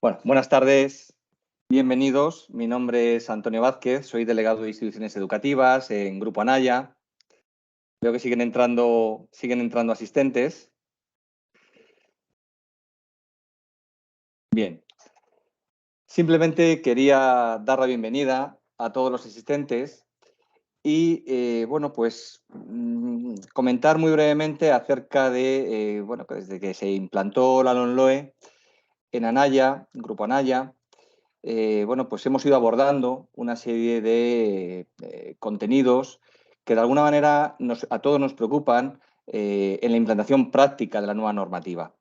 Bueno, buenas tardes, bienvenidos. Mi nombre es Antonio Vázquez, soy delegado de instituciones educativas en Grupo Anaya. Veo que siguen entrando asistentes. Bien, simplemente quería dar la bienvenida a todos los asistentes y, bueno, pues comentar muy brevemente acerca de, bueno, que desde que se implantó la LOMLOE en Anaya, Grupo Anaya, bueno, pues hemos ido abordando una serie de contenidos que de alguna manera a todos nos preocupan en la implantación práctica de la nueva normativa.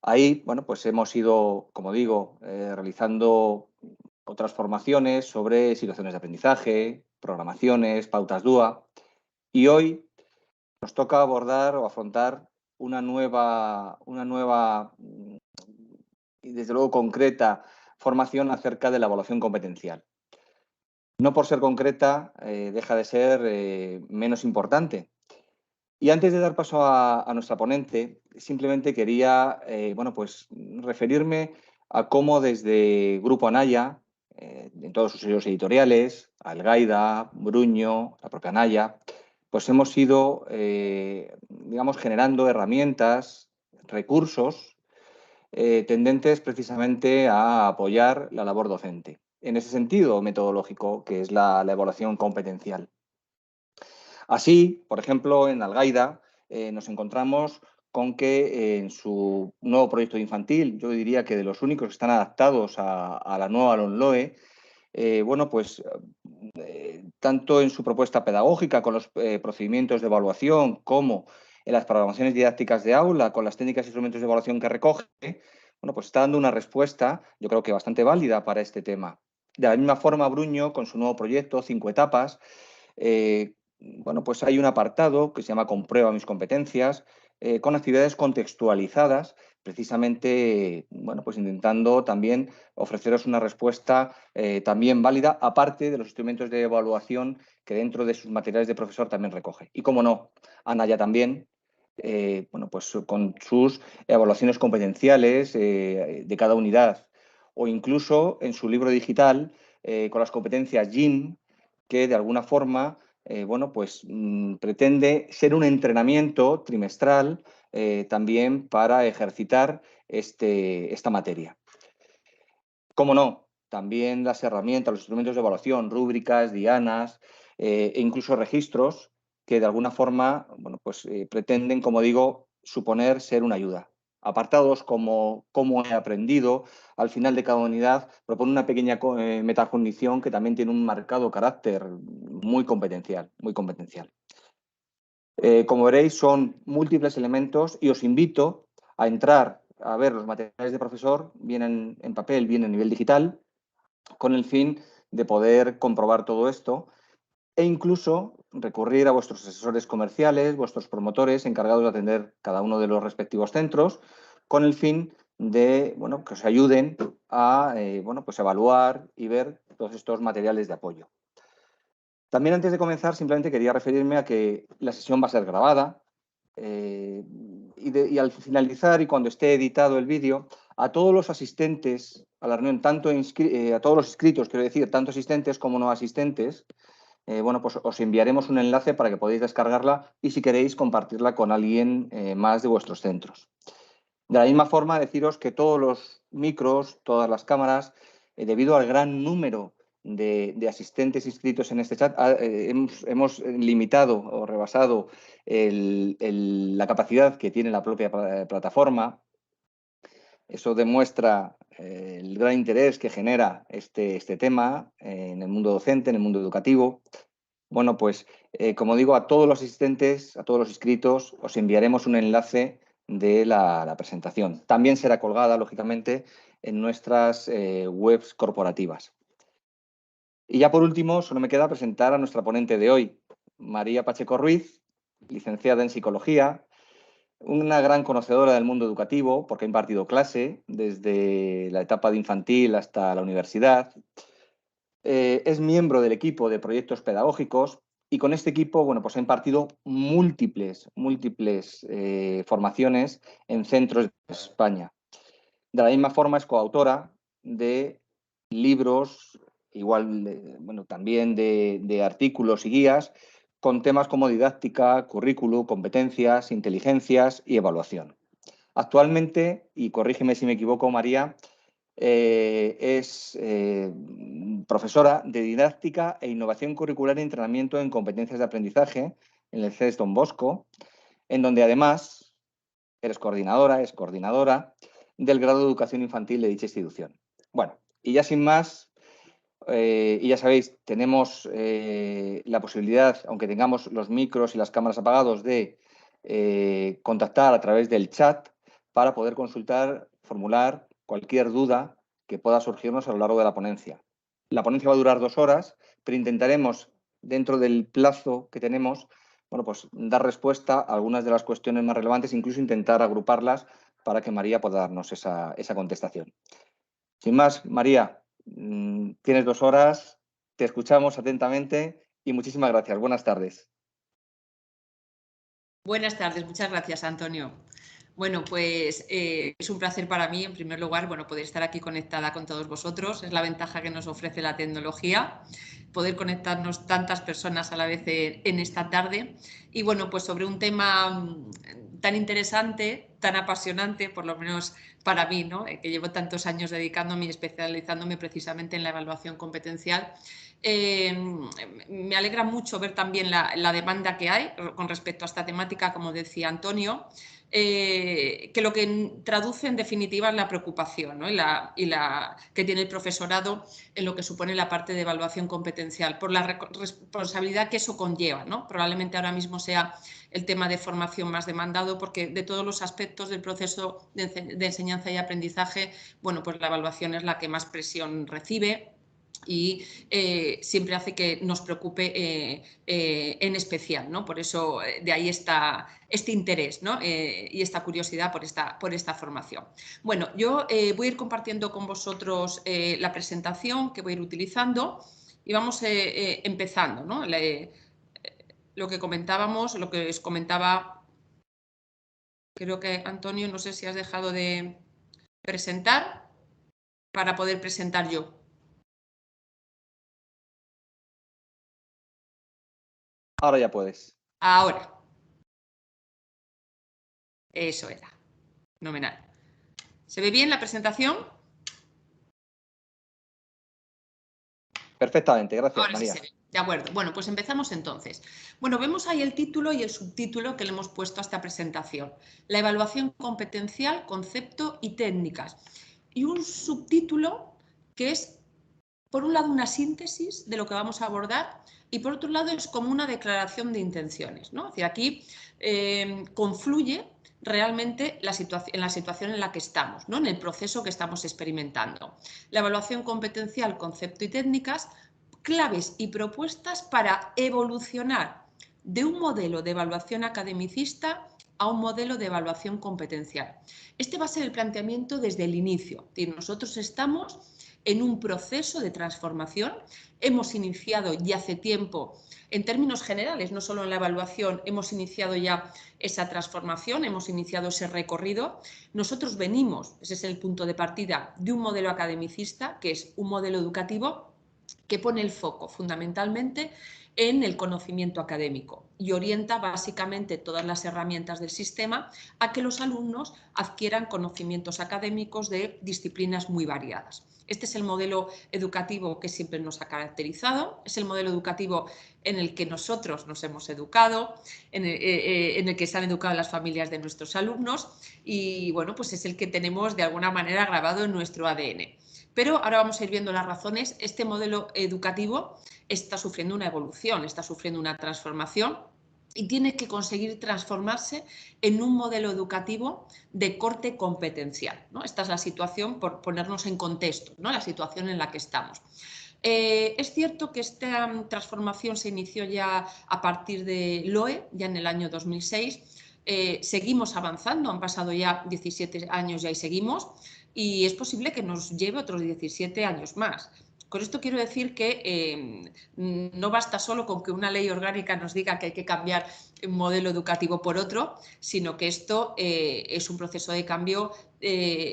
Ahí, bueno, pues hemos ido, como digo, realizando otras formaciones sobre situaciones de aprendizaje, programaciones, pautas DUA, y hoy nos toca abordar o afrontar una nueva y desde luego concreta formación acerca de la evaluación competencial. No por ser concreta deja de ser menos importante. Y antes de dar paso a nuestra ponente, simplemente quería bueno, pues, referirme a cómo desde Grupo Anaya, en todos sus sellos editoriales, Algaida, Bruño, la propia Anaya, pues hemos ido digamos, generando herramientas, recursos tendentes precisamente a apoyar la labor docente. En ese sentido metodológico, que es la evaluación competencial. Así, por ejemplo, en Algaida nos encontramos con que en su nuevo proyecto infantil, yo diría que de los únicos que están adaptados a la nueva LOMLOE, bueno, pues tanto en su propuesta pedagógica con los procedimientos de evaluación como en las programaciones didácticas de aula con las técnicas e instrumentos de evaluación que recoge, bueno, pues está dando una respuesta, yo creo que bastante válida para este tema. De la misma forma, Bruño, con su nuevo proyecto, 5 etapas, bueno, pues hay un apartado que se llama Comprueba mis competencias, con actividades contextualizadas, precisamente, bueno, pues intentando también ofreceros una respuesta también válida, aparte de los instrumentos de evaluación que dentro de sus materiales de profesor también recoge. Y como no, Anaya también, bueno, pues con sus evaluaciones competenciales de cada unidad, o incluso en su libro digital con las competencias GIN, que de alguna forma bueno, pues pretende ser un entrenamiento trimestral también para ejercitar esta materia. Cómo no, también las herramientas, los instrumentos de evaluación, rúbricas, dianas e incluso registros que de alguna forma, bueno, pues pretenden, como digo, suponer ser una ayuda. Apartados como cómo he aprendido, al final de cada unidad propone una pequeña metacognición que también tiene un marcado carácter muy competencial, muy competencial. Como veréis, son múltiples elementos y os invito a entrar a ver los materiales de profesor, bien en papel, bien en nivel digital, con el fin de poder comprobar todo esto e incluso recurrir a vuestros asesores comerciales, vuestros promotores encargados de atender cada uno de los respectivos centros, con el fin de, bueno, que os ayuden a bueno, pues evaluar y ver todos estos materiales de apoyo. También antes de comenzar, simplemente quería referirme a que la sesión va a ser grabada y al finalizar y cuando esté editado el vídeo, a todos los asistentes a la reunión, a todos los inscritos, quiero decir, tanto asistentes como no asistentes, bueno, pues os enviaremos un enlace para que podáis descargarla y si queréis compartirla con alguien más de vuestros centros. De la misma forma, deciros que todos los micros, todas las cámaras, debido al gran número de asistentes inscritos en este chat, hemos limitado o rebasado la capacidad que tiene la propia plataforma. Eso demuestra el gran interés que genera este tema en el mundo docente, en el mundo educativo. Bueno, pues como digo, a todos los asistentes, a todos los inscritos, os enviaremos un enlace de la presentación. También será colgada, lógicamente, en nuestras webs corporativas. Y ya por último, solo me queda presentar a nuestra ponente de hoy, María Pacheco Ruiz, licenciada en Psicología, una gran conocedora del mundo educativo, porque ha impartido clase desde la etapa de infantil hasta la universidad. Es miembro del equipo de proyectos pedagógicos y con este equipo, bueno, pues ha impartido múltiples formaciones en centros de España. De la misma forma es coautora de libros, igual, bueno, también de artículos y guías con temas como didáctica, currículum, competencias, inteligencias y evaluación. Actualmente, y corrígeme si me equivoco, María, es profesora de didáctica e innovación curricular y entrenamiento en competencias de aprendizaje en el CES Don Bosco, en donde además es coordinadora del grado de educación infantil de dicha institución. Bueno, y ya sin más, y ya sabéis, tenemos la posibilidad, aunque tengamos los micros y las cámaras apagados, de contactar a través del chat para poder consultar, formular cualquier duda que pueda surgirnos a lo largo de la ponencia. La ponencia va a durar 2 horas, pero intentaremos, dentro del plazo que tenemos, bueno, pues dar respuesta a algunas de las cuestiones más relevantes, incluso intentar agruparlas para que María pueda darnos esa contestación. Sin más, María, tienes 2 horas, te escuchamos atentamente y muchísimas gracias. Buenas tardes. Buenas tardes, muchas gracias, Antonio. Bueno, pues es un placer para mí, en primer lugar, bueno, poder estar aquí conectada con todos vosotros. Es la ventaja que nos ofrece la tecnología, poder conectarnos tantas personas a la vez en esta tarde. Y bueno, pues sobre un tema tan interesante, tan apasionante, por lo menos para mí, ¿no? Que llevo tantos años dedicándome y especializándome precisamente en la evaluación competencial. Me alegra mucho ver también la demanda que hay con respecto a esta temática, como decía Antonio, que lo que traduce en definitiva es la preocupación, ¿no? y la que tiene el profesorado en lo que supone la parte de evaluación competencial, por la responsabilidad que eso conlleva, ¿no? Probablemente ahora mismo sea el tema de formación más demandado, porque de todos los aspectos del proceso de enseñanza y aprendizaje, bueno, pues la evaluación es la que más presión recibe y siempre hace que nos preocupe en especial, ¿no? Por eso de ahí está este interés, ¿no? Y esta curiosidad por esta formación. Bueno, yo voy a ir compartiendo con vosotros la presentación que voy a ir utilizando y vamos empezando, ¿no? Lo que comentábamos, lo que os comentaba, creo que Antonio, no sé si has dejado de presentar para poder presentar yo. Ahora ya puedes. Ahora. Eso era. Fenomenal. ¿Se ve bien la presentación? Perfectamente, gracias, Ahora María. sí se ve. De acuerdo. Bueno, pues empezamos entonces. Bueno, vemos ahí el título y el subtítulo que le hemos puesto a esta presentación. La evaluación competencial, concepto y técnicas. Y un subtítulo que es, por un lado, una síntesis de lo que vamos a abordar y por otro lado es como una declaración de intenciones, ¿no? Es decir, aquí confluye realmente en la situación en la que estamos, ¿no? En el proceso que estamos experimentando. La evaluación competencial, concepto y técnicas, claves y propuestas para evolucionar de un modelo de evaluación academicista a un modelo de evaluación competencial. Este va a ser el planteamiento desde el inicio. Es decir, nosotros estamos en un proceso de transformación. Hemos iniciado ya hace tiempo, en términos generales, no solo en la evaluación, hemos iniciado ya esa transformación, hemos iniciado ese recorrido. Nosotros venimos, ese es el punto de partida, de un modelo academicista, que es un modelo educativo que pone el foco fundamentalmente en el conocimiento académico y orienta básicamente todas las herramientas del sistema a que los alumnos adquieran conocimientos académicos de disciplinas muy variadas. Este es el modelo educativo que siempre nos ha caracterizado, es el modelo educativo en el que nosotros nos hemos educado, en el que se han educado las familias de nuestros alumnos y bueno, pues es el que tenemos de alguna manera grabado en nuestro ADN. Pero ahora vamos a ir viendo las razones. Este modelo educativo está sufriendo una evolución, está sufriendo una transformación y tiene que conseguir transformarse en un modelo educativo de corte competencial, ¿no? Esta es la situación, por ponernos en contexto, ¿no? La situación en la que estamos. Es cierto que esta transformación se inició ya a partir de LOE, ya en el año 2006. Seguimos avanzando, han pasado ya 17 años ya y seguimos, y es posible que nos lleve otros 17 años más. Con esto quiero decir que no basta solo con que una ley orgánica nos diga que hay que cambiar un modelo educativo por otro, sino que esto es un proceso de cambio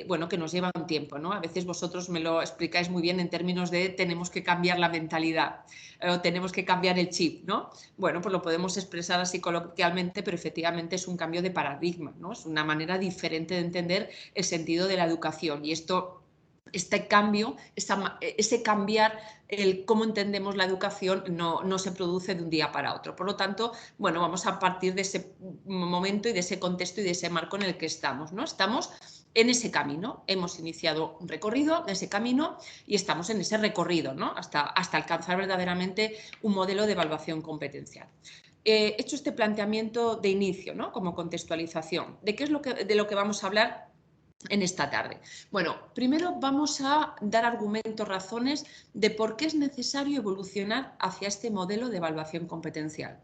bueno, que nos lleva un tiempo, ¿no? A veces vosotros me lo explicáis muy bien en términos de tenemos que cambiar la mentalidad o tenemos que cambiar el chip, ¿no? Bueno, pues lo podemos expresar así coloquialmente, pero efectivamente es un cambio de paradigma, ¿no? Es una manera diferente de entender el sentido de la educación y este cambio, ese cambiar el cómo entendemos la educación no se produce de un día para otro. Por lo tanto, bueno, vamos a partir de ese momento y de ese contexto y de ese marco en el que estamos, ¿no? Estamos en ese camino, hemos iniciado un recorrido en ese camino y estamos en ese recorrido, ¿no? Hasta alcanzar verdaderamente un modelo de evaluación competencial. He hecho este planteamiento de inicio, ¿no? Como contextualización. ¿De qué es de lo que vamos a hablar en esta tarde? Bueno, primero vamos a dar argumentos, razones de por qué es necesario evolucionar hacia este modelo de evaluación competencial.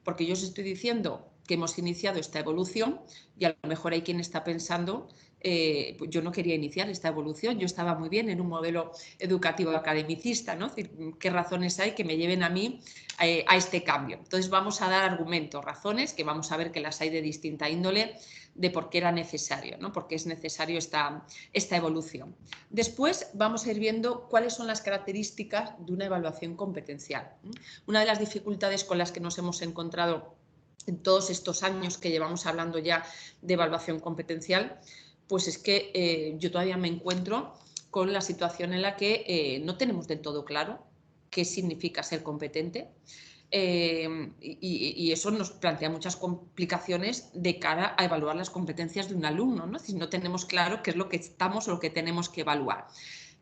Porque yo os estoy diciendo que hemos iniciado esta evolución y a lo mejor hay quien está pensando pues yo no quería iniciar esta evolución, yo estaba muy bien en un modelo educativo academicista, ¿no? Es decir, ¿qué razones hay que me lleven a mí a este cambio? Entonces vamos a dar argumentos, razones, que vamos a ver que las hay de distinta índole, de por qué era necesario, ¿no? Por qué es necesario esta evolución. Después vamos a ir viendo cuáles son las características de una evaluación competencial. Una de las dificultades con las que nos hemos encontrado en todos estos años que llevamos hablando ya de evaluación competencial, pues es que yo todavía me encuentro con la situación en la que no tenemos del todo claro qué significa ser competente. Y eso nos plantea muchas complicaciones de cara a evaluar las competencias de un alumno, ¿no? Si no tenemos claro qué es lo que estamos o lo que tenemos que evaluar.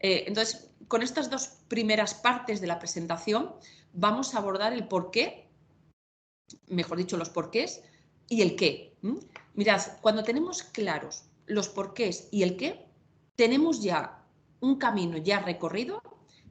Entonces, con estas dos primeras partes de la presentación vamos a abordar el por qué, mejor dicho, los porqués y el qué. Mirad, cuando tenemos claros los porqués y el qué, tenemos ya un camino ya recorrido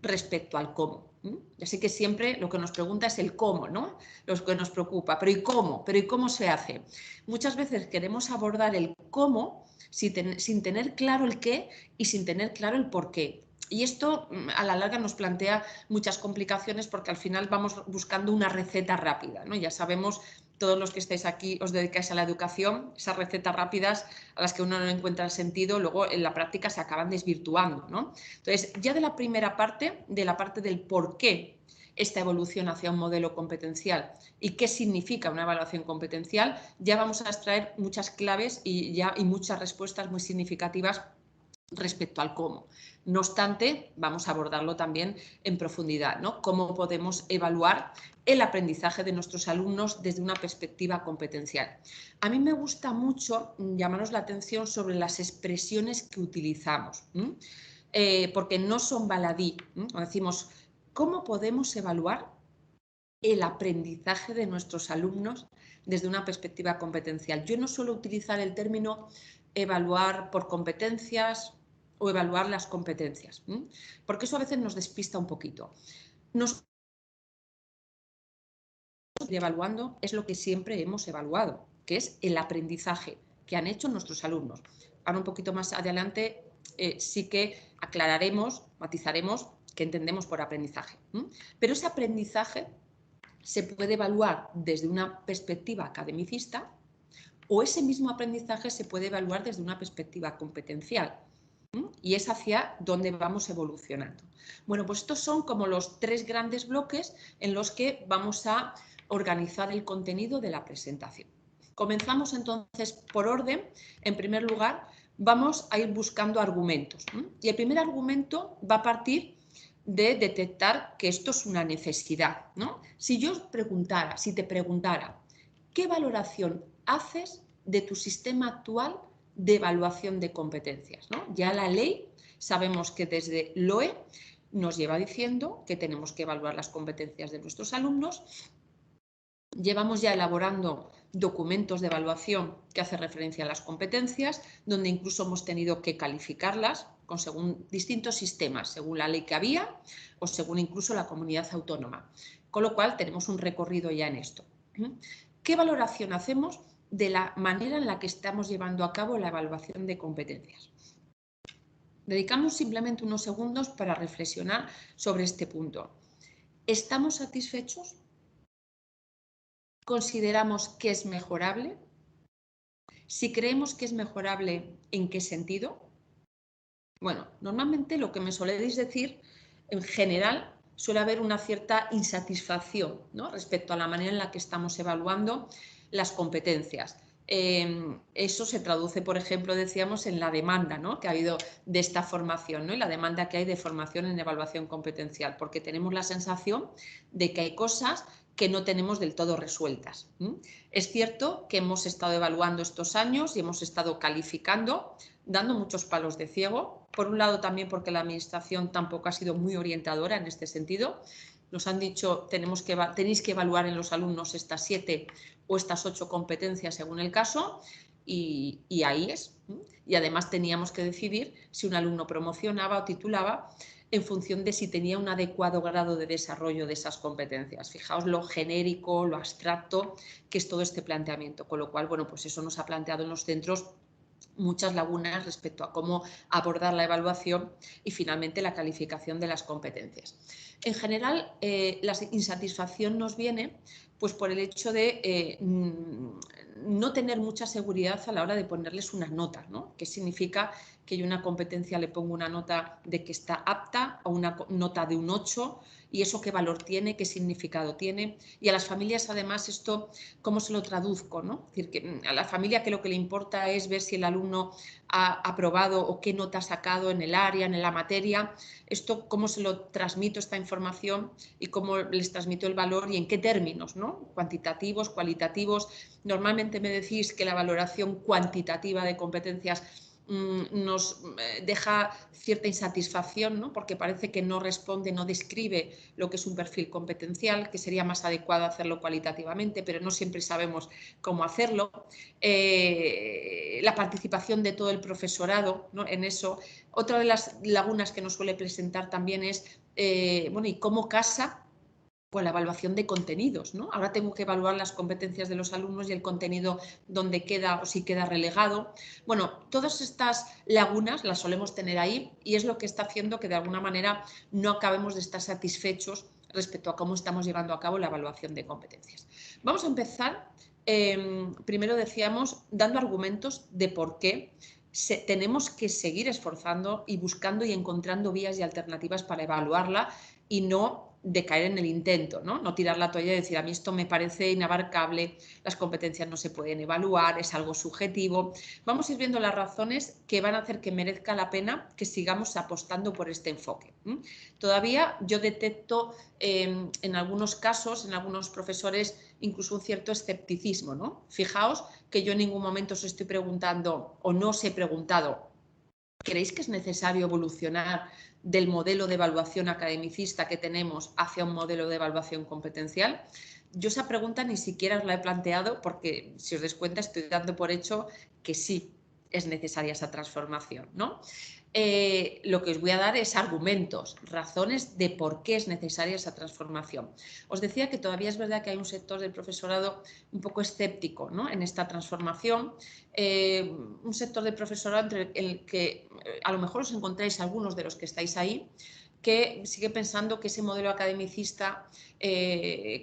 respecto al cómo. Así que siempre lo que nos pregunta es el cómo, ¿no? Lo que nos preocupa, pero ¿y cómo? ¿Pero y cómo se hace? Muchas veces queremos abordar el cómo sin tener claro el qué y sin tener claro el por qué. Y esto a la larga nos plantea muchas complicaciones porque al final vamos buscando una receta rápida, ¿no? Ya sabemos, todos los que estáis aquí os dedicáis a la educación, esas recetas rápidas a las que uno no encuentra sentido, luego en la práctica se acaban desvirtuando, ¿no? Entonces, ya de la primera parte, de la parte del por qué esta evolución hacia un modelo competencial y qué significa una evaluación competencial, ya vamos a extraer muchas claves y muchas respuestas muy significativas respecto al cómo. No obstante, vamos a abordarlo también en profundidad, ¿no? Cómo podemos evaluar el aprendizaje de nuestros alumnos desde una perspectiva competencial. A mí me gusta mucho llamaros la atención sobre las expresiones que utilizamos, porque no son baladí. Decimos, ¿cómo podemos evaluar el aprendizaje de nuestros alumnos desde una perspectiva competencial? Yo no suelo utilizar el término evaluar por competencias o evaluar las competencias, porque eso a veces nos despista un poquito. Nosotros evaluando es lo que siempre hemos evaluado, que es el aprendizaje que han hecho nuestros alumnos. Ahora un poquito más adelante sí que aclararemos, matizaremos qué entendemos por aprendizaje. Pero ese aprendizaje se puede evaluar desde una perspectiva academicista o ese mismo aprendizaje se puede evaluar desde una perspectiva competencial. Y es hacia donde vamos evolucionando. Bueno, pues estos son como los tres grandes bloques en los que vamos a organizar el contenido de la presentación. Comenzamos entonces por orden. En primer lugar, vamos a ir buscando argumentos. Y el primer argumento va a partir de detectar que esto es una necesidad, ¿no? Si yo os preguntara, si te preguntara, ¿qué valoración haces de tu sistema actual de evaluación de competencias, ¿no? Ya la ley, sabemos que desde LOE nos lleva diciendo que tenemos que evaluar las competencias de nuestros alumnos. Llevamos ya elaborando documentos de evaluación que hacen referencia a las competencias, donde incluso hemos tenido que calificarlas según distintos sistemas, según la ley que había o según incluso la comunidad autónoma. Con lo cual tenemos un recorrido ya en esto. ¿Qué valoración hacemos de la manera en la que estamos llevando a cabo la evaluación de competencias? Dedicamos simplemente unos segundos para reflexionar sobre este punto. ¿Estamos satisfechos? ¿Consideramos que es mejorable? Si creemos que es mejorable, ¿en qué sentido? Bueno, normalmente lo que me soléis decir, en general, suele haber una cierta insatisfacción, ¿no?, respecto a la manera en la que estamos evaluando las competencias. Eso se traduce, por ejemplo, decíamos, en la demanda, ¿no?, que ha habido de esta formación, ¿no?, y la demanda que hay de formación en evaluación competencial, porque tenemos la sensación de que hay cosas que no tenemos del todo resueltas. Es cierto que hemos estado evaluando estos años y hemos estado calificando, dando muchos palos de ciego. Por un lado, también porque la administración tampoco ha sido muy orientadora en este sentido. Nos han dicho, tenéis que evaluar en los alumnos estas 7 o estas 8 competencias según el caso, y ahí es. Y además teníamos que decidir si un alumno promocionaba o titulaba en función de si tenía un adecuado grado de desarrollo de esas competencias. Fijaos lo genérico, lo abstracto que es todo este planteamiento, con lo cual, bueno, pues eso nos ha planteado en los centros muchas lagunas respecto a cómo abordar la evaluación y finalmente la calificación de las competencias. En general, la insatisfacción nos viene pues por el hecho de no tener mucha seguridad a la hora de ponerles una nota, ¿no? ¿Qué significa que yo a una competencia le pongo una nota de que está apta o una nota de un 8? ¿Y eso qué valor tiene? ¿Qué significado tiene? Y a las familias, además, esto, ¿cómo se lo traduzco, ¿no? Es decir, que a la familia que lo que le importa es ver si el alumno ha aprobado o qué nota ha sacado en el área, en la materia. Esto, ¿cómo se lo transmito esta información y cómo les transmito el valor y en qué términos, ¿no? Cuantitativos, cualitativos. Normalmente me decís que la valoración cuantitativa de competencias nos deja cierta insatisfacción, ¿no?, porque parece que no responde, no describe lo que es un perfil competencial, que sería más adecuado hacerlo cualitativamente, pero no siempre sabemos cómo hacerlo. La participación de todo el profesorado, ¿no?, en eso. Otra de las lagunas que nos suele presentar también es, bueno, ¿y cómo casa con la evaluación de contenidos, ¿no? Ahora tengo que evaluar las competencias de los alumnos y el contenido donde queda o si queda relegado. Bueno, todas estas lagunas las solemos tener ahí y es lo que está haciendo que de alguna manera no acabemos de estar satisfechos respecto a cómo estamos llevando a cabo la evaluación de competencias. Vamos a empezar, primero decíamos, dando argumentos de por qué tenemos que seguir esforzando y buscando y encontrando vías y alternativas para evaluarla y no de caer en el intento, ¿no? Tirar la toalla y decir, a mí esto me parece inabarcable, las competencias no se pueden evaluar, es algo subjetivo. Vamos a ir viendo las razones que van a hacer que merezca la pena que sigamos apostando por este enfoque. Todavía yo detecto en algunos casos, en algunos profesores, incluso un cierto escepticismo, ¿no? Fijaos que yo en ningún momento os estoy preguntando o no os he preguntado, ¿creéis que es necesario evolucionar del modelo de evaluación academicista que tenemos hacia un modelo de evaluación competencial? Yo esa pregunta ni siquiera os la he planteado porque, si os dais cuenta, estoy dando por hecho que sí es necesaria esa transformación, ¿no? Lo que os voy a dar es argumentos, razones de por qué es necesaria esa transformación. Os decía que todavía es verdad que hay un sector del profesorado un poco escéptico, ¿no?, en esta transformación, un sector del profesorado entre el que a lo mejor os encontráis algunos de los que estáis ahí, que sigue pensando que ese modelo academicista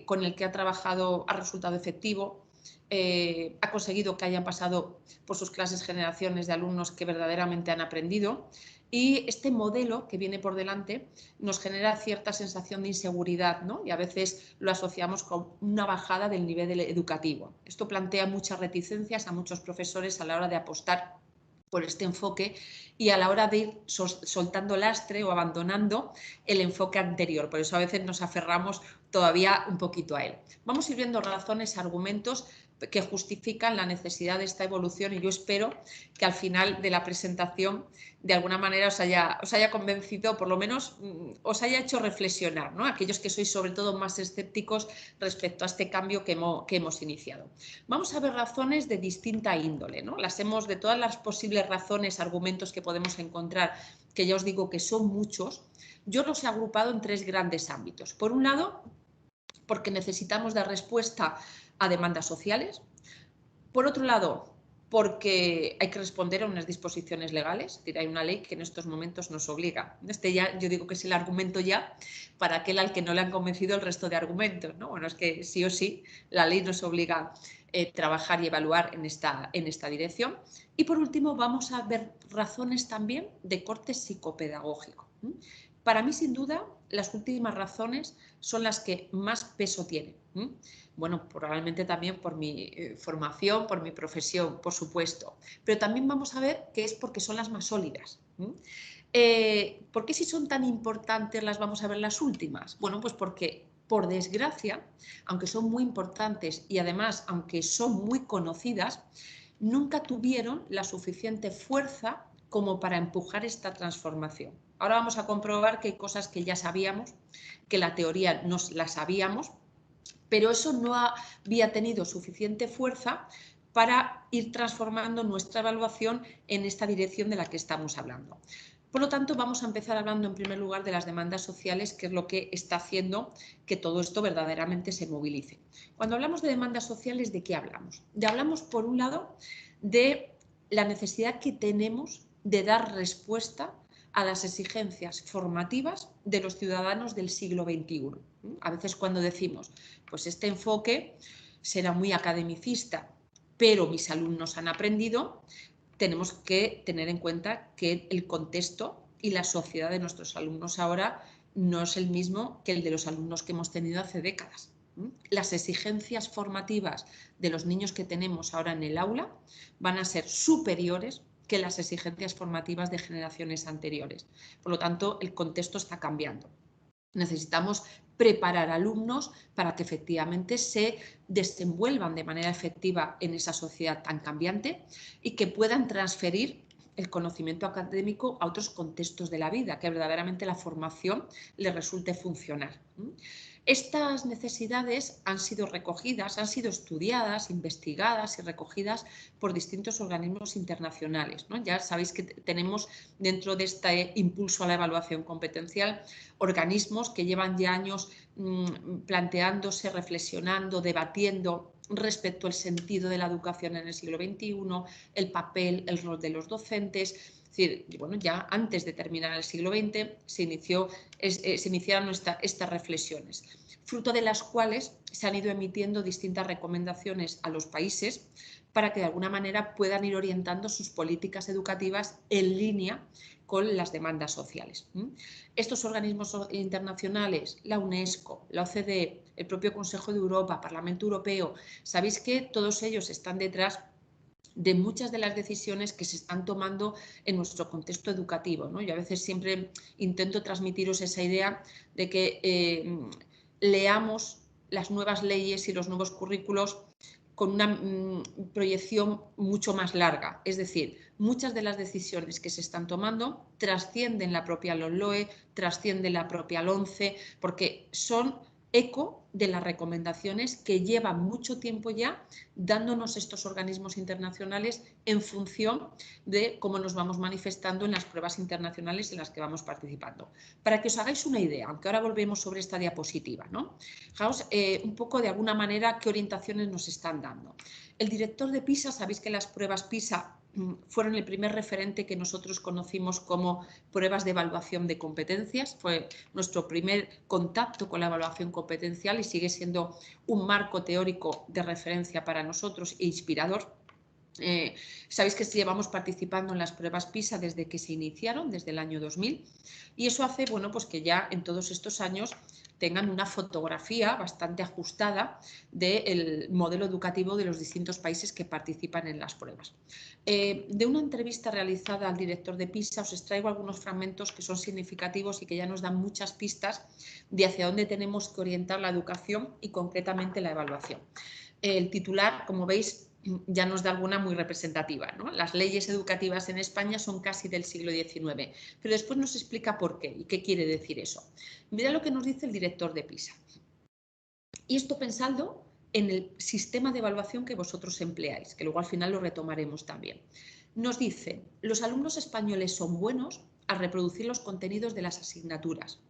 con el que ha trabajado ha resultado efectivo. Ha conseguido que hayan pasado por sus clases generaciones de alumnos que verdaderamente han aprendido, y este modelo que viene por delante nos genera cierta sensación de inseguridad, ¿no? Y a veces lo asociamos con una bajada del nivel educativo. Esto plantea muchas reticencias a muchos profesores a la hora de apostar por este enfoque y a la hora de ir soltando lastre o abandonando el enfoque anterior. Por eso a veces nos aferramos todavía un poquito a él. Vamos a ir viendo razones, argumentos que justifican la necesidad de esta evolución, y yo espero que al final de la presentación de alguna manera os haya convencido, por lo menos os haya hecho reflexionar, ¿no?, aquellos que sois sobre todo más escépticos respecto a este cambio que hemos iniciado. Vamos a ver razones de distinta índole, ¿no? De todas las posibles razones, argumentos que podemos encontrar, que ya os digo que son muchos, yo los he agrupado en 3 grandes ámbitos. Por un lado, porque necesitamos dar respuesta a demandas sociales. Por otro lado, porque hay que responder a unas disposiciones legales, es decir, hay una ley que en estos momentos nos obliga. Este ya, yo digo que es el argumento ya para aquel al que no le han convencido el resto de argumentos, ¿no? Bueno, es que sí o sí la ley nos obliga a trabajar y evaluar en esta dirección. Y por último vamos a ver razones también de corte psicopedagógico. Para mí, sin duda, las últimas razones son las que más peso tienen. Bueno, probablemente también por mi formación, por mi profesión, por supuesto. Pero también vamos a ver que es porque son las más sólidas. ¿Por qué si son tan importantes las vamos a ver las últimas? Bueno, pues porque, por desgracia, aunque son muy importantes y además, aunque son muy conocidas, nunca tuvieron la suficiente fuerza como para empujar esta transformación. Ahora vamos a comprobar que hay cosas que ya sabíamos, que la teoría nos la sabíamos, pero eso no había tenido suficiente fuerza para ir transformando nuestra evaluación en esta dirección de la que estamos hablando. Por lo tanto, vamos a empezar hablando en primer lugar de las demandas sociales, que es lo que está haciendo que todo esto verdaderamente se movilice. Cuando hablamos de demandas sociales, ¿de qué hablamos? Hablamos, por un lado, de la necesidad que tenemos de dar respuesta a las exigencias formativas de los ciudadanos del siglo XXI. A veces cuando decimos, pues este enfoque será muy academicista, pero mis alumnos han aprendido, tenemos que tener en cuenta que el contexto y la sociedad de nuestros alumnos ahora no es el mismo que el de los alumnos que hemos tenido hace décadas. Las exigencias formativas de los niños que tenemos ahora en el aula van a ser superiores que las exigencias formativas de generaciones anteriores. Por lo tanto, el contexto está cambiando. Necesitamos preparar alumnos para que efectivamente se desenvuelvan de manera efectiva en esa sociedad tan cambiante y que puedan transferir el conocimiento académico a otros contextos de la vida, que verdaderamente la formación les resulte funcional. Estas necesidades han sido recogidas, han sido estudiadas, investigadas y recogidas por distintos organismos internacionales, ¿no? Ya sabéis que tenemos dentro de este impulso a la evaluación competencial organismos que llevan ya años planteándose, reflexionando, debatiendo respecto al sentido de la educación en el siglo XXI, el papel, el rol de los docentes. Es decir, bueno, ya antes de terminar el siglo XX se iniciaron estas reflexiones, fruto de las cuales se han ido emitiendo distintas recomendaciones a los países para que de alguna manera puedan ir orientando sus políticas educativas en línea con las demandas sociales. Estos organismos internacionales, la UNESCO, la OCDE, el propio Consejo de Europa, Parlamento Europeo, sabéis que todos ellos están detrás de muchas de las decisiones que se están tomando en nuestro contexto educativo, ¿no? Yo a veces siempre intento transmitiros esa idea de que leamos las nuevas leyes y los nuevos currículos con una proyección mucho más larga. Es decir, muchas de las decisiones que se están tomando trascienden la propia LOMLOE, trascienden la propia LOMCE, porque son eco de las recomendaciones que llevan mucho tiempo ya dándonos estos organismos internacionales en función de cómo nos vamos manifestando en las pruebas internacionales en las que vamos participando. Para que os hagáis una idea, aunque ahora volvemos sobre esta diapositiva, ¿no? Fijaos un poco de alguna manera qué orientaciones nos están dando. El director de PISA, sabéis que las pruebas PISA fueron el primer referente que nosotros conocimos como pruebas de evaluación de competencias, fue nuestro primer contacto con la evaluación competencial y sigue siendo un marco teórico de referencia para nosotros e inspirador. Sabéis que llevamos participando en las pruebas PISA desde que se iniciaron, desde el año 2000, y eso hace, bueno, pues que ya en todos estos años tengan una fotografía bastante ajustada del modelo educativo de los distintos países que participan en las pruebas. De una entrevista realizada al director de PISA os extraigo algunos fragmentos que son significativos y que ya nos dan muchas pistas de hacia dónde tenemos que orientar la educación y concretamente la evaluación. El titular, como veis, ya nos da alguna muy representativa, ¿no? Las leyes educativas en España son casi del siglo XIX, pero después nos explica por qué y qué quiere decir eso. Mira lo que nos dice el director de PISA. Y esto pensando en el sistema de evaluación que vosotros empleáis, que luego al final lo retomaremos también. Nos dice, los alumnos españoles son buenos al reproducir los contenidos de las asignaturas,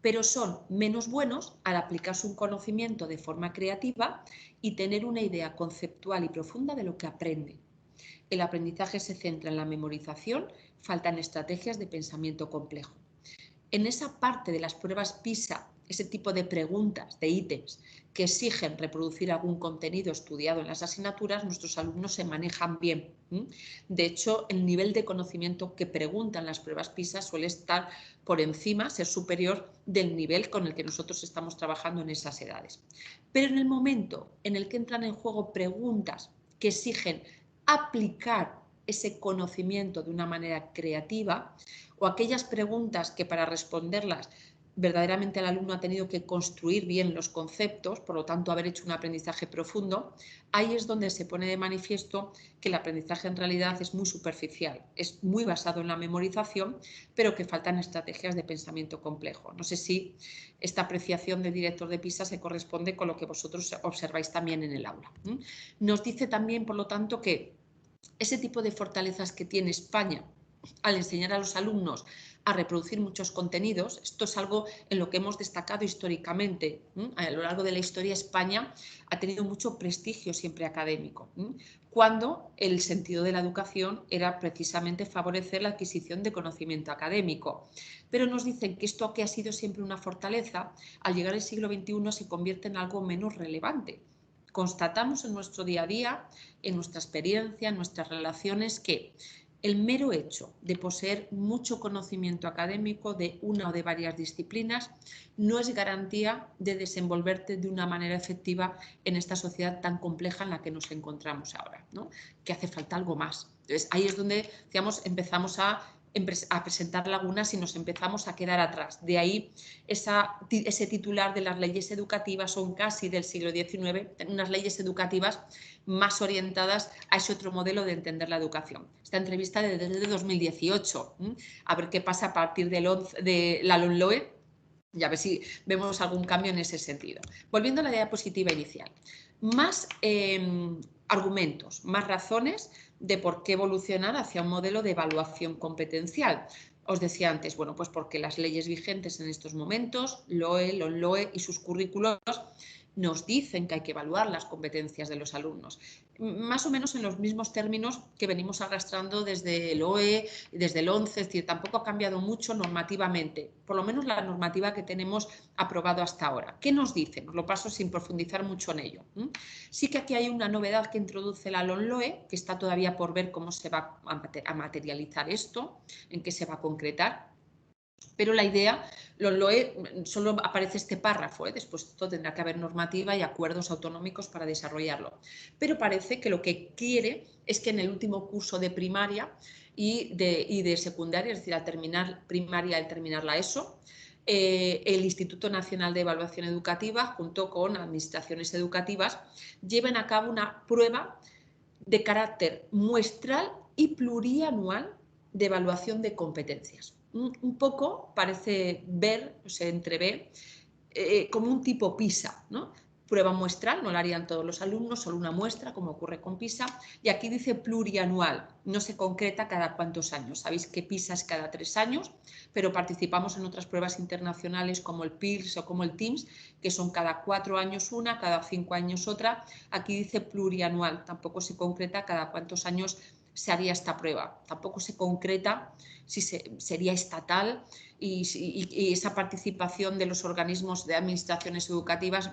pero son menos buenos al aplicar su conocimiento de forma creativa y tener una idea conceptual y profunda de lo que aprenden. El aprendizaje se centra en la memorización, faltan estrategias de pensamiento complejo. En esa parte de las pruebas PISA, ese tipo de preguntas, de ítems, que exigen reproducir algún contenido estudiado en las asignaturas, nuestros alumnos se manejan bien. De hecho, el nivel de conocimiento que preguntan las pruebas PISA suele estar por encima, ser superior del nivel con el que nosotros estamos trabajando en esas edades. Pero en el momento en el que entran en juego preguntas que exigen aplicar ese conocimiento de una manera creativa, o aquellas preguntas que para responderlas verdaderamente el alumno ha tenido que construir bien los conceptos, por lo tanto haber hecho un aprendizaje profundo, ahí es donde se pone de manifiesto que el aprendizaje en realidad es muy superficial, es muy basado en la memorización, pero que faltan estrategias de pensamiento complejo. No sé si esta apreciación del director de PISA se corresponde con lo que vosotros observáis también en el aula. Nos dice también, por lo tanto, que ese tipo de fortalezas que tiene España al enseñar a los alumnos a reproducir muchos contenidos, esto es algo en lo que hemos destacado históricamente. A lo largo de la historia España ha tenido mucho prestigio siempre académico, cuando el sentido de la educación era precisamente favorecer la adquisición de conocimiento académico. Pero nos dicen que esto que ha sido siempre una fortaleza, al llegar al siglo XXI se convierte en algo menos relevante. Constatamos en nuestro día a día, en nuestra experiencia, en nuestras relaciones, que el mero hecho de poseer mucho conocimiento académico de una o de varias disciplinas no es garantía de desenvolverte de una manera efectiva en esta sociedad tan compleja en la que nos encontramos ahora, ¿no? Que hace falta algo más. Entonces, ahí es donde, digamos, empezamos a presentar lagunas y nos empezamos a quedar atrás. De ahí ese titular de las leyes educativas son casi del siglo XIX, unas leyes educativas más orientadas a ese otro modelo de entender la educación. Esta entrevista es desde 2018, a ver qué pasa a partir de la LOMLOE y a ver si vemos algún cambio en ese sentido. Volviendo a la diapositiva inicial, más argumentos, más razones de por qué evolucionar hacia un modelo de evaluación competencial. Os decía antes, bueno, pues porque las leyes vigentes en estos momentos, LOE, LOMLOE y sus currículos, nos dicen que hay que evaluar las competencias de los alumnos, más o menos en los mismos términos que venimos arrastrando desde el OE, desde el 11, es decir, tampoco ha cambiado mucho normativamente, por lo menos la normativa que tenemos aprobado hasta ahora. ¿Qué nos dicen? Os lo paso sin profundizar mucho en ello. Sí que aquí hay una novedad que introduce la LOMLOE, que está todavía por ver cómo se va a materializar esto, en qué se va a concretar. Pero la idea, solo aparece este párrafo, después esto tendrá que haber normativa y acuerdos autonómicos para desarrollarlo. Pero parece que lo que quiere es que en el último curso de primaria y de secundaria, es decir, al terminar primaria, al terminar la ESO, el Instituto Nacional de Evaluación Educativa, junto con administraciones educativas, lleven a cabo una prueba de carácter muestral y plurianual de evaluación de competencias. Un poco parece ver, se entrevé, como un tipo PISA, ¿no? Prueba muestral, no la harían todos los alumnos, solo una muestra, como ocurre con PISA, y aquí dice plurianual, no se concreta cada cuántos años. Sabéis que PISA es cada 3 años, pero participamos en otras pruebas internacionales como el PIRLS o como el TIMSS, que son cada 4 años una, cada 5 años otra. Aquí dice plurianual, tampoco se concreta cada cuántos años se haría esta prueba. Tampoco se concreta si sería estatal y esa participación de los organismos de administraciones educativas.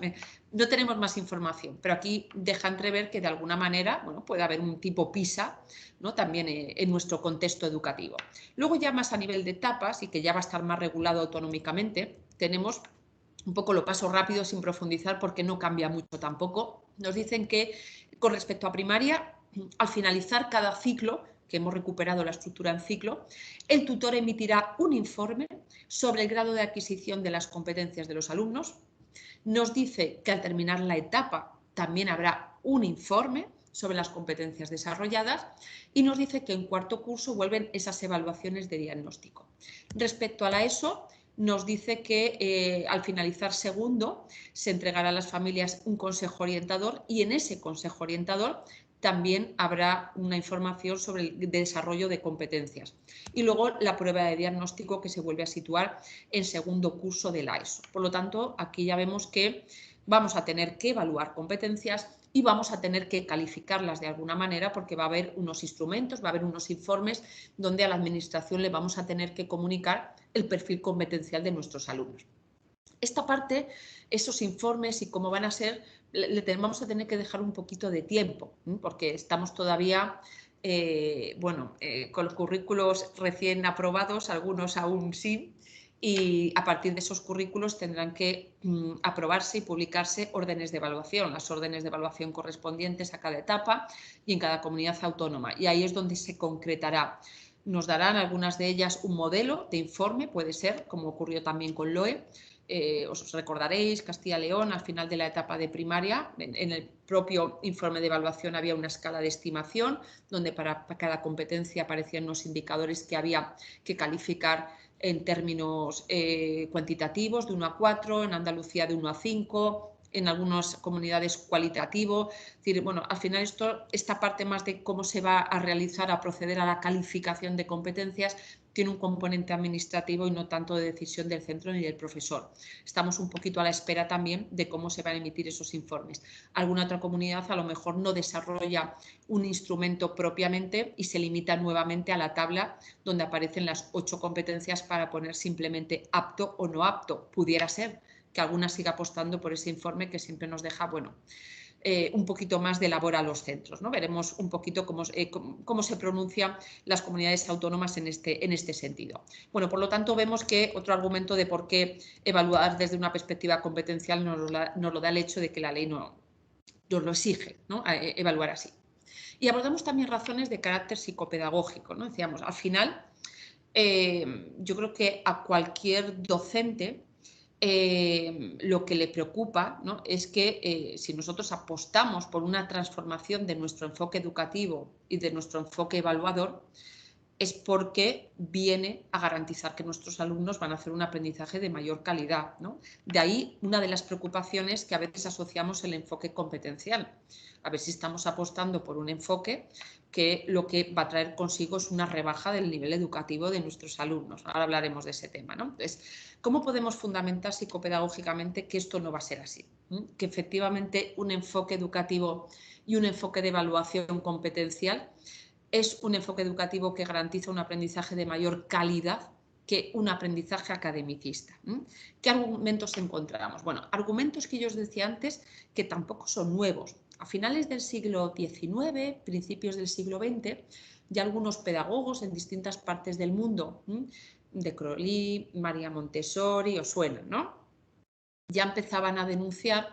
No tenemos más información, pero aquí deja entrever que de alguna manera, bueno, puede haber un tipo PISA, ¿no? También en nuestro contexto educativo. Luego ya más a nivel de etapas y que ya va a estar más regulado autonómicamente, tenemos un poco, lo paso rápido sin profundizar porque no cambia mucho tampoco. Nos dicen que con respecto a primaria, al finalizar cada ciclo, que hemos recuperado la estructura en ciclo, el tutor emitirá un informe sobre el grado de adquisición de las competencias de los alumnos. Nos dice que al terminar la etapa también habrá un informe sobre las competencias desarrolladas y nos dice que en cuarto curso vuelven esas evaluaciones de diagnóstico. Respecto a la ESO, nos dice que al finalizar segundo se entregará a las familias un consejo orientador y en ese consejo orientador también habrá una información sobre el desarrollo de competencias. Y luego la prueba de diagnóstico que se vuelve a situar en segundo curso de la ESO. Por lo tanto, aquí ya vemos que vamos a tener que evaluar competencias, y vamos a tener que calificarlas de alguna manera porque va a haber unos instrumentos, va a haber unos informes donde a la administración le vamos a tener que comunicar el perfil competencial de nuestros alumnos. Esta parte, esos informes y cómo van a ser, vamos a tener que dejar un poquito de tiempo, porque estamos todavía con los currículos recién aprobados, algunos aún sin, y a partir de esos currículos tendrán que aprobarse y publicarse órdenes de evaluación, las órdenes de evaluación correspondientes a cada etapa y en cada comunidad autónoma. Y ahí es donde se concretará. Nos darán algunas de ellas un modelo de informe, puede ser, como ocurrió también con LOE. Os recordaréis, Castilla y León, al final de la etapa de primaria, en el propio informe de evaluación había una escala de estimación donde para cada competencia aparecían unos indicadores que había que calificar en términos cuantitativos, de 1 a 4, en Andalucía de 1 a 5, en algunas comunidades cualitativo. Es decir, bueno, al final esta parte más de cómo se va a realizar, a proceder a la calificación de competencias, tiene un componente administrativo y no tanto de decisión del centro ni del profesor. Estamos un poquito a la espera también de cómo se van a emitir esos informes. Alguna otra comunidad a lo mejor no desarrolla un instrumento propiamente y se limita nuevamente a la tabla donde aparecen las 8 competencias para poner simplemente apto o no apto. Pudiera ser que alguna siga apostando por ese informe que siempre nos deja, bueno, un poquito más de labor a los centros, ¿no? Veremos un poquito cómo se pronuncian las comunidades autónomas en este sentido. Bueno, por lo tanto, vemos que otro argumento de por qué evaluar desde una perspectiva competencial nos lo da el hecho de que la ley nos lo exige, ¿no? Evaluar así. Y abordamos también razones de carácter psicopedagógico, ¿no? Decíamos, al final, yo creo que a cualquier docente lo que le preocupa, ¿no? Es que si nosotros apostamos por una transformación de nuestro enfoque educativo y de nuestro enfoque evaluador, es porque viene a garantizar que nuestros alumnos van a hacer un aprendizaje de mayor calidad, ¿no? De ahí una de las preocupaciones que a veces asociamos el enfoque competencial. A ver si estamos apostando por un enfoque que lo que va a traer consigo es una rebaja del nivel educativo de nuestros alumnos. Ahora hablaremos de ese tema, ¿no? Entonces, ¿cómo podemos fundamentar psicopedagógicamente que esto no va a ser así? Que efectivamente un enfoque educativo y un enfoque de evaluación competencial es un enfoque educativo que garantiza un aprendizaje de mayor calidad que un aprendizaje academicista. ¿Qué argumentos encontramos? Bueno, argumentos que yo os decía antes que tampoco son nuevos. A finales del siglo XIX, principios del siglo XX, ya algunos pedagogos en distintas partes del mundo, de Crowley, María Montessori, os suenan, ¿no? Ya empezaban a denunciar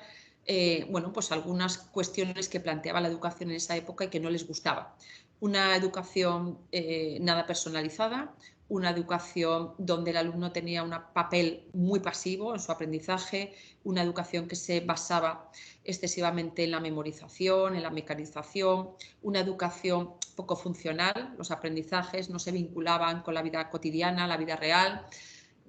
pues algunas cuestiones que planteaba la educación en esa época y que no les gustaba. Una educación nada personalizada, una educación donde el alumno tenía un papel muy pasivo en su aprendizaje, una educación que se basaba excesivamente en la memorización, en la mecanización, una educación poco funcional, los aprendizajes no se vinculaban con la vida cotidiana, la vida real.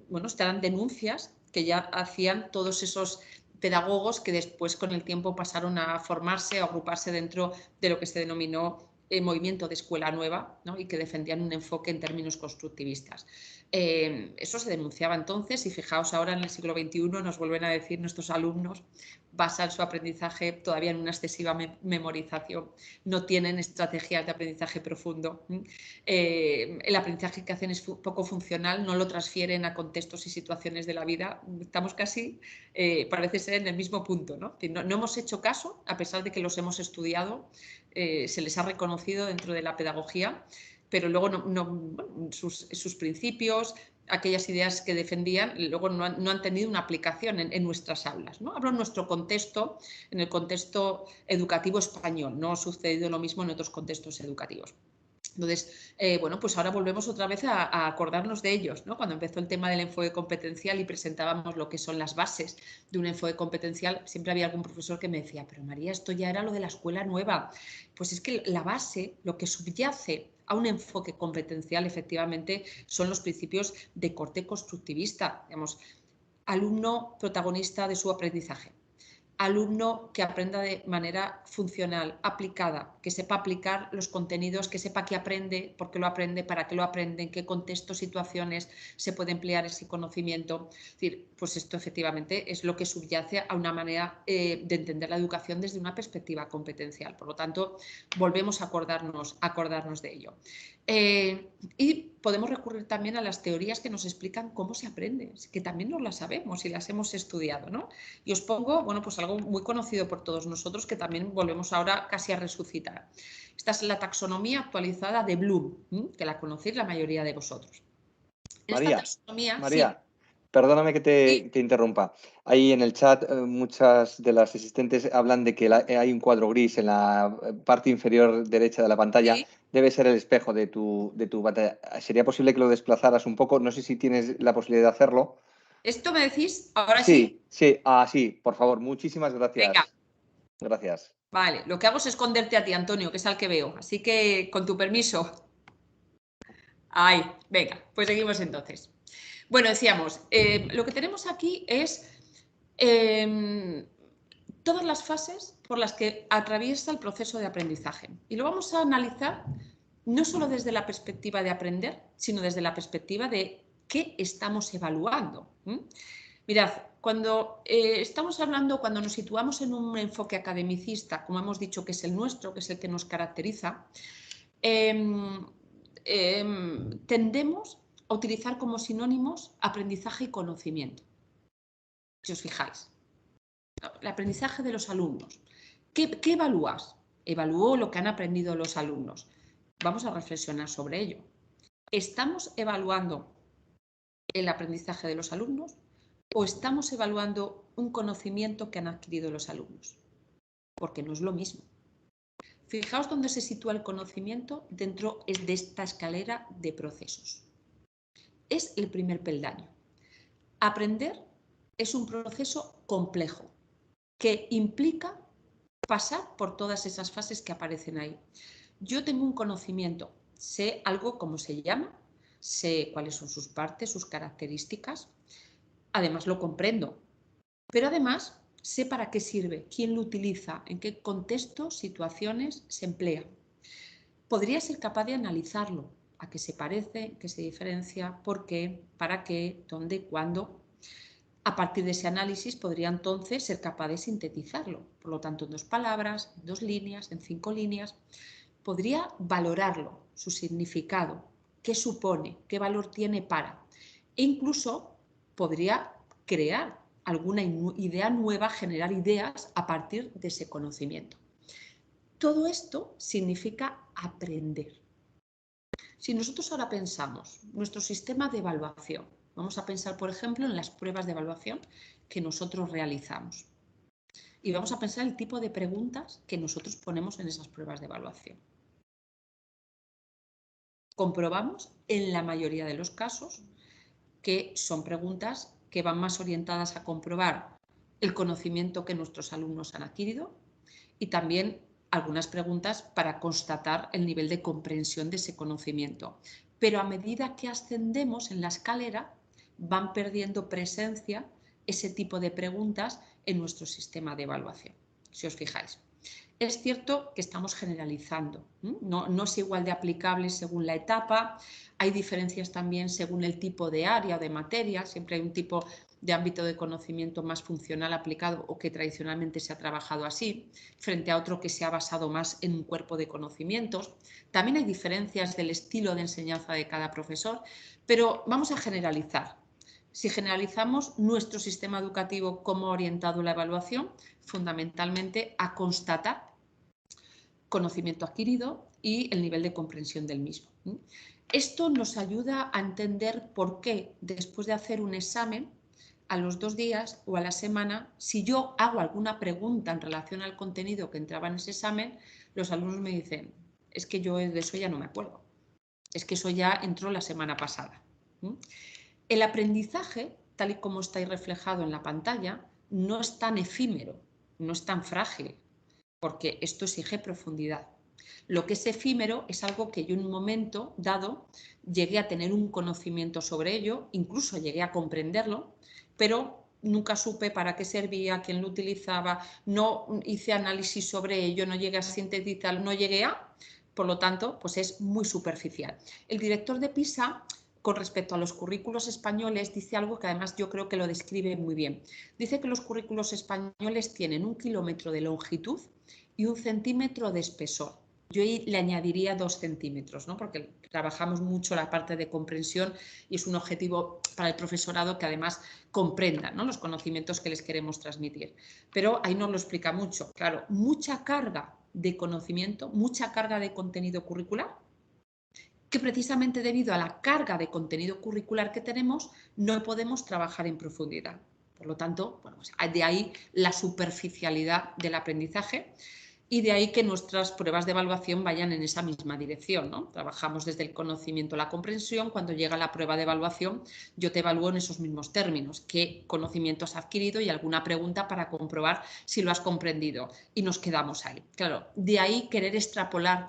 Bueno, estarán denuncias que ya hacían todos esos pedagogos que después con el tiempo pasaron a formarse o agruparse dentro de lo que se denominó el movimiento de escuela nueva, ¿no? Y que defendían un enfoque en términos constructivistas. Eso se denunciaba entonces y fijaos ahora en el siglo XXI nos vuelven a decir nuestros alumnos basan su aprendizaje todavía en una excesiva memorización, no tienen estrategias de aprendizaje profundo. El aprendizaje que hacen es poco funcional, no lo transfieren a contextos y situaciones de la vida. Estamos casi, parece ser, en el mismo punto, ¿no? No hemos hecho caso, a pesar de que los hemos estudiado, se les ha reconocido dentro de la pedagogía, pero luego sus principios, aquellas ideas que defendían, luego no han tenido una aplicación en nuestras aulas, ¿no? Hablo en nuestro contexto, en el contexto educativo español, no ha sucedido lo mismo en otros contextos educativos. Entonces, pues ahora volvemos otra vez a acordarnos de ellos, ¿no? Cuando empezó el tema del enfoque competencial y presentábamos lo que son las bases de un enfoque competencial, siempre había algún profesor que me decía, pero María, esto ya era lo de la escuela nueva. Pues es que la base, lo que subyace a un enfoque competencial, efectivamente, son los principios de corte constructivista, digamos, alumno protagonista de su aprendizaje. alumno que aprenda de manera funcional, aplicada, que sepa aplicar los contenidos, que sepa qué aprende, por qué lo aprende, para qué lo aprende, en qué contextos, situaciones se puede emplear ese conocimiento. Es decir, pues esto efectivamente es lo que subyace a una manera de entender la educación desde una perspectiva competencial. Por lo tanto, volvemos a acordarnos de ello. Y podemos recurrir también a las teorías que nos explican cómo se aprende, que también no las sabemos y las hemos estudiado, ¿no? Y os pongo, bueno, pues algo muy conocido por todos nosotros que también volvemos ahora casi a resucitar. Esta es la taxonomía actualizada de Bloom, que la conocéis la mayoría de vosotros. En esta taxonomía, María, sí. perdóname que te interrumpa. Ahí en el chat muchas de las asistentes hablan de que hay un cuadro gris en la parte inferior derecha de la pantalla. Sí. Debe ser el espejo de tu pantalla. ¿Sería posible que lo desplazaras un poco? No sé si tienes la posibilidad de hacerlo. ¿Esto me decís? ¿Ahora Sí, sí? sí, por favor, muchísimas gracias. Venga. Gracias. Vale, lo que hago es esconderte a ti, Antonio, que es al que veo. Así que, con tu permiso. Ahí, venga, pues seguimos entonces. Bueno, decíamos, lo que tenemos aquí es todas las fases por las que atraviesa el proceso de aprendizaje. Y lo vamos a analizar no solo desde la perspectiva de aprender, sino desde la perspectiva de qué estamos evaluando. Mirad, cuando estamos hablando, cuando nos situamos en un enfoque academicista, como hemos dicho que es el nuestro, que es el que nos caracteriza, tendemos a utilizar como sinónimos aprendizaje y conocimiento. Si os fijáis, el aprendizaje de los alumnos. ¿Qué evalúas? Evalúo lo que han aprendido los alumnos. Vamos a reflexionar sobre ello. ¿Estamos evaluando el aprendizaje de los alumnos o estamos evaluando un conocimiento que han adquirido los alumnos? Porque no es lo mismo. Fijaos dónde se sitúa el conocimiento dentro de esta escalera de procesos. Es el primer peldaño. Aprender es un proceso complejo que implica pasar por todas esas fases que aparecen ahí. Yo tengo un conocimiento, sé algo cómo se llama, sé cuáles son sus partes, sus características, además lo comprendo, pero además sé para qué sirve, quién lo utiliza, en qué contextos, situaciones se emplea. Podría ser capaz de analizarlo, a qué se parece, qué se diferencia, por qué, para qué, dónde, cuándo. A partir de ese análisis podría entonces ser capaz de sintetizarlo, por lo tanto en 2 palabras, en 2 líneas, en 5 líneas. Podría valorarlo, su significado, qué supone, qué valor tiene para. E incluso podría crear alguna idea nueva, generar ideas a partir de ese conocimiento. Todo esto significa aprender. Si nosotros ahora pensamos nuestro sistema de evaluación, vamos a pensar, por ejemplo, en las pruebas de evaluación que nosotros realizamos. Y vamos a pensar el tipo de preguntas que nosotros ponemos en esas pruebas de evaluación. Comprobamos en la mayoría de los casos que son preguntas que van más orientadas a comprobar el conocimiento que nuestros alumnos han adquirido y también algunas preguntas para constatar el nivel de comprensión de ese conocimiento. Pero a medida que ascendemos en la escalera, van perdiendo presencia ese tipo de preguntas en nuestro sistema de evaluación, si os fijáis. Es cierto que estamos generalizando, no es igual de aplicable según la etapa, hay diferencias también según el tipo de área o de materia, siempre hay un tipo de ámbito de conocimiento más funcional aplicado o que tradicionalmente se ha trabajado así, frente a otro que se ha basado más en un cuerpo de conocimientos. También hay diferencias del estilo de enseñanza de cada profesor, pero vamos a generalizar. Si generalizamos nuestro sistema educativo como orientado a la evaluación, fundamentalmente a constatar conocimiento adquirido y el nivel de comprensión del mismo. Esto nos ayuda a entender por qué después de hacer un examen, a los 2 días o a la semana, si yo hago alguna pregunta en relación al contenido que entraba en ese examen, los alumnos me dicen, es que yo de eso ya no me acuerdo, es que eso ya entró la semana pasada. El aprendizaje, tal y como está ahí reflejado en la pantalla, no es tan efímero, no es tan frágil, porque esto exige profundidad. Lo que es efímero es algo que yo en un momento dado llegué a tener un conocimiento sobre ello, incluso llegué a comprenderlo, pero nunca supe para qué servía, quién lo utilizaba, no hice análisis sobre ello, no llegué a sintetizar, no llegué a... Por lo tanto, pues es muy superficial. El director de PISA, con respecto a los currículos españoles, dice algo que además yo creo que lo describe muy bien. Dice que los currículos españoles tienen 1 kilómetro de longitud y 1 centímetro de espesor. Yo ahí le añadiría 2 centímetros, ¿no? Porque trabajamos mucho la parte de comprensión y es un objetivo para el profesorado que además comprenda, ¿no?, los conocimientos que les queremos transmitir. Pero ahí nos lo explica mucho. Claro, mucha carga de conocimiento, mucha carga de contenido curricular, que precisamente debido a la carga de contenido curricular que tenemos, no podemos trabajar en profundidad. Por lo tanto, bueno, pues de ahí la superficialidad del aprendizaje y de ahí que nuestras pruebas de evaluación vayan en esa misma dirección, ¿no? Trabajamos desde el conocimiento a la comprensión. Cuando llega la prueba de evaluación, yo te evalúo en esos mismos términos, qué conocimiento has adquirido y alguna pregunta para comprobar si lo has comprendido. Y nos quedamos ahí. Claro, de ahí querer extrapolar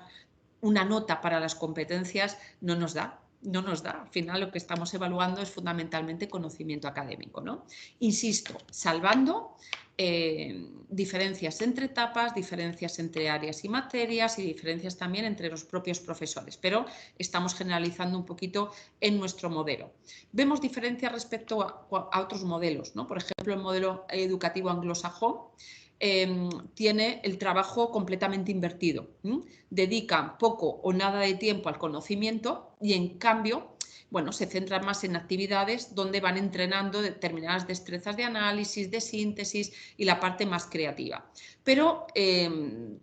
una nota para las competencias no nos da. No nos da. Al final lo que estamos evaluando es fundamentalmente conocimiento académico, ¿no? Insisto, salvando diferencias entre etapas, diferencias entre áreas y materias y diferencias también entre los propios profesores, pero estamos generalizando un poquito en nuestro modelo. Vemos diferencias respecto a otros modelos, ¿no? Por ejemplo, el modelo educativo anglosajón tiene el trabajo completamente invertido. Dedican poco o nada de tiempo al conocimiento y en cambio, bueno, se centran más en actividades donde van entrenando determinadas destrezas de análisis, de síntesis y la parte más creativa. Pero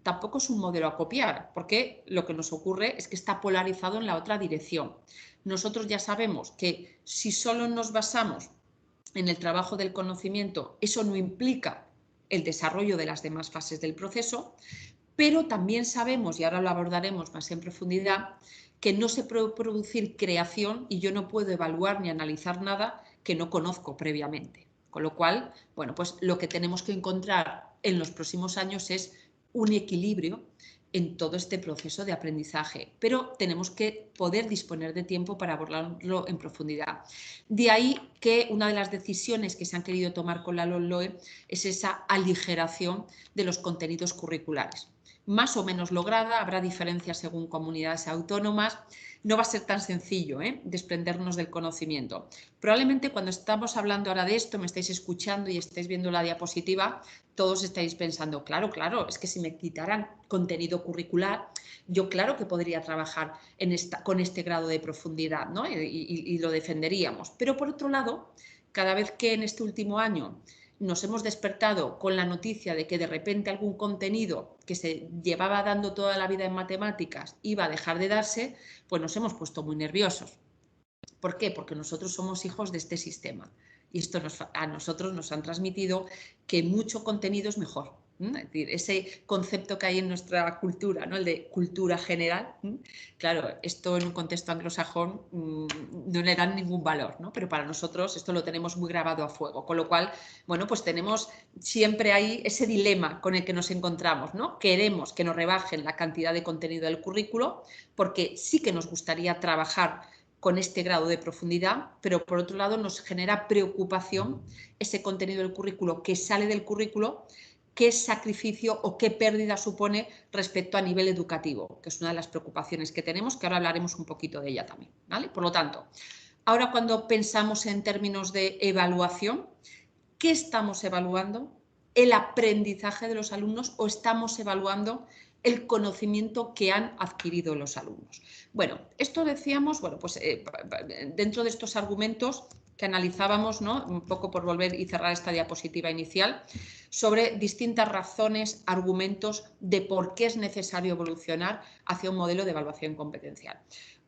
tampoco es un modelo a copiar, porque lo que nos ocurre es que está polarizado en la otra dirección. Nosotros ya sabemos que si solo nos basamos en el trabajo del conocimiento, eso no implica el desarrollo de las demás fases del proceso, pero también sabemos, y ahora lo abordaremos más en profundidad, que no se puede producir creación y yo no puedo evaluar ni analizar nada que no conozco previamente. Con lo cual, bueno, pues lo que tenemos que encontrar en los próximos años es un equilibrio en todo este proceso de aprendizaje, pero tenemos que poder disponer de tiempo para abordarlo en profundidad. De ahí que una de las decisiones que se han querido tomar con la LOMLOE es esa aligeración de los contenidos curriculares. Más o menos lograda, habrá diferencias según comunidades autónomas, no va a ser tan sencillo desprendernos del conocimiento. Probablemente cuando estamos hablando ahora de esto, me estáis escuchando y estáis viendo la diapositiva, todos estáis pensando, claro, es que si me quitaran contenido curricular, yo claro que podría trabajar con este grado de profundidad, ¿no? y lo defenderíamos. Pero por otro lado, cada vez que en este último año nos hemos despertado con la noticia de que de repente algún contenido que se llevaba dando toda la vida en matemáticas iba a dejar de darse, pues nos hemos puesto muy nerviosos. ¿Por qué? Porque nosotros somos hijos de este sistema y esto a nosotros nos han transmitido que mucho contenido es mejor. Es decir, ese concepto que hay en nuestra cultura, ¿no? El de cultura general, claro, esto en un contexto anglosajón no le dan ningún valor, ¿no? Pero para nosotros esto lo tenemos muy grabado a fuego, con lo cual, bueno, pues tenemos siempre ahí ese dilema con el que nos encontramos, ¿no? Queremos que nos rebajen la cantidad de contenido del currículo porque sí que nos gustaría trabajar con este grado de profundidad, pero por otro lado nos genera preocupación ese contenido del currículo que sale del currículo, qué sacrificio o qué pérdida supone respecto a nivel educativo, que es una de las preocupaciones que tenemos, que ahora hablaremos un poquito de ella también, ¿vale? Por lo tanto, ahora cuando pensamos en términos de evaluación, ¿qué estamos evaluando? ¿El aprendizaje de los alumnos o estamos evaluando el conocimiento que han adquirido los alumnos? Bueno, esto decíamos, bueno, pues dentro de estos argumentos que analizábamos, ¿no? Un poco por volver y cerrar esta diapositiva inicial, sobre distintas razones, argumentos de por qué es necesario evolucionar hacia un modelo de evaluación competencial.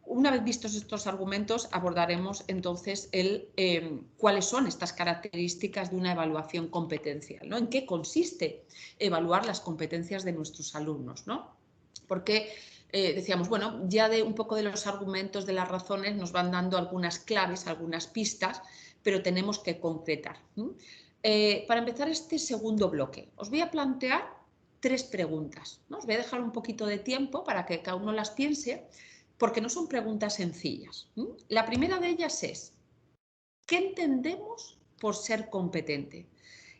Una vez vistos estos argumentos, abordaremos entonces cuáles son estas características de una evaluación competencial, ¿no? ¿En qué consiste evaluar las competencias de nuestros alumnos, ¿no? Porque decíamos, bueno, ya de un poco de los argumentos, de las razones, nos van dando algunas claves, algunas pistas, pero tenemos que concretar. Para empezar este segundo bloque, os voy a plantear 3 preguntas, ¿no? Os voy a dejar un poquito de tiempo para que cada uno las piense, porque no son preguntas sencillas. La primera de ellas es, ¿qué entendemos por ser competente?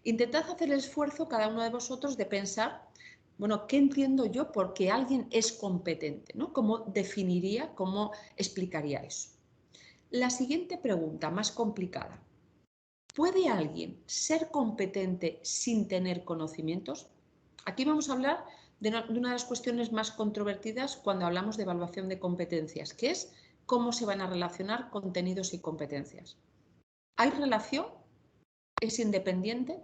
Intentad hacer el esfuerzo cada uno de vosotros de pensar, bueno, ¿qué entiendo yo por qué alguien es competente? ¿No? ¿Cómo definiría, cómo explicaría eso? La siguiente pregunta, más complicada. ¿Puede alguien ser competente sin tener conocimientos? Aquí vamos a hablar de una de las cuestiones más controvertidas cuando hablamos de evaluación de competencias, que es cómo se van a relacionar contenidos y competencias. ¿Hay relación? ¿Es independiente?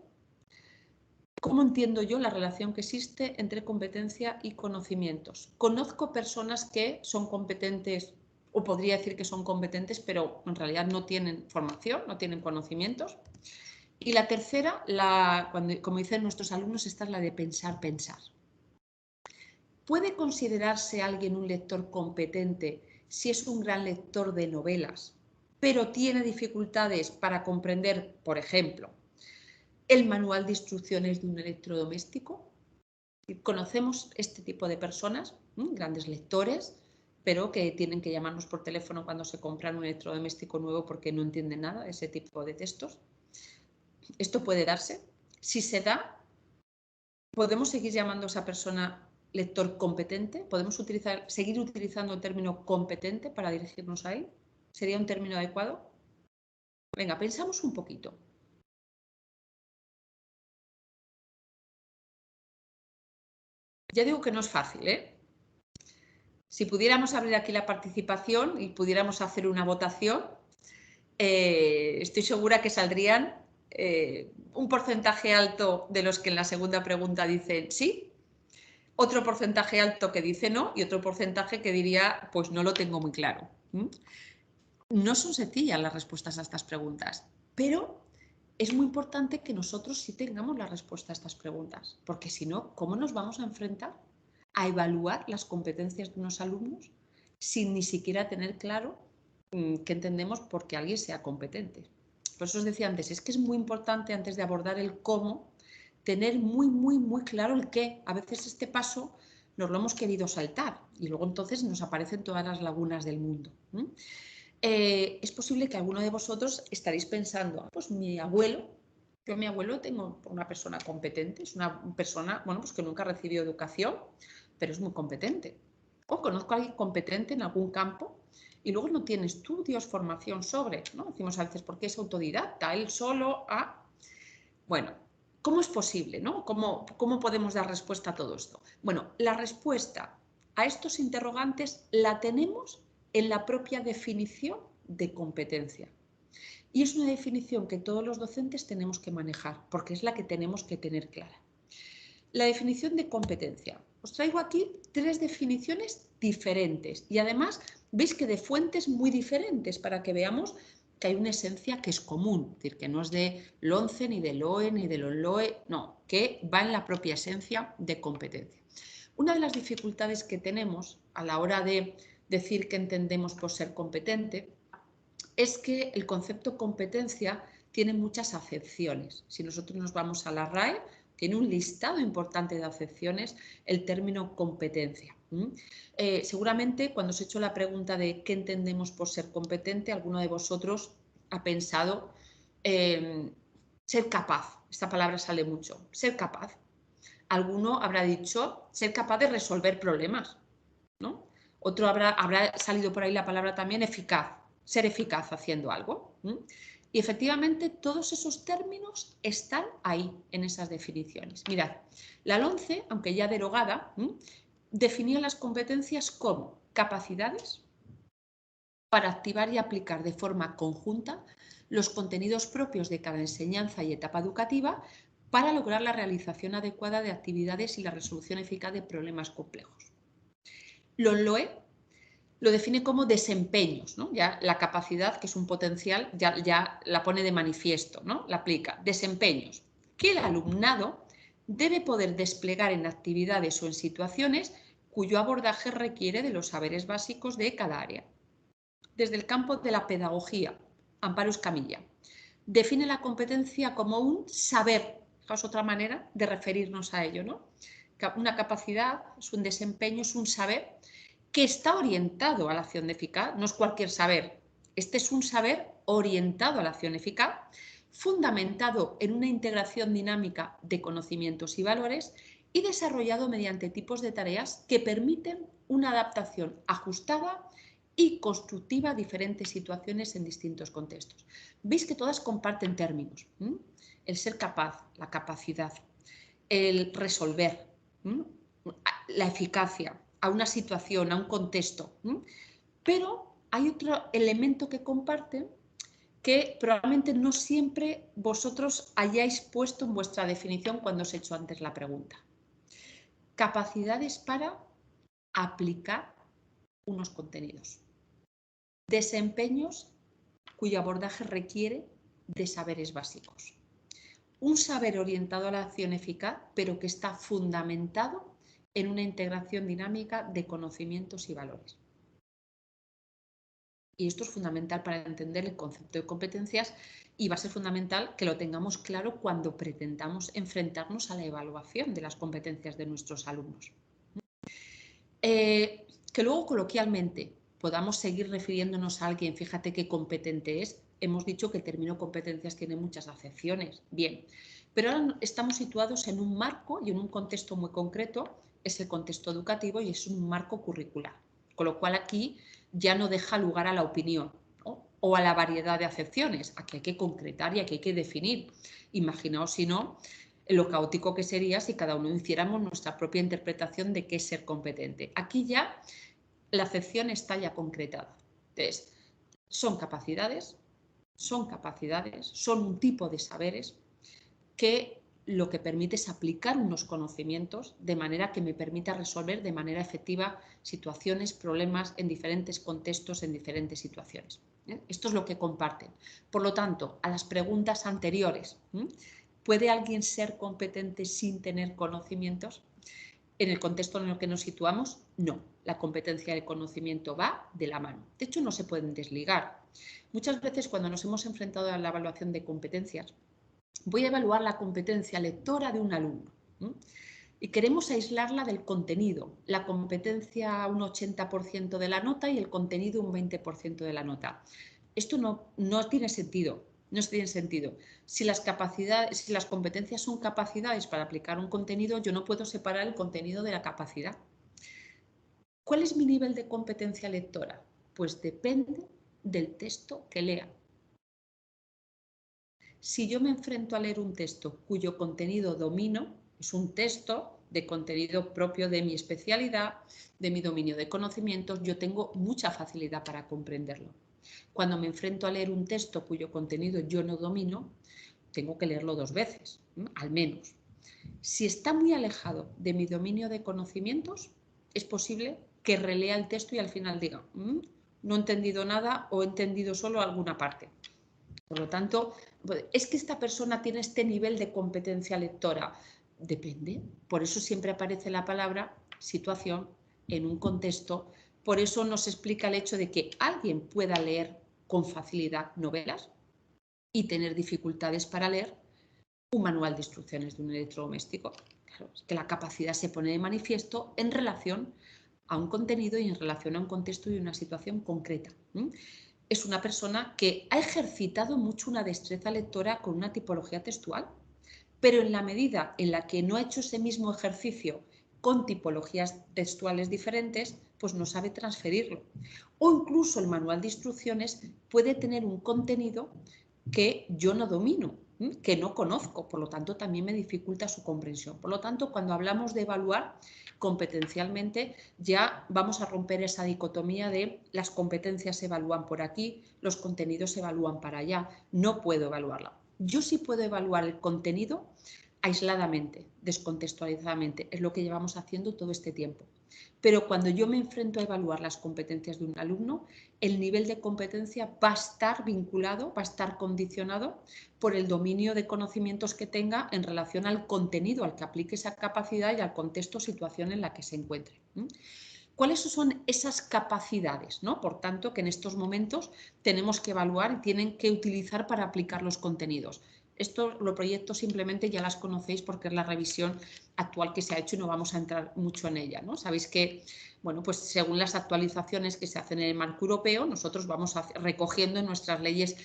¿Cómo entiendo yo la relación que existe entre competencia y conocimientos? Conozco personas que son competentes, o podría decir que son competentes, pero en realidad no tienen formación, no tienen conocimientos. Y la tercera, como dicen nuestros alumnos, esta es la de pensar, pensar. ¿Puede considerarse alguien un lector competente si es un gran lector de novelas, pero tiene dificultades para comprender, por ejemplo, el manual de instrucciones de un electrodoméstico? Conocemos este tipo de personas, grandes lectores, pero que tienen que llamarnos por teléfono cuando se compran un electrodoméstico nuevo porque no entienden nada de ese tipo de textos. Esto puede darse. Si se da, ¿podemos seguir llamando a esa persona lector competente? ¿Podemos seguir utilizando el término competente para dirigirnos a él? ¿Sería un término adecuado? Venga, pensamos un poquito. Ya digo que no es fácil, ¿eh? Si pudiéramos abrir aquí la participación y pudiéramos hacer una votación, estoy segura que saldrían un porcentaje alto de los que en la segunda pregunta dicen sí, otro porcentaje alto que dice no y otro porcentaje que diría pues no lo tengo muy claro. No son sencillas las respuestas a estas preguntas, pero es muy importante que nosotros sí tengamos la respuesta a estas preguntas, porque si no, ¿cómo nos vamos a enfrentar a evaluar las competencias de unos alumnos sin ni siquiera tener claro qué entendemos por qué alguien sea competente? Por eso os decía antes, es que es muy importante antes de abordar el cómo, tener muy claro el qué. A veces este paso nos lo hemos querido saltar y luego entonces nos aparecen todas las lagunas del mundo. Es posible que alguno de vosotros estaréis pensando, pues mi abuelo, yo a mi abuelo tengo una persona competente, es una persona, bueno, pues que nunca recibió educación, pero es muy competente. O conozco a alguien competente en algún campo y luego no tiene estudios, formación sobre, ¿no? Decimos a veces, ¿por qué es autodidacta? Él solo a... Bueno, ¿cómo es posible, no? ¿Cómo podemos dar respuesta a todo esto? Bueno, la respuesta a estos interrogantes la tenemos en la propia definición de competencia. Y es una definición que todos los docentes tenemos que manejar, porque es la que tenemos que tener clara. La definición de competencia. Os traigo aquí 3 definiciones diferentes y además veis que de fuentes muy diferentes para que veamos que hay una esencia que es común, es decir, que no es de LONCE, ni de LOE, ni de LOE, no, que va en la propia esencia de competencia. Una de las dificultades que tenemos a la hora de decir qué entendemos por ser competente es que el concepto competencia tiene muchas acepciones. Si nosotros nos vamos a la RAE, tiene un listado importante de acepciones el término competencia. Seguramente cuando os he hecho la pregunta de qué entendemos por ser competente, alguno de vosotros ha pensado ser capaz. Esta palabra sale mucho. Ser capaz. Alguno habrá dicho ser capaz de resolver problemas, ¿no? Otro habrá salido por ahí la palabra también eficaz, ser eficaz haciendo algo. Y efectivamente todos esos términos están ahí en esas definiciones. Mirad, la LONCE, aunque ya derogada, definía las competencias como capacidades para activar y aplicar de forma conjunta los contenidos propios de cada enseñanza y etapa educativa para lograr la realización adecuada de actividades y la resolución eficaz de problemas complejos. LOE lo define como desempeños, ¿no? Ya la capacidad, que es un potencial, ya la pone de manifiesto, ¿no? La aplica. Desempeños, que el alumnado debe poder desplegar en actividades o en situaciones cuyo abordaje requiere de los saberes básicos de cada área. Desde el campo de la pedagogía, Amparo Escamilla define la competencia como un saber, es otra manera de referirnos a ello, ¿no? Una capacidad, es un desempeño, es un saber que está orientado a la acción eficaz, no es cualquier saber, este es un saber orientado a la acción eficaz, fundamentado en una integración dinámica de conocimientos y valores y desarrollado mediante tipos de tareas que permiten una adaptación ajustada y constructiva a diferentes situaciones en distintos contextos. Veis que todas comparten términos, el ser capaz, la capacidad, el resolver, la eficacia a una situación, a un contexto, pero hay otro elemento que comparten que probablemente no siempre vosotros hayáis puesto en vuestra definición cuando os he hecho antes la pregunta. Capacidades para aplicar unos contenidos. Desempeños cuyo abordaje requiere de saberes básicos. Un saber orientado a la acción eficaz, pero que está fundamentado en una integración dinámica de conocimientos y valores. Y esto es fundamental para entender el concepto de competencias y va a ser fundamental que lo tengamos claro cuando pretendamos enfrentarnos a la evaluación de las competencias de nuestros alumnos. Que luego coloquialmente podamos seguir refiriéndonos a alguien, fíjate qué competente es. Hemos dicho que el término competencias tiene muchas acepciones. Bien, pero ahora estamos situados en un marco y en un contexto muy concreto, es el contexto educativo y es un marco curricular. Con lo cual aquí ya no deja lugar a la opinión, ¿no? O a la variedad de acepciones. Aquí hay que concretar y aquí hay que definir. Imaginaos si no, lo caótico que sería si cada uno hiciéramos nuestra propia interpretación de qué es ser competente. Aquí ya la acepción está ya concretada. Entonces, son capacidades, son un tipo de saberes que lo que permite es aplicar unos conocimientos de manera que me permita resolver de manera efectiva situaciones, problemas en diferentes contextos, en diferentes situaciones. Esto es lo que comparten. Por lo tanto, a las preguntas anteriores, ¿puede alguien ser competente sin tener conocimientos? En el contexto en el que nos situamos, no. La competencia y el conocimiento va de la mano. De hecho, no se pueden desligar. Muchas veces cuando nos hemos enfrentado a la evaluación de competencias, voy a evaluar la competencia lectora de un alumno y queremos aislarla del contenido. La competencia un 80% de la nota y el contenido un 20% de la nota. Esto no tiene sentido. No tiene sentido. Si las competencias son capacidades para aplicar un contenido, yo no puedo separar el contenido de la capacidad. ¿Cuál es mi nivel de competencia lectora? Pues depende del texto que lea. Si yo me enfrento a leer un texto cuyo contenido domino, es un texto de contenido propio de mi especialidad, de mi dominio de conocimientos, yo tengo mucha facilidad para comprenderlo. Cuando me enfrento a leer un texto cuyo contenido yo no domino, tengo que leerlo 2 veces, al menos. Si está muy alejado de mi dominio de conocimientos, es posible que relea el texto y al final diga, no he entendido nada o he entendido solo alguna parte. Por lo tanto, ¿es que esta persona tiene este nivel de competencia lectora? Depende. Por eso siempre aparece la palabra situación en un contexto. Por eso nos explica el hecho de que alguien pueda leer con facilidad novelas y tener dificultades para leer un manual de instrucciones de un electrodoméstico. Claro, es que la capacidad se pone de manifiesto en relación a un contenido y en relación a un contexto y una situación concreta. Es una persona que ha ejercitado mucho una destreza lectora con una tipología textual, pero en la medida en la que no ha hecho ese mismo ejercicio con tipologías textuales diferentes, pues no sabe transferirlo. O incluso el manual de instrucciones puede tener un contenido que yo no domino, que no conozco, por lo tanto también me dificulta su comprensión. Por lo tanto, cuando hablamos de evaluar competencialmente, ya vamos a romper esa dicotomía de las competencias se evalúan por aquí, los contenidos se evalúan para allá. No puedo evaluarla. Yo sí puedo evaluar el contenido aisladamente, descontextualizadamente, es lo que llevamos haciendo todo este tiempo. Pero cuando yo me enfrento a evaluar las competencias de un alumno, el nivel de competencia va a estar vinculado, va a estar condicionado por el dominio de conocimientos que tenga en relación al contenido al que aplique esa capacidad y al contexto o situación en la que se encuentre. ¿Cuáles son esas capacidades, ¿no? Por tanto, que en estos momentos tenemos que evaluar y tienen que utilizar para aplicar los contenidos? Los proyectos simplemente ya las conocéis porque es la revisión actual que se ha hecho y no vamos a entrar mucho en ella, ¿no? Sabéis que, bueno, pues según las actualizaciones que se hacen en el marco europeo, nosotros vamos recogiendo en nuestras leyes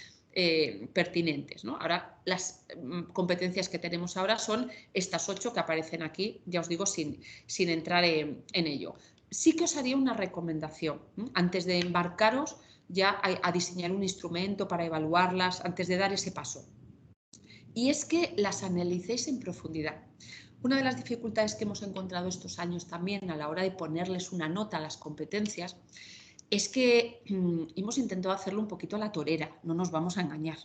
pertinentes, ¿no? Ahora, las competencias que tenemos ahora son estas 8 que aparecen aquí, ya os digo, sin entrar en ello. Sí que os haría una recomendación, ¿no? Antes de embarcaros ya a diseñar un instrumento para evaluarlas, antes de dar ese paso. Y es que las analicéis en profundidad. Una de las dificultades que hemos encontrado estos años también a la hora de ponerles una nota a las competencias es que hemos intentado hacerlo un poquito a la torera, no nos vamos a engañar.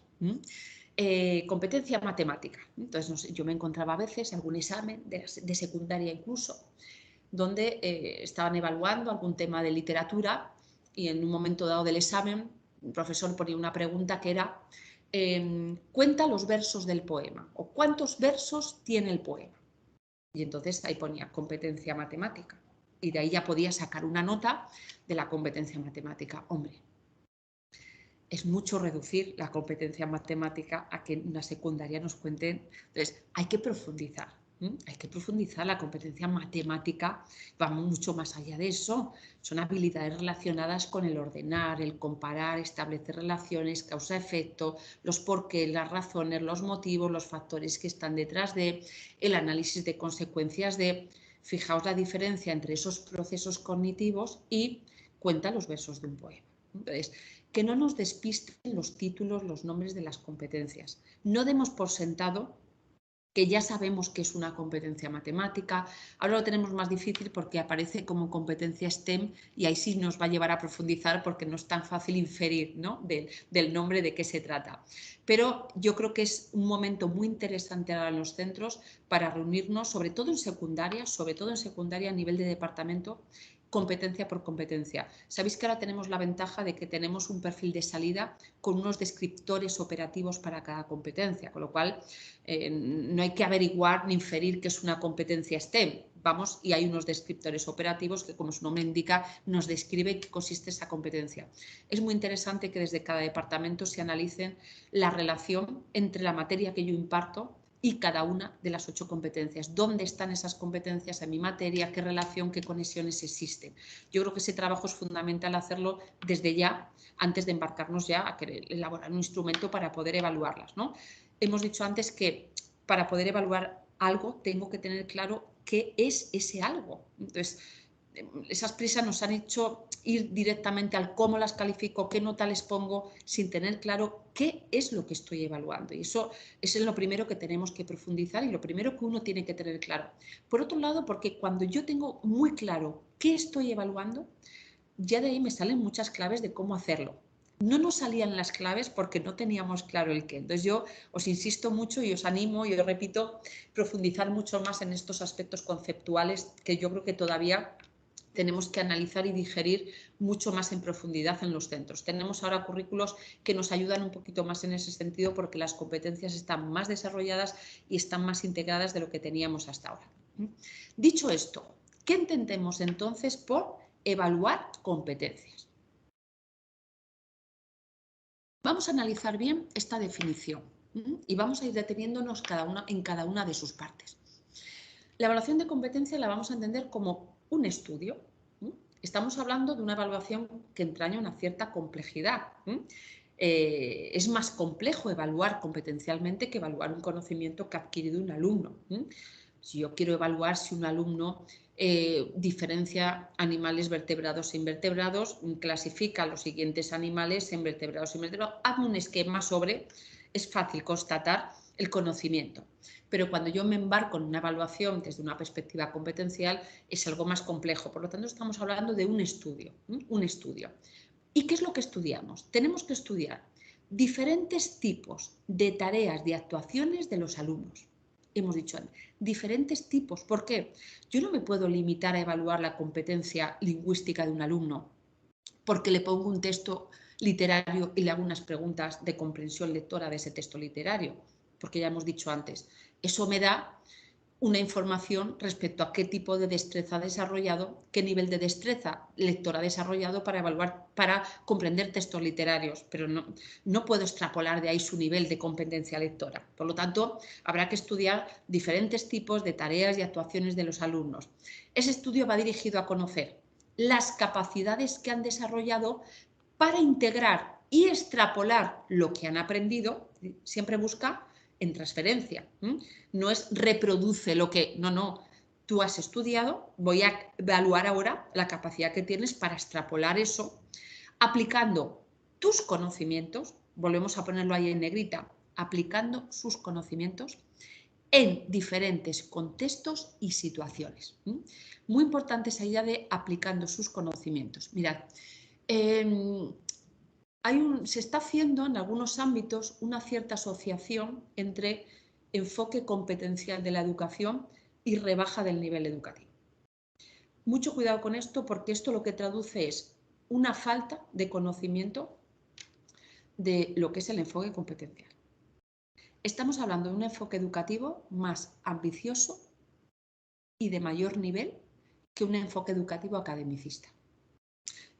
Competencia matemática. Entonces, no sé, yo me encontraba a veces algún examen de secundaria incluso, donde estaban evaluando algún tema de literatura y en un momento dado del examen el profesor ponía una pregunta que era cuenta los versos del poema o cuántos versos tiene el poema. Y entonces ahí ponía competencia matemática y de ahí ya podía sacar una nota de la competencia matemática. Hombre, es mucho reducir la competencia matemática a que en una secundaria nos cuenten. Entonces, hay que profundizar. Hay que profundizar. La competencia matemática va mucho más allá de eso. Son habilidades relacionadas con el ordenar, el comparar, establecer relaciones, causa-efecto, los porqués, las razones, los motivos, los factores que están detrás de, el análisis de consecuencias de. Fijaos la diferencia entre esos procesos cognitivos y cuenta los versos de un poema. Entonces, que no nos despisten los títulos, los nombres de las competencias. No demos por sentado que ya sabemos que es una competencia matemática. Ahora lo tenemos más difícil porque aparece como competencia STEM y ahí sí nos va a llevar a profundizar porque no es tan fácil inferir, ¿no? del nombre de qué se trata. Pero yo creo que es un momento muy interesante ahora en los centros para reunirnos, sobre todo en secundaria a nivel de departamento, competencia por competencia. Sabéis que ahora tenemos la ventaja de que tenemos un perfil de salida con unos descriptores operativos para cada competencia, con lo cual no hay que averiguar ni inferir que es una competencia STEM. Vamos, y hay unos descriptores operativos que, como su nombre indica, nos describe en qué consiste esa competencia. Es muy interesante que desde cada departamento se analicen la relación entre la materia que yo imparto y cada una de las 8 competencias. ¿Dónde están esas competencias en mi materia? ¿Qué relación, qué conexiones existen? Yo creo que ese trabajo es fundamental hacerlo desde ya, antes de embarcarnos ya a querer elaborar un instrumento para poder evaluarlas, ¿no? Hemos dicho antes que para poder evaluar algo tengo que tener claro qué es ese algo. Entonces, esas prisas nos han hecho ir directamente al cómo las califico, qué nota les pongo, sin tener claro qué es lo que estoy evaluando. Y eso es lo primero que tenemos que profundizar y lo primero que uno tiene que tener claro. Por otro lado, porque cuando yo tengo muy claro qué estoy evaluando, ya de ahí me salen muchas claves de cómo hacerlo. No nos salían las claves porque no teníamos claro el qué. Entonces yo os insisto mucho y os animo y os repito, profundizar mucho más en estos aspectos conceptuales que yo creo que todavía tenemos que analizar y digerir mucho más en profundidad en los centros. Tenemos ahora currículos que nos ayudan un poquito más en ese sentido porque las competencias están más desarrolladas y están más integradas de lo que teníamos hasta ahora. Dicho esto, ¿qué entendemos entonces por evaluar competencias? Vamos a analizar bien esta definición y vamos a ir deteniéndonos en cada una de sus partes. La evaluación de competencia la vamos a entender como un estudio. Estamos hablando de una evaluación que entraña una cierta complejidad. Es más complejo evaluar competencialmente que evaluar un conocimiento que ha adquirido un alumno. Si yo quiero evaluar si un alumno diferencia animales vertebrados e invertebrados, clasifica los siguientes animales en vertebrados e invertebrados, hazme un esquema sobre, es fácil constatar el conocimiento. Pero cuando yo me embarco en una evaluación desde una perspectiva competencial es algo más complejo. Por lo tanto, estamos hablando de un estudio. ¿Y qué es lo que estudiamos? Tenemos que estudiar diferentes tipos de tareas, de actuaciones de los alumnos. Hemos dicho diferentes tipos. ¿Por qué? Yo no me puedo limitar a evaluar la competencia lingüística de un alumno porque le pongo un texto literario y le hago unas preguntas de comprensión lectora de ese texto literario, porque ya hemos dicho antes, eso me da una información respecto a qué tipo de destreza ha desarrollado, qué nivel de destreza lectora ha desarrollado para evaluar, para comprender textos literarios, pero no puedo extrapolar de ahí su nivel de competencia lectora. Por lo tanto, habrá que estudiar diferentes tipos de tareas y actuaciones de los alumnos. Ese estudio va dirigido a conocer las capacidades que han desarrollado para integrar y extrapolar lo que han aprendido, siempre busca en transferencia. No es reproduce lo que, no, tú has estudiado, voy a evaluar ahora la capacidad que tienes para extrapolar eso, aplicando tus conocimientos, volvemos a ponerlo ahí en negrita, aplicando sus conocimientos en diferentes contextos y situaciones. Muy importante esa idea de aplicando sus conocimientos. Mirad, se está haciendo en algunos ámbitos una cierta asociación entre enfoque competencial de la educación y rebaja del nivel educativo. Mucho cuidado con esto, porque esto lo que traduce es una falta de conocimiento de lo que es el enfoque competencial. Estamos hablando de un enfoque educativo más ambicioso y de mayor nivel que un enfoque educativo academicista.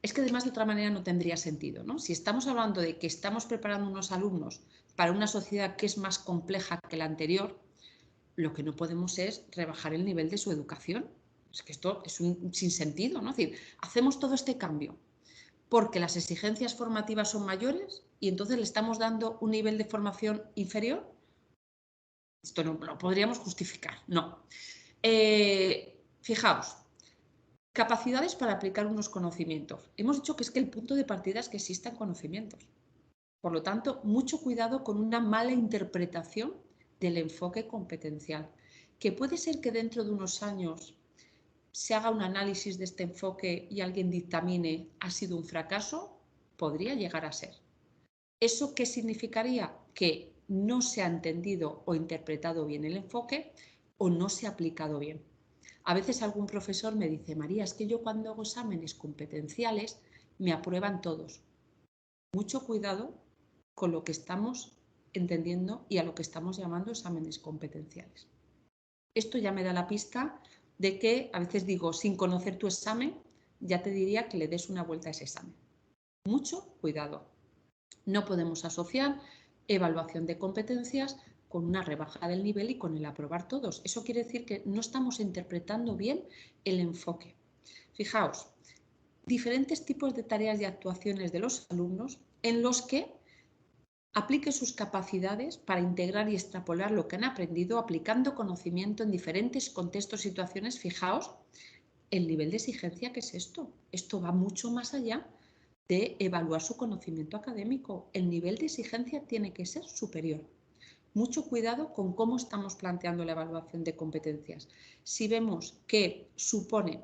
Es que además de otra manera no tendría sentido, ¿no? Si estamos hablando de que estamos preparando unos alumnos para una sociedad que es más compleja que la anterior, lo que no podemos es rebajar el nivel de su educación. Es que esto es un sinsentido, ¿no? Es decir, hacemos todo este cambio porque las exigencias formativas son mayores y entonces le estamos dando un nivel de formación inferior. Esto no lo podríamos justificar, no. Fijaos, capacidades para aplicar unos conocimientos. Hemos dicho que es que el punto de partida es que existan conocimientos. Por lo tanto, mucho cuidado con una mala interpretación del enfoque competencial, que puede ser que dentro de unos años se haga un análisis de este enfoque y alguien dictamine ha sido un fracaso, podría llegar a ser. ¿Eso qué significaría? Que no se ha entendido o interpretado bien el enfoque o no se ha aplicado bien. A veces algún profesor me dice, María, es que yo cuando hago exámenes competenciales me aprueban todos. Mucho cuidado con lo que estamos entendiendo y a lo que estamos llamando exámenes competenciales. Esto ya me da la pista de que a veces digo, sin conocer tu examen, ya te diría que le des una vuelta a ese examen. Mucho cuidado. No podemos asociar evaluación de competencias con una rebaja del nivel y con el aprobar todos. Eso quiere decir que no estamos interpretando bien el enfoque. Fijaos, diferentes tipos de tareas y actuaciones de los alumnos en los que aplique sus capacidades para integrar y extrapolar lo que han aprendido aplicando conocimiento en diferentes contextos y situaciones. Fijaos el nivel de exigencia que es esto. Esto va mucho más allá de evaluar su conocimiento académico. El nivel de exigencia tiene que ser superior. Mucho cuidado con cómo estamos planteando la evaluación de competencias. Si vemos que supone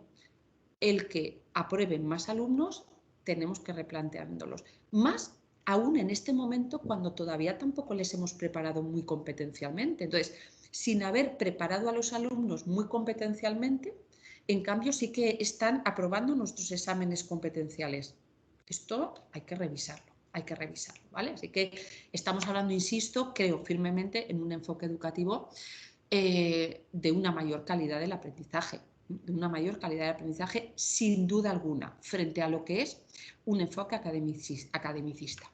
el que aprueben más alumnos, tenemos que replanteándolos. Más aún en este momento cuando todavía tampoco les hemos preparado muy competencialmente. Entonces, sin haber preparado a los alumnos muy competencialmente, en cambio sí que están aprobando nuestros exámenes competenciales. Esto hay que revisarlo, ¿vale? Así que estamos hablando, insisto, creo firmemente en un enfoque educativo de una mayor calidad del aprendizaje, sin duda alguna, frente a lo que es un enfoque academicista.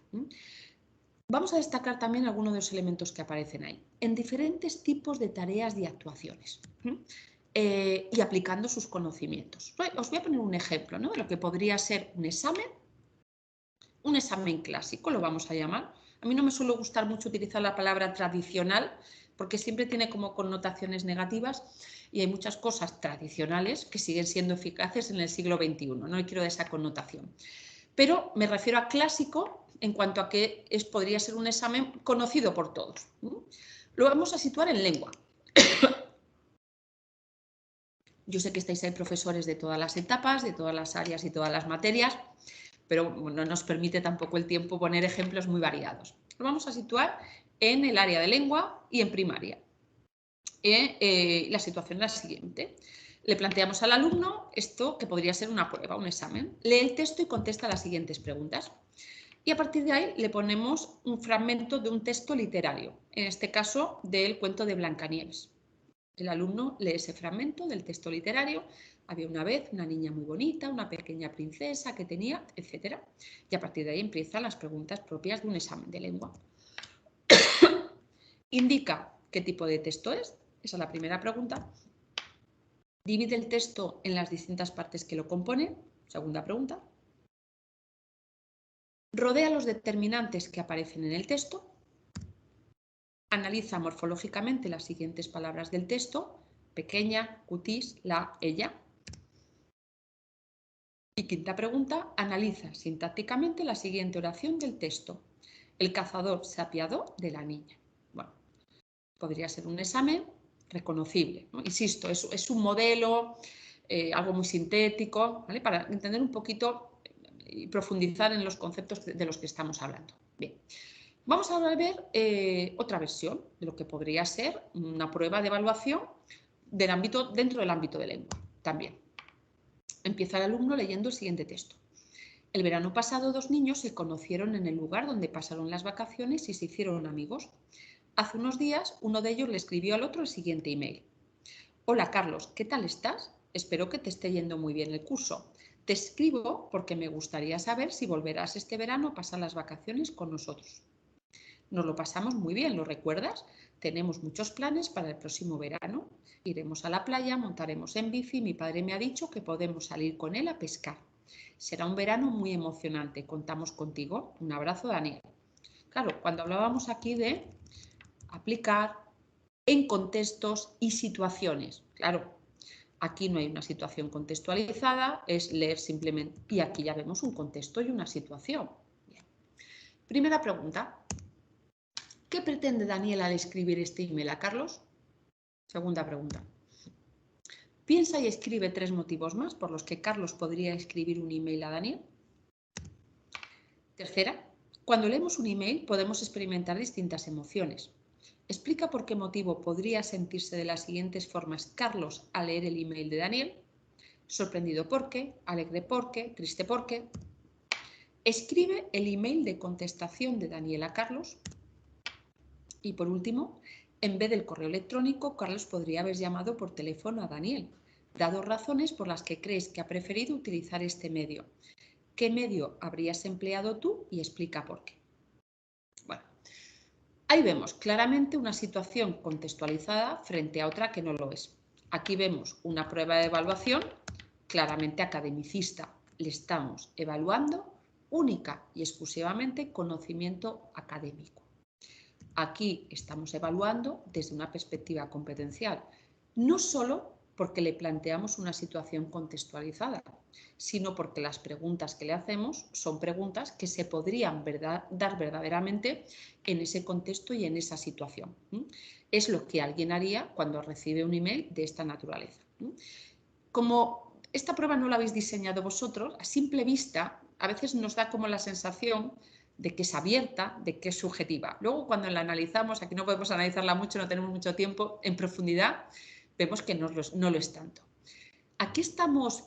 Vamos a destacar también algunos de los elementos que aparecen ahí, en diferentes tipos de tareas y actuaciones. Y aplicando sus conocimientos. Os voy a poner un ejemplo, ¿no?, de lo que podría ser un examen clásico, lo vamos a llamar. A mí no me suele gustar mucho utilizar la palabra tradicional porque siempre tiene como connotaciones negativas y hay muchas cosas tradicionales que siguen siendo eficaces en el siglo XXI. No quiero de esa connotación. Pero me refiero a clásico en cuanto a que podría ser un examen conocido por todos. Lo vamos a situar en lengua. Yo sé que estáis ahí profesores de todas las etapas, de todas las áreas y todas las materias, pero no nos permite tampoco el tiempo poner ejemplos muy variados. Lo vamos a situar en el área de lengua y en primaria. La situación es la siguiente. Le planteamos al alumno esto que podría ser una prueba, un examen. Lee el texto y contesta las siguientes preguntas. Y a partir de ahí le ponemos un fragmento de un texto literario, en este caso del cuento de Blancanieves. El alumno lee ese fragmento del texto literario. Había una vez una niña muy bonita, una pequeña princesa que tenía, etc. Y a partir de ahí empiezan las preguntas propias de un examen de lengua. Indica qué tipo de texto es. Esa es la primera pregunta. Divide el texto en las distintas partes que lo componen. Segunda pregunta. Rodea los determinantes que aparecen en el texto. Analiza morfológicamente las siguientes palabras del texto: pequeña, cutis, la, ella. Y quinta pregunta, analiza sintácticamente la siguiente oración del texto: el cazador se apiadó de la niña. Bueno, podría ser un examen reconocible, ¿no? Insisto, es un modelo, algo muy sintético, ¿vale? Para entender un poquito y profundizar en los conceptos de los que estamos hablando. Bien. Vamos a ver otra versión de lo que podría ser una prueba de evaluación dentro del ámbito de lengua también. Empieza el alumno leyendo el siguiente texto. El verano pasado 2 niños se conocieron en el lugar donde pasaron las vacaciones y se hicieron amigos. Hace unos días uno de ellos le escribió al otro el siguiente email. Hola Carlos, ¿qué tal estás? Espero que te esté yendo muy bien el curso. Te escribo porque me gustaría saber si volverás este verano a pasar las vacaciones con nosotros. Nos lo pasamos muy bien, ¿lo recuerdas? Tenemos muchos planes para el próximo verano. Iremos a la playa, montaremos en bici y mi padre me ha dicho que podemos salir con él a pescar. Será un verano muy emocionante. Contamos contigo. Un abrazo, Daniel. Claro, cuando hablábamos aquí de aplicar en contextos y situaciones. Claro, aquí no hay una situación contextualizada, es leer simplemente. Y aquí ya vemos un contexto y una situación. Bien. Primera pregunta. ¿Qué pretende Daniel al escribir este email a Carlos? Segunda pregunta. Piensa y escribe 3 motivos más por los que Carlos podría escribir un email a Daniel. Tercera. Cuando leemos un email podemos experimentar distintas emociones. Explica por qué motivo podría sentirse de las siguientes formas Carlos al leer el email de Daniel. Sorprendido por qué, alegre por qué, triste por qué. Escribe el email de contestación de Daniel a Carlos. Y por último, en vez del correo electrónico, Carlos podría haber llamado por teléfono a Daniel. Dado razones por las que crees que ha preferido utilizar este medio. ¿Qué medio habrías empleado tú? Y explica por qué. Bueno, ahí vemos claramente una situación contextualizada frente a otra que no lo es. Aquí vemos una prueba de evaluación claramente academicista. Le estamos evaluando única y exclusivamente conocimiento académico. Aquí estamos evaluando desde una perspectiva competencial, no solo porque le planteamos una situación contextualizada, sino porque las preguntas que le hacemos son preguntas que se podrían dar verdaderamente en ese contexto y en esa situación. Es lo que alguien haría cuando recibe un email de esta naturaleza. Como esta prueba no la habéis diseñado vosotros, a simple vista a veces nos da como la sensación de que es abierta, de que es subjetiva. Luego cuando la analizamos, aquí no podemos analizarla mucho, no tenemos mucho tiempo, en profundidad, vemos que no lo es tanto. Aquí estamos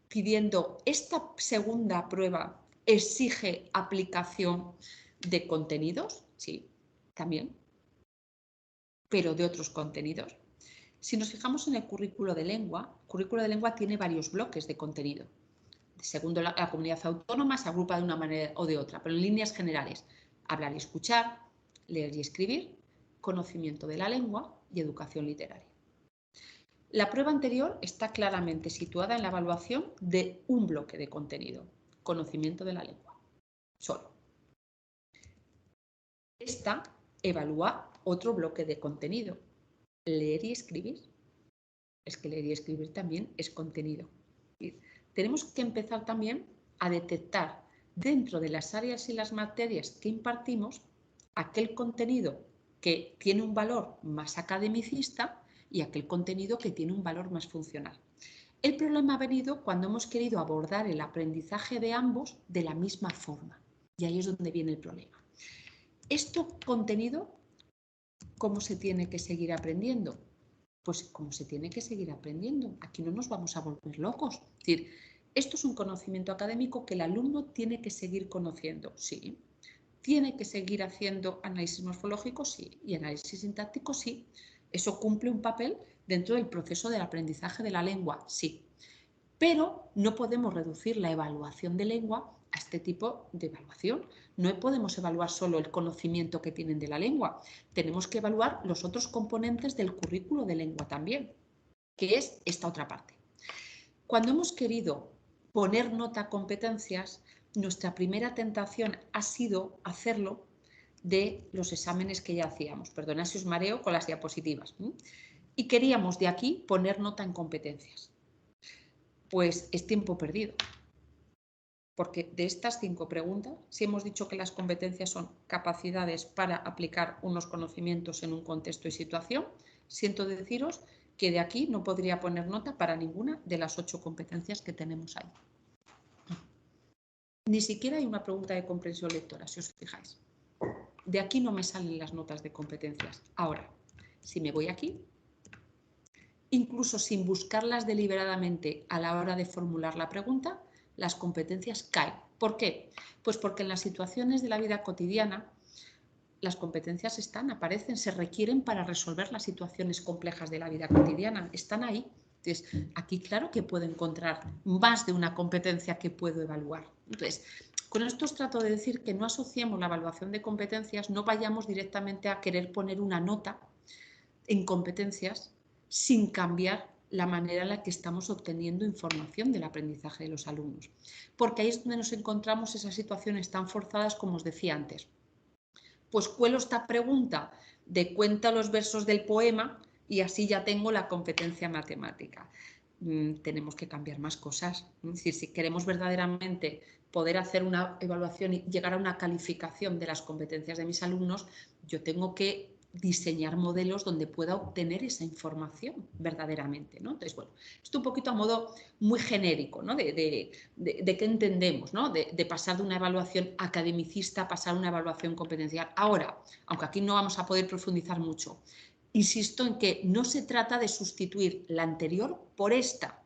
pidiendo, esta segunda prueba exige aplicación de contenidos, sí, también, pero de otros contenidos. Si nos fijamos en el currículo de lengua tiene varios bloques de contenido. Según la comunidad autónoma se agrupa de una manera o de otra, pero en líneas generales, hablar y escuchar, leer y escribir, conocimiento de la lengua y educación literaria. La prueba anterior está claramente situada en la evaluación de un bloque de contenido, conocimiento de la lengua, solo. Esta evalúa otro bloque de contenido, leer y escribir. Es que leer y escribir también es contenido. Tenemos que empezar también a detectar dentro de las áreas y las materias que impartimos aquel contenido que tiene un valor más academicista y aquel contenido que tiene un valor más funcional. El problema ha venido cuando hemos querido abordar el aprendizaje de ambos de la misma forma. Y ahí es donde viene el problema. ¿Esto contenido cómo se tiene que seguir aprendiendo? Pues como se tiene que seguir aprendiendo. Aquí no nos vamos a volver locos. Es decir, esto es un conocimiento académico que el alumno tiene que seguir conociendo, sí. Tiene que seguir haciendo análisis morfológico, sí. Y análisis sintáctico, sí. Eso cumple un papel dentro del proceso del aprendizaje de la lengua, sí. Pero no podemos reducir la evaluación de lengua a este tipo de evaluación. No podemos evaluar solo el conocimiento que tienen de la lengua. Tenemos que evaluar los otros componentes del currículo de lengua también, que es esta otra parte. Cuando hemos querido poner nota a competencias, nuestra primera tentación ha sido hacerlo de los exámenes que ya hacíamos. Perdonad si os mareo con las diapositivas. Y queríamos de aquí poner nota en competencias. Pues es tiempo perdido. Porque de estas 5 preguntas, si hemos dicho que las competencias son capacidades para aplicar unos conocimientos en un contexto y situación, siento deciros que de aquí no podría poner nota para ninguna de las 8 competencias que tenemos ahí. Ni siquiera hay una pregunta de comprensión lectora, si os fijáis. De aquí no me salen las notas de competencias. Ahora, si me voy aquí, incluso sin buscarlas deliberadamente a la hora de formular la pregunta, las competencias caen. ¿Por qué? Pues porque en las situaciones de la vida cotidiana las competencias aparecen, se requieren para resolver las situaciones complejas de la vida cotidiana. Están ahí. Entonces, aquí claro que puedo encontrar más de una competencia que puedo evaluar. Entonces, con esto os trato de decir que no asociemos la evaluación de competencias, no vayamos directamente a querer poner una nota en competencias sin cambiar la manera en la que estamos obteniendo información del aprendizaje de los alumnos. Porque ahí es donde nos encontramos esas situaciones tan forzadas como os decía antes. Pues cuelo esta pregunta de cuenta los versos del poema y así ya tengo la competencia matemática. Tenemos que cambiar más cosas. Es decir, si queremos verdaderamente poder hacer una evaluación y llegar a una calificación de las competencias de mis alumnos, yo tengo que diseñar modelos donde pueda obtener esa información verdaderamente, ¿no? Entonces, bueno, esto un poquito a modo muy genérico, ¿no? de qué entendemos, ¿no? De pasar de una evaluación academicista a pasar a una evaluación competencial. Ahora, aunque aquí no vamos a poder profundizar mucho, insisto en que no se trata de sustituir la anterior por esta,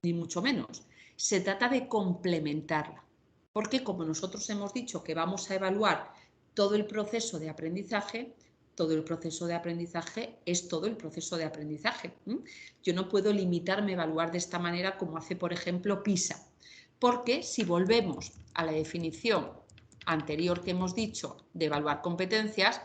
ni mucho menos. Se trata de complementarla, porque como nosotros hemos dicho que vamos a evaluar todo el proceso de aprendizaje, todo el proceso de aprendizaje es todo el proceso de aprendizaje. Yo no puedo limitarme a evaluar de esta manera como hace, por ejemplo, PISA, porque si volvemos a la definición anterior que hemos dicho de evaluar competencias,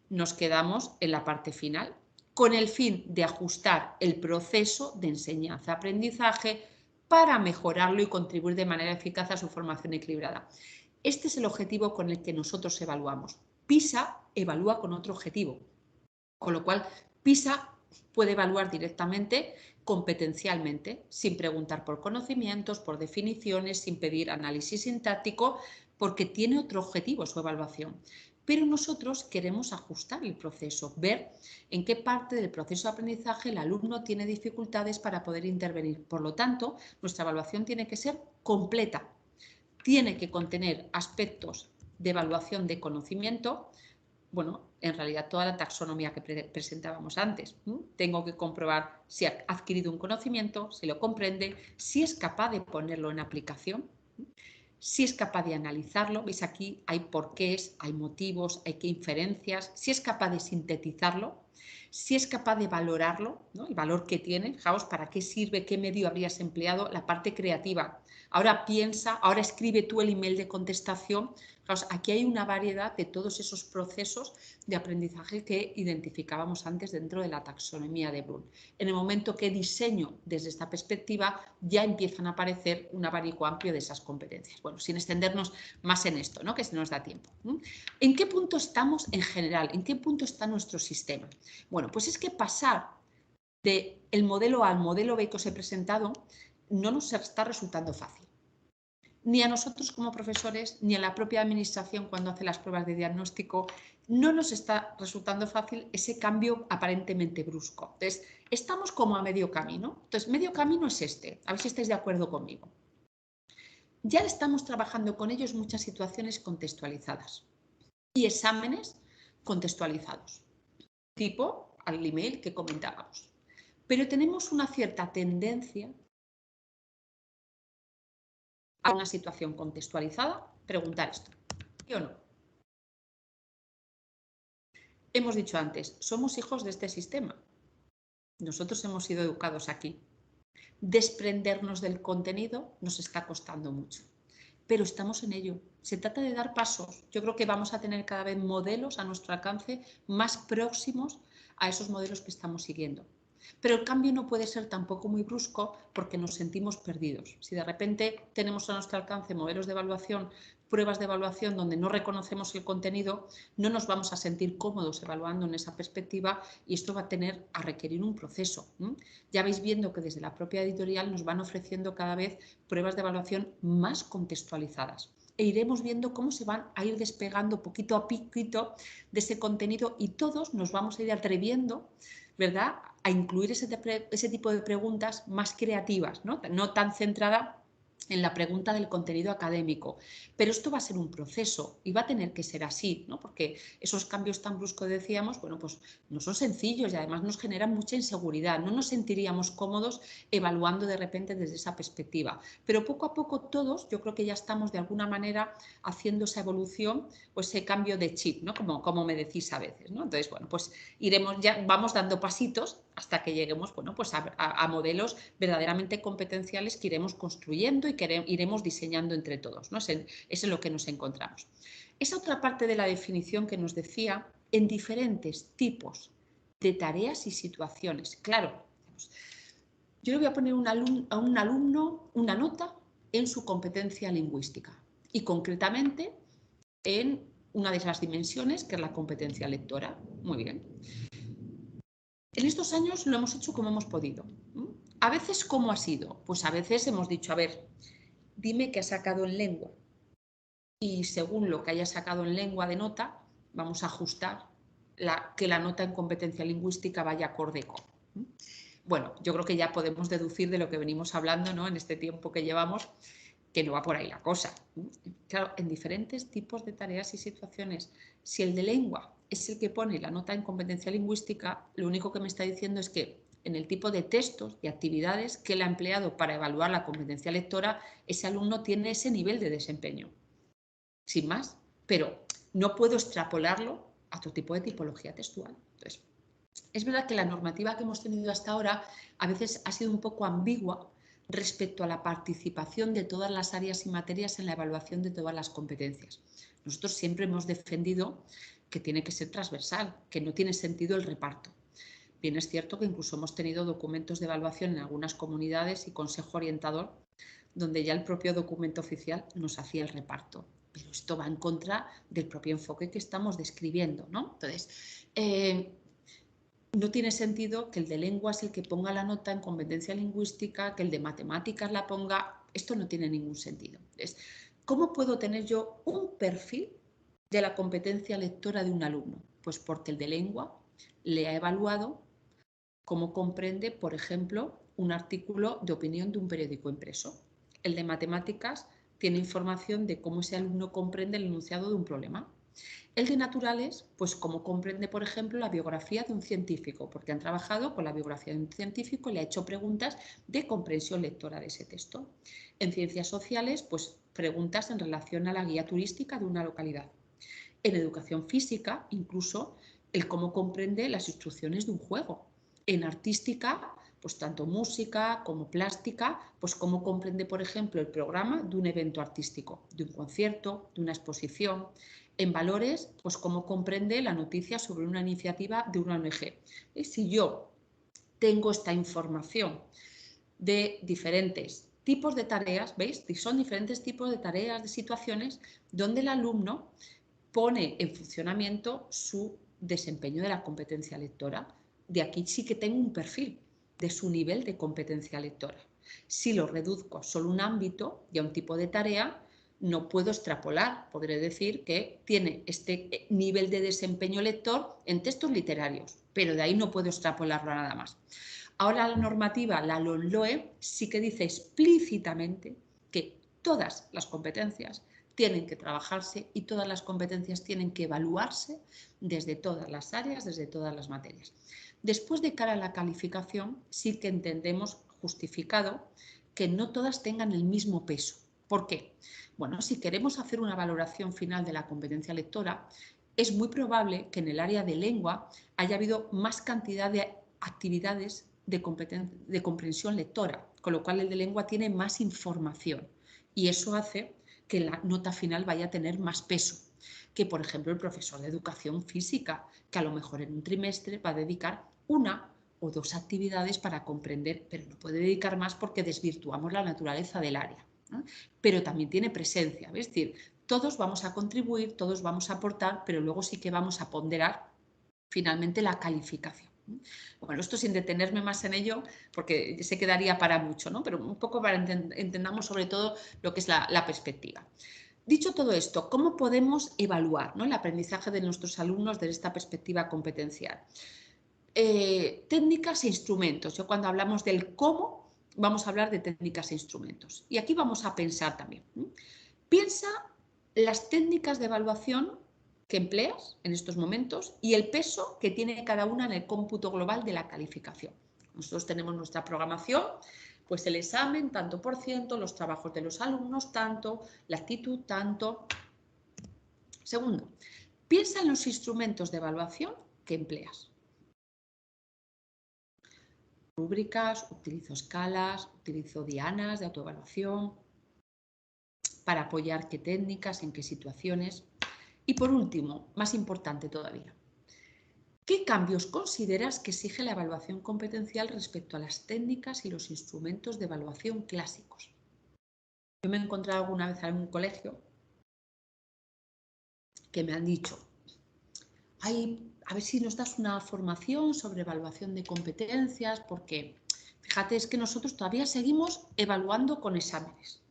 nos quedamos en la parte final, con el fin de ajustar el proceso de enseñanza-aprendizaje para mejorarlo y contribuir de manera eficaz a su formación equilibrada. Este es el objetivo con el que nosotros evaluamos. PISA evalúa con otro objetivo, con lo cual PISA puede evaluar directamente competencialmente, sin preguntar por conocimientos, por definiciones, sin pedir análisis sintáctico, porque tiene otro objetivo su evaluación. Pero nosotros queremos ajustar el proceso, ver en qué parte del proceso de aprendizaje el alumno tiene dificultades para poder intervenir. Por lo tanto, nuestra evaluación tiene que ser completa. Tiene que contener aspectos de evaluación de conocimiento, bueno, en realidad toda la taxonomía que presentábamos antes. Tengo que comprobar si ha adquirido un conocimiento, si lo comprende, si es capaz de ponerlo en aplicación, si es capaz de analizarlo. ¿Veis aquí? Hay porqués, hay motivos, hay qué inferencias, si es capaz de sintetizarlo, si es capaz de valorarlo, ¿no? El valor que tiene, fijaos, para qué sirve, qué medio habrías empleado, la parte creativa. Ahora piensa, ahora escribe tú el email de contestación. Fijaos, aquí hay una variedad de todos esos procesos de aprendizaje que identificábamos antes dentro de la taxonomía de Bloom. En el momento que diseño desde esta perspectiva, ya empiezan a aparecer un abanico amplio de esas competencias. Bueno, sin extendernos más en esto, ¿no? Que se nos da tiempo. ¿En qué punto estamos en general? ¿En qué punto está nuestro sistema? Bueno, pues es que pasar del modelo A al modelo B que os he presentado no nos está resultando fácil. Ni a nosotros como profesores, ni a la propia administración cuando hace las pruebas de diagnóstico, no nos está resultando fácil ese cambio aparentemente brusco. Entonces, estamos como a medio camino. Entonces, medio camino es este. A ver si estáis de acuerdo conmigo. Ya estamos trabajando con ellos muchas situaciones contextualizadas y exámenes contextualizados, tipo al email que comentábamos. Pero tenemos una cierta tendencia a una situación contextualizada, preguntar esto, ¿sí o no? Hemos dicho antes, somos hijos de este sistema. Nosotros hemos sido educados aquí. Desprendernos del contenido nos está costando mucho, pero estamos en ello. Se trata de dar pasos. Yo creo que vamos a tener cada vez modelos a nuestro alcance más próximos a esos modelos que estamos siguiendo. Pero el cambio no puede ser tampoco muy brusco porque nos sentimos perdidos. Si de repente tenemos a nuestro alcance modelos de evaluación, pruebas de evaluación donde no reconocemos el contenido, no nos vamos a sentir cómodos evaluando en esa perspectiva y esto va a requerir un proceso. Ya vais viendo que desde la propia editorial nos van ofreciendo cada vez pruebas de evaluación más contextualizadas e iremos viendo cómo se van a ir despegando poquito a poquito de ese contenido y todos nos vamos a ir atreviendo, ¿verdad?, a incluir ese tipo de preguntas más creativas, no tan centrada en la pregunta del contenido académico. Pero esto va a ser un proceso y va a tener que ser así, ¿no? Porque esos cambios tan bruscos, decíamos, bueno, pues no son sencillos y además nos generan mucha inseguridad. No nos sentiríamos cómodos evaluando de repente desde esa perspectiva. Pero poco a poco todos, yo creo que ya estamos de alguna manera haciendo esa evolución o ese cambio de chip, ¿no? Como me decís a veces, ¿no? Entonces, bueno, pues vamos dando pasitos hasta que lleguemos, bueno, pues a modelos verdaderamente competenciales que iremos construyendo y que iremos diseñando entre todos, ¿no? Es en lo que nos encontramos. Esa otra parte de la definición que nos decía, en diferentes tipos de tareas y situaciones. Claro, yo le voy a poner a un alumno una nota en su competencia lingüística y concretamente en una de esas dimensiones que es la competencia lectora. Muy bien. En estos años lo hemos hecho como hemos podido. A veces, ¿cómo ha sido? Pues a veces hemos dicho, a ver, dime qué has sacado en lengua. Y según lo que haya sacado en lengua de nota, vamos a ajustar que la nota en competencia lingüística vaya acorde con. Bueno, yo creo que ya podemos deducir de lo que venimos hablando, ¿no?, en este tiempo que llevamos, que no va por ahí la cosa. Claro, en diferentes tipos de tareas y situaciones, si el de lengua es el que pone la nota en competencia lingüística, lo único que me está diciendo es que en el tipo de textos y actividades que él ha empleado para evaluar la competencia lectora, ese alumno tiene ese nivel de desempeño. Sin más, pero no puedo extrapolarlo a otro tipo de tipología textual. Entonces, es verdad que la normativa que hemos tenido hasta ahora a veces ha sido un poco ambigua respecto a la participación de todas las áreas y materias en la evaluación de todas las competencias. Nosotros siempre hemos defendido que tiene que ser transversal, que no tiene sentido el reparto. Bien, es cierto que incluso hemos tenido documentos de evaluación en algunas comunidades y consejo orientador donde ya el propio documento oficial nos hacía el reparto. Pero esto va en contra del propio enfoque que estamos describiendo, ¿no? Entonces, no tiene sentido que el de lengua es el que ponga la nota en competencia lingüística, que el de matemáticas la ponga. Esto no tiene ningún sentido. Entonces, ¿cómo puedo tener yo un perfil de la competencia lectora de un alumno? Pues porque el de lengua le ha evaluado cómo comprende, por ejemplo, un artículo de opinión de un periódico impreso. El de matemáticas tiene información de cómo ese alumno comprende el enunciado de un problema. El de naturales, pues cómo comprende, por ejemplo, la biografía de un científico, porque han trabajado con la biografía de un científico y le ha hecho preguntas de comprensión lectora de ese texto. En ciencias sociales, pues preguntas en relación a la guía turística de una localidad. En educación física, incluso el cómo comprende las instrucciones de un juego. En artística, pues tanto música como plástica, pues cómo comprende, por ejemplo, el programa de un evento artístico, de un concierto, de una exposición. En valores, pues cómo comprende la noticia sobre una iniciativa de una ONG. Y si yo tengo esta información de diferentes tipos de tareas, ¿veis? Son diferentes tipos de tareas, de situaciones donde el alumno pone en funcionamiento su desempeño de la competencia lectora. De aquí sí que tengo un perfil de su nivel de competencia lectora. Si lo reduzco a solo un ámbito y a un tipo de tarea, no puedo extrapolar. Podré decir que tiene este nivel de desempeño lector en textos literarios, pero de ahí no puedo extrapolarlo a nada más. Ahora la normativa, la LOMLOE, sí que dice explícitamente que todas las competencias tienen que trabajarse y todas las competencias tienen que evaluarse desde todas las áreas, desde todas las materias. Después, de cara a la calificación, sí que entendemos justificado que no todas tengan el mismo peso. ¿Por qué? Bueno, si queremos hacer una valoración final de la competencia lectora, es muy probable que en el área de lengua haya habido más cantidad de actividades de comprensión lectora, con lo cual el de lengua tiene más información y eso hace que la nota final vaya a tener más peso que, por ejemplo, el profesor de educación física, que a lo mejor en un trimestre va a dedicar 1 o 2 actividades para comprender, pero no puede dedicar más porque desvirtuamos la naturaleza del área, ¿no? Pero también tiene presencia, ¿ves? Es decir, todos vamos a contribuir, todos vamos a aportar, pero luego sí que vamos a ponderar finalmente la calificación. Bueno, esto sin detenerme más en ello, porque se quedaría para mucho, ¿no? Pero un poco para entendamos sobre todo lo que es la perspectiva. Dicho todo esto, ¿cómo podemos evaluar, ¿no?, el aprendizaje de nuestros alumnos desde esta perspectiva competencial? Técnicas e instrumentos. Yo cuando hablamos del cómo, vamos a hablar de técnicas e instrumentos. Y aquí vamos a pensar también. Piensa las técnicas de evaluación que empleas en estos momentos y el peso que tiene cada una en el cómputo global de la calificación. Nosotros tenemos nuestra programación, pues el examen, tanto por ciento, los trabajos de los alumnos, tanto, la actitud, tanto. Segundo, piensa en los instrumentos de evaluación que empleas. Rúbricas, utilizo escalas, utilizo dianas de autoevaluación, para apoyar qué técnicas, en qué situaciones. Y por último, más importante todavía, ¿qué cambios consideras que exige la evaluación competencial respecto a las técnicas y los instrumentos de evaluación clásicos? Yo me he encontrado alguna vez en un colegio que me han dicho, ay, a ver si nos das una formación sobre evaluación de competencias, porque fíjate, es que nosotros todavía seguimos evaluando con exámenes.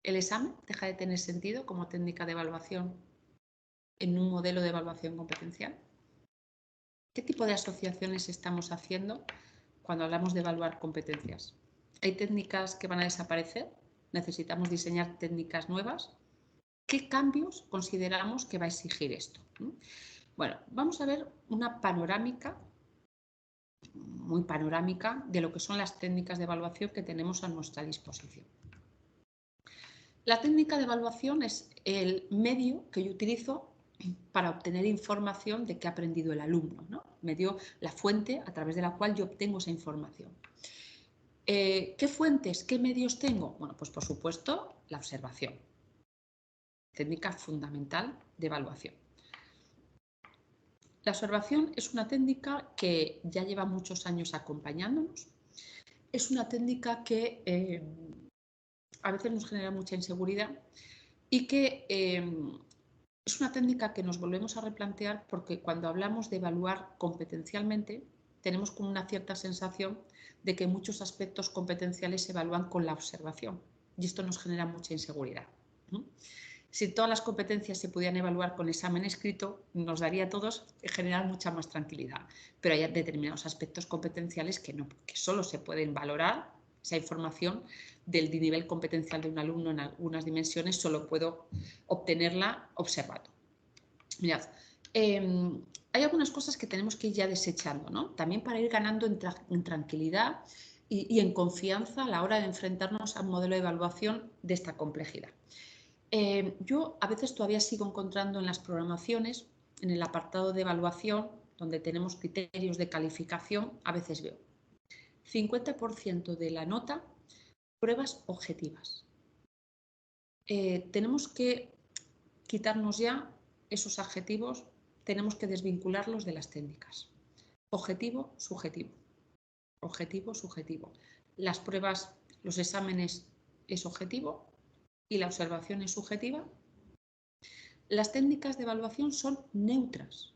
¿El examen deja de tener sentido como técnica de evaluación en un modelo de evaluación competencial? ¿Qué tipo de asociaciones estamos haciendo cuando hablamos de evaluar competencias? ¿Hay técnicas que van a desaparecer? ¿Necesitamos diseñar técnicas nuevas? ¿Qué cambios consideramos que va a exigir esto? Bueno, vamos a ver una panorámica, muy panorámica, de lo que son las técnicas de evaluación que tenemos a nuestra disposición. La técnica de evaluación es el medio que yo utilizo para obtener información de qué ha aprendido el alumno, ¿no? Medio, la fuente a través de la cual yo obtengo esa información. ¿Qué fuentes, qué medios tengo? Bueno, pues por supuesto la observación, técnica fundamental de evaluación. La observación es una técnica que ya lleva muchos años acompañándonos. Es una técnica que a veces nos genera mucha inseguridad y que es una técnica que nos volvemos a replantear porque cuando hablamos de evaluar competencialmente tenemos como una cierta sensación de que muchos aspectos competenciales se evalúan con la observación y esto nos genera mucha inseguridad. Si todas las competencias se pudieran evaluar con examen escrito, nos daría a todos generar mucha más tranquilidad. Pero hay determinados aspectos competenciales que no, que solo se pueden valorar esa información del nivel competencial de un alumno en algunas dimensiones, solo puedo obtenerla observando. Mirad, hay algunas cosas que tenemos que ir ya desechando, ¿no? También para ir ganando en tranquilidad y en confianza a la hora de enfrentarnos a un modelo de evaluación de esta complejidad. Yo a veces todavía sigo encontrando en las programaciones, en el apartado de evaluación, donde tenemos criterios de calificación, a veces veo 50% de la nota, pruebas objetivas. Tenemos que quitarnos ya esos adjetivos, tenemos que desvincularlos de las técnicas. Objetivo, subjetivo. Objetivo, subjetivo. Las pruebas, los exámenes es objetivo y la observación es subjetiva. Las técnicas de evaluación son neutras,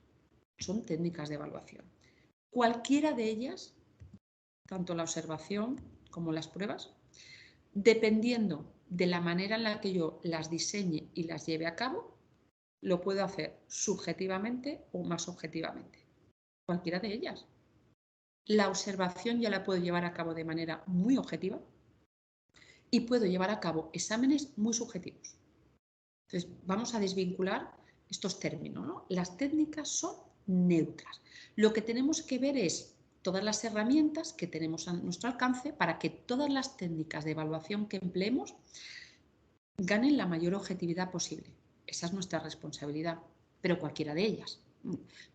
son técnicas de evaluación. Cualquiera de ellas, tanto la observación como las pruebas, dependiendo de la manera en la que yo las diseñe y las lleve a cabo, lo puedo hacer subjetivamente o más objetivamente. Cualquiera de ellas. La observación ya la puedo llevar a cabo de manera muy objetiva y puedo llevar a cabo exámenes muy subjetivos. Entonces, vamos a desvincular estos términos, ¿no? Las técnicas son neutras. Lo que tenemos que ver es todas las herramientas que tenemos a nuestro alcance para que todas las técnicas de evaluación que empleemos ganen la mayor objetividad posible. Esa es nuestra responsabilidad, pero cualquiera de ellas.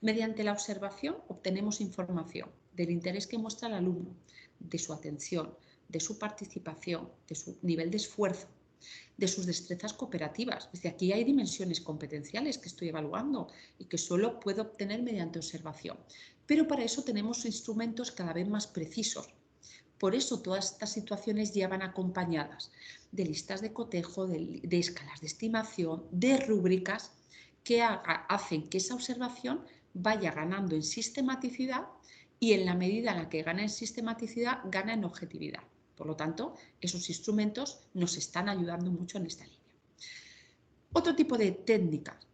Mediante la observación obtenemos información del interés que muestra el alumno, de su atención, de su participación, de su nivel de esfuerzo. de sus destrezas cooperativas. Es decir, aquí hay dimensiones competenciales que estoy evaluando y que solo puedo obtener mediante observación. Pero para eso tenemos instrumentos cada vez más precisos. Por eso todas estas situaciones ya van acompañadas de listas de cotejo, de escalas de estimación, de rúbricas que hacen que esa observación vaya ganando en sistematicidad y en la medida en la que gana en sistematicidad, gana en objetividad. Por lo tanto, esos instrumentos nos están ayudando mucho en esta línea. Otro tipo de técnicas,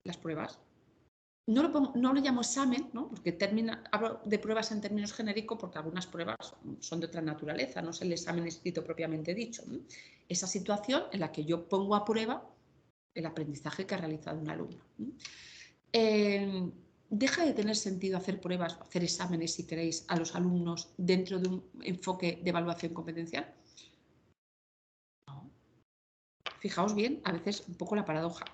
las pruebas. No lo llamo examen, ¿no? Porque hablo de pruebas en términos genéricos porque algunas pruebas son de otra naturaleza, no es el examen escrito propiamente dicho, ¿no? Esa situación en la que yo pongo a prueba el aprendizaje que ha realizado un alumno, ¿no? ¿Deja de tener sentido hacer pruebas, hacer exámenes, si queréis, a los alumnos dentro de un enfoque de evaluación competencial? No. Fijaos bien, a veces un poco la paradoja.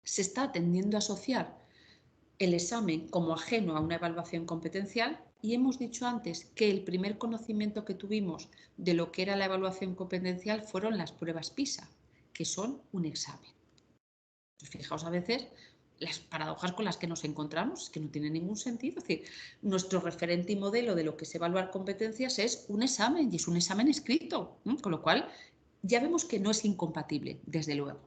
Se está tendiendo a asociar el examen como ajeno a una evaluación competencial y hemos dicho antes que el primer conocimiento que tuvimos de lo que era la evaluación competencial fueron las pruebas PISA, que son un examen. Pues fijaos a veces las paradojas con las que nos encontramos, que no tiene ningún sentido. Es decir, nuestro referente y modelo de lo que es evaluar competencias es un examen y es un examen escrito, con lo cual ya vemos que no es incompatible, desde luego.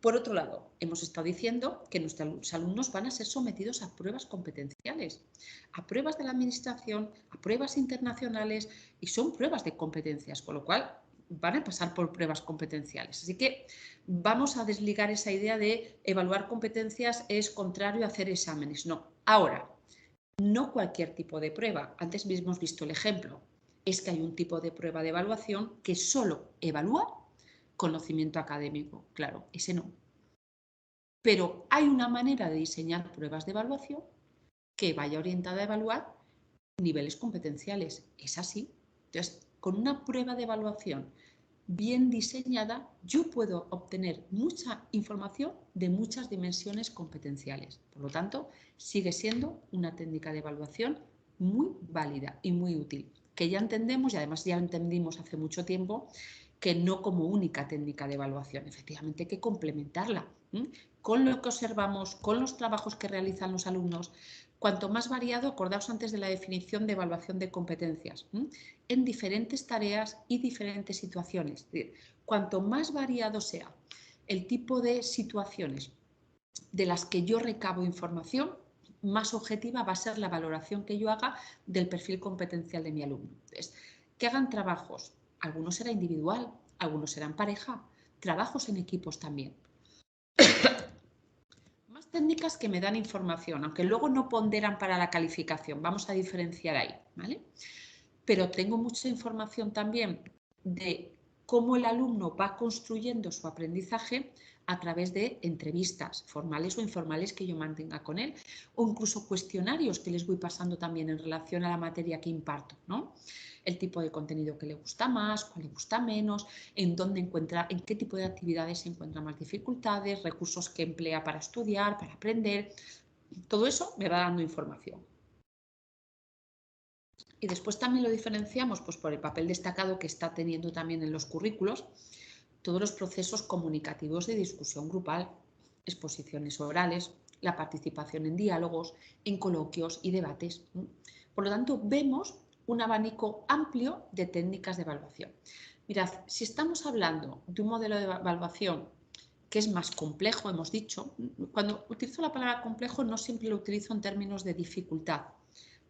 Por otro lado, hemos estado diciendo que nuestros alumnos van a ser sometidos a pruebas competenciales, a pruebas de la administración, a pruebas internacionales y son pruebas de competencias, con lo cual van a pasar por pruebas competenciales. Así que vamos a desligar esa idea de evaluar competencias es contrario a hacer exámenes. No. Ahora, no cualquier tipo de prueba. Antes mismo hemos visto el ejemplo. Es que hay un tipo de prueba de evaluación que solo evalúa conocimiento académico. Claro, ese no. Pero hay una manera de diseñar pruebas de evaluación que vaya orientada a evaluar niveles competenciales. Es así. Entonces, con una prueba de evaluación bien diseñada, yo puedo obtener mucha información de muchas dimensiones competenciales. Por lo tanto, sigue siendo una técnica de evaluación muy válida y muy útil, que ya entendemos y además ya entendimos hace mucho tiempo que no como única técnica de evaluación, efectivamente hay que complementarla con lo que observamos, con los trabajos que realizan los alumnos. Cuanto más variado, acordaos antes de la definición de evaluación de competencias, en diferentes tareas y diferentes situaciones. Es decir, cuanto más variado sea el tipo de situaciones de las que yo recabo información, más objetiva va a ser la valoración que yo haga del perfil competencial de mi alumno. Entonces, que hagan trabajos, algunos será individual, algunos serán pareja, trabajos en equipos también. Más técnicas que me dan información, aunque luego no ponderan para la calificación, vamos a diferenciar ahí, ¿vale? Pero tengo mucha información también de cómo el alumno va construyendo su aprendizaje a través de entrevistas formales o informales que yo mantenga con él, o incluso cuestionarios que les voy pasando también en relación a la materia que imparto, ¿no? El tipo de contenido que le gusta más, cuál le gusta menos, en qué tipo de actividades se encuentran más dificultades, recursos que emplea para estudiar, para aprender. Todo eso me va dando información. Y después también lo diferenciamos pues, por el papel destacado que está teniendo también en los currículos todos los procesos comunicativos de discusión grupal, exposiciones orales, la participación en diálogos, en coloquios y debates. Por lo tanto, vemos un abanico amplio de técnicas de evaluación. Mirad, si estamos hablando de un modelo de evaluación que es más complejo, hemos dicho, cuando utilizo la palabra complejo no siempre lo utilizo en términos de dificultad,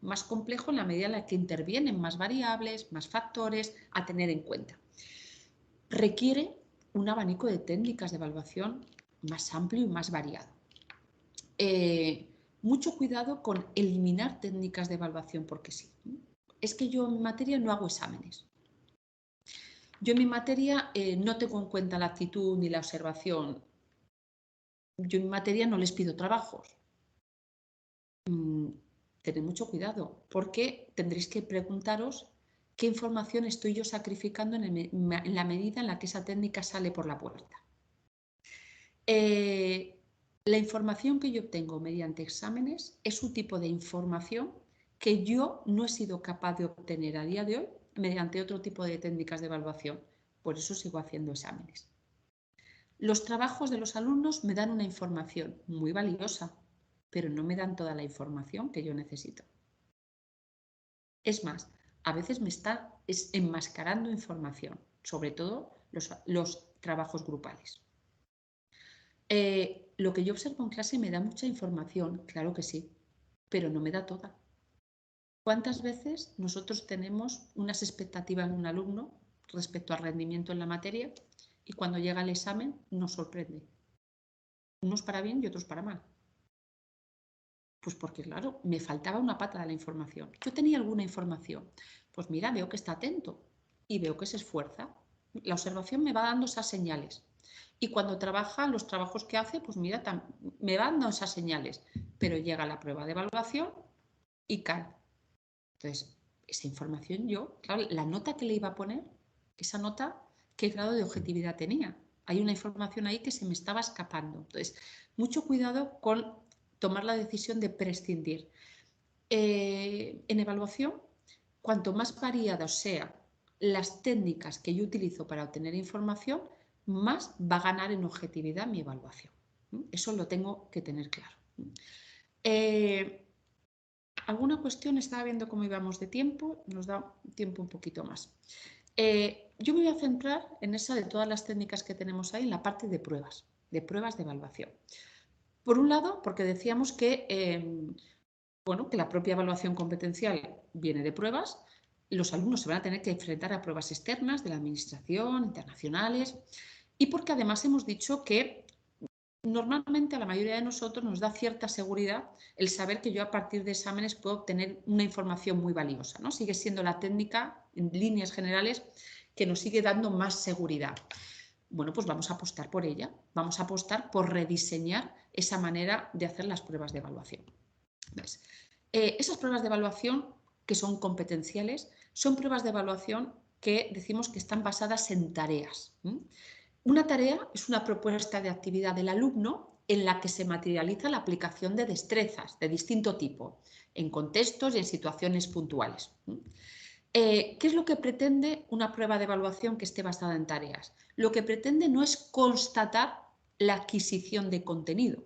más complejo en la medida en la que intervienen más variables, más factores a tener en cuenta. Requiere un abanico de técnicas de evaluación más amplio y más variado. Mucho cuidado con eliminar técnicas de evaluación porque sí. Es que yo en mi materia no hago exámenes. Yo en mi materia no tengo en cuenta la actitud ni la observación. Yo en mi materia no les pido trabajos. Tened mucho cuidado porque tendréis que preguntaros qué información estoy yo sacrificando en la medida en la que esa técnica sale por la puerta. La información que yo obtengo mediante exámenes es un tipo de información que yo no he sido capaz de obtener a día de hoy mediante otro tipo de técnicas de evaluación. por eso sigo haciendo exámenes. Los trabajos de los alumnos me dan una información muy valiosa, pero no me dan toda la información que yo necesito. Es más, a veces me está enmascarando información, sobre todo los trabajos grupales. Lo que yo observo en clase me da mucha información, claro que sí, pero no me da toda. ¿Cuántas veces nosotros tenemos unas expectativas en un alumno respecto al rendimiento en la materia y cuando llega el examen nos sorprende? Unos para bien y otros para mal. Pues porque, claro, me faltaba una pata de la información. Yo tenía alguna información. Pues mira, veo que está atento y veo que se esfuerza. La observación me va dando esas señales. Y cuando trabaja, los trabajos que hace, pues mira, me va dando esas señales. Pero llega la prueba de evaluación y cae. Entonces, esa información yo, claro, la nota que le iba a poner, esa nota, ¿qué grado de objetividad tenía? Hay una información ahí que se me estaba escapando. Entonces, mucho cuidado con tomar la decisión de prescindir. En evaluación, cuanto más variadas sean las técnicas que yo utilizo para obtener información, más va a ganar en objetividad mi evaluación. Eso lo tengo que tener claro. ¿Alguna cuestión? Estaba viendo cómo íbamos de tiempo, nos da tiempo un poquito más. Yo me voy a centrar en esa de todas las técnicas que tenemos ahí, en la parte de pruebas de evaluación. Por un lado, porque decíamos que, bueno, que la propia evaluación competencial viene de pruebas, los alumnos se van a tener que enfrentar a pruebas externas de la administración, internacionales, y porque además hemos dicho que normalmente a la mayoría de nosotros nos da cierta seguridad el saber que yo a partir de exámenes puedo obtener una información muy valiosa, ¿no? Sigue siendo la técnica, en líneas generales, que nos sigue dando más seguridad. Bueno, pues vamos a apostar por ella, vamos a apostar por rediseñar esa manera de hacer las pruebas de evaluación. ¿Ves? Esas pruebas de evaluación que son competenciales son pruebas de evaluación que decimos que están basadas en tareas. Una tarea es una propuesta de actividad del alumno en la que se materializa la aplicación de destrezas de distinto tipo, en contextos y en situaciones puntuales. ¿Qué es lo que pretende una prueba de evaluación que esté basada en tareas? Lo que pretende no es constatar la adquisición de contenido,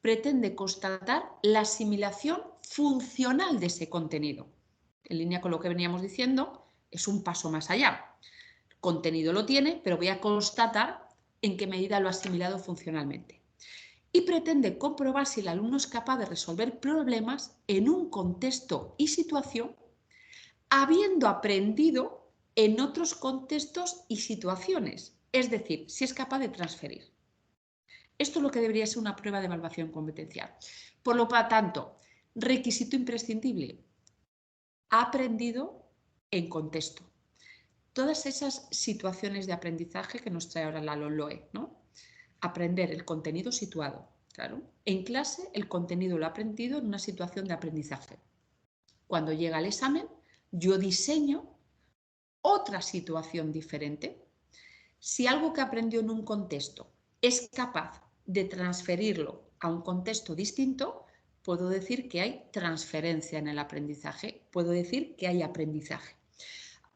pretende constatar la asimilación funcional de ese contenido. En línea con lo que veníamos diciendo, es un paso más allá. Contenido lo tiene, pero voy a constatar en qué medida lo ha asimilado funcionalmente. Y pretende comprobar si el alumno es capaz de resolver problemas en un contexto y situación, habiendo aprendido en otros contextos y situaciones. Es decir, si es capaz de transferir. Esto es lo que debería ser una prueba de evaluación competencial. Por lo tanto, requisito imprescindible, ha aprendido en contexto. Todas esas situaciones de aprendizaje que nos trae ahora la LOMLOE, ¿no? Aprender el contenido situado, claro. En clase el contenido lo ha aprendido en una situación de aprendizaje. Cuando llega el examen, yo diseño otra situación diferente. Si algo que aprendió en un contexto es capaz de transferirlo a un contexto distinto, puedo decir que hay transferencia en el aprendizaje, puedo decir que hay aprendizaje.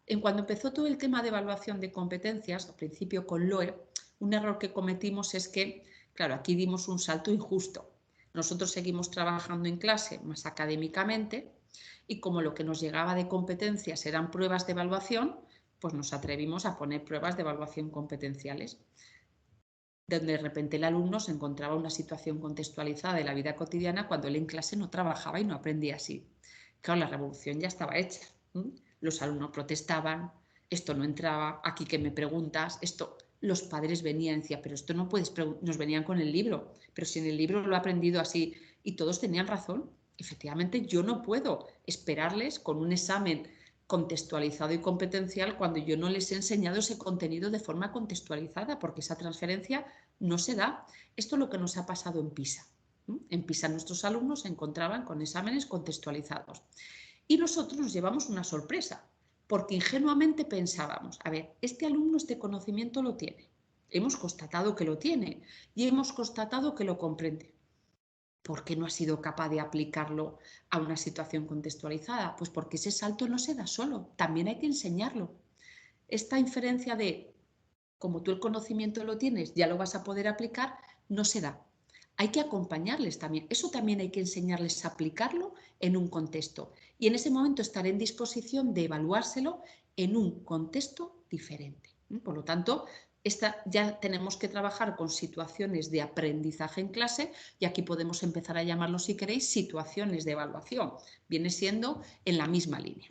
En cuando empezó todo el tema de evaluación de competencias, al principio con LOE, un error que cometimos es que, claro, aquí dimos un salto injusto. Nosotros seguimos trabajando en clase más académicamente y como lo que nos llegaba de competencias eran pruebas de evaluación, pues nos atrevimos a poner pruebas de evaluación competenciales, donde de repente el alumno se encontraba en una situación contextualizada de la vida cotidiana cuando él en clase no trabajaba y no aprendía así. Claro, la revolución ya estaba hecha. Los alumnos protestaban, esto no entraba, aquí que me preguntas, esto. Los padres venían y decían, pero esto no puedes preguntar, nos venían con el libro, pero si en el libro lo he aprendido así, y todos tenían razón. Efectivamente, yo no puedo esperarles con un examen contextualizado y competencial cuando yo no les he enseñado ese contenido de forma contextualizada, porque esa transferencia no se da. Esto es lo que nos ha pasado en PISA. En PISA nuestros alumnos se encontraban con exámenes contextualizados. Y nosotros nos llevamos una sorpresa, porque ingenuamente pensábamos, a ver, este alumno este conocimiento lo tiene, hemos constatado que lo tiene y hemos constatado que lo comprende. ¿Por qué no ha sido capaz de aplicarlo a una situación contextualizada? Pues porque ese salto no se da solo, también hay que enseñarlo. esta inferencia de, como tú el conocimiento lo tienes, ya lo vas a poder aplicar, no se da. Hay que acompañarles también. Eso también hay que enseñarles a aplicarlo en un contexto. Y en ese momento estar en disposición de evaluárselo en un contexto diferente. Por lo tanto, ya tenemos que trabajar con situaciones de aprendizaje en clase y aquí podemos empezar a llamarlo, si queréis, situaciones de evaluación. Viene siendo en la misma línea.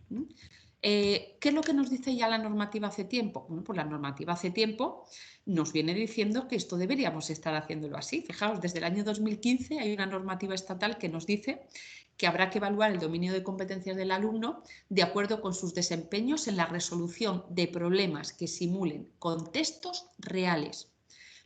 ¿Qué es lo que nos dice ya la normativa hace tiempo? Bueno, pues la normativa hace tiempo nos viene diciendo que esto deberíamos estar haciéndolo así. Fijaos, desde el año 2015 hay una normativa estatal que nos dice que habrá que evaluar el dominio de competencias del alumno de acuerdo con sus desempeños en la resolución de problemas que simulen contextos reales,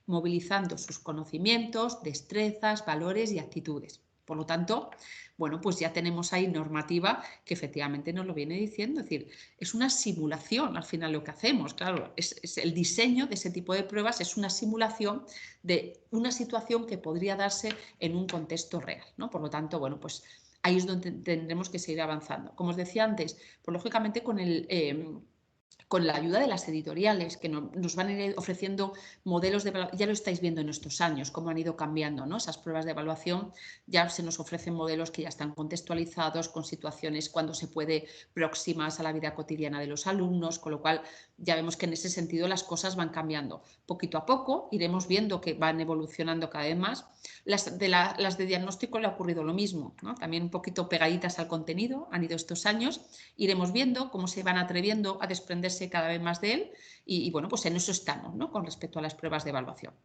movilizando sus conocimientos, destrezas, valores y actitudes. Por lo tanto, bueno, pues ya tenemos ahí normativa que efectivamente nos lo viene diciendo. Es decir, es una simulación al final lo que hacemos. Claro, es el diseño de ese tipo de pruebas es una simulación de una situación que podría darse en un contexto real, ¿no? Por lo tanto, bueno, pues ahí es donde tendremos que seguir avanzando. Como os decía antes, pues lógicamente con la ayuda de las editoriales que nos van a ir ofreciendo modelos de evaluación, ya lo estáis viendo en estos años, cómo han ido cambiando, ¿no? Esas pruebas de evaluación, ya se nos ofrecen modelos que ya están contextualizados con situaciones cuando se puede próximas a la vida cotidiana de los alumnos, con lo cual ya vemos que en ese sentido las cosas van cambiando. Poquito a poco iremos viendo que van evolucionando cada vez más. Las de diagnóstico le ha ocurrido lo mismo, ¿no? También un poquito pegaditas al contenido, han ido estos años, iremos viendo cómo se van atreviendo a desprenderse cada vez más de él y bueno, pues en eso estamos, ¿no? Con respecto a las pruebas de evaluación.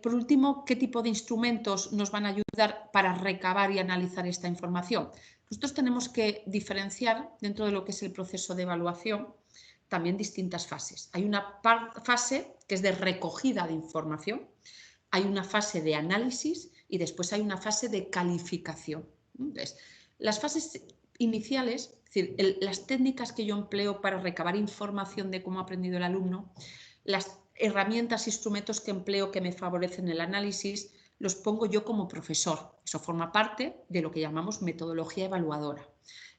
Por último, ¿qué tipo de instrumentos nos van a ayudar para recabar y analizar esta información? Nosotros tenemos que diferenciar dentro de lo que es el proceso de evaluación también distintas fases. Hay una fase que es de recogida de información, hay una fase de análisis y después hay una fase de calificación. Entonces, las fases iniciales, es decir, las técnicas que yo empleo para recabar información de cómo ha aprendido el alumno, las herramientas, instrumentos que empleo que me favorecen el análisis, los pongo yo como profesor. Eso forma parte de lo que llamamos metodología evaluadora.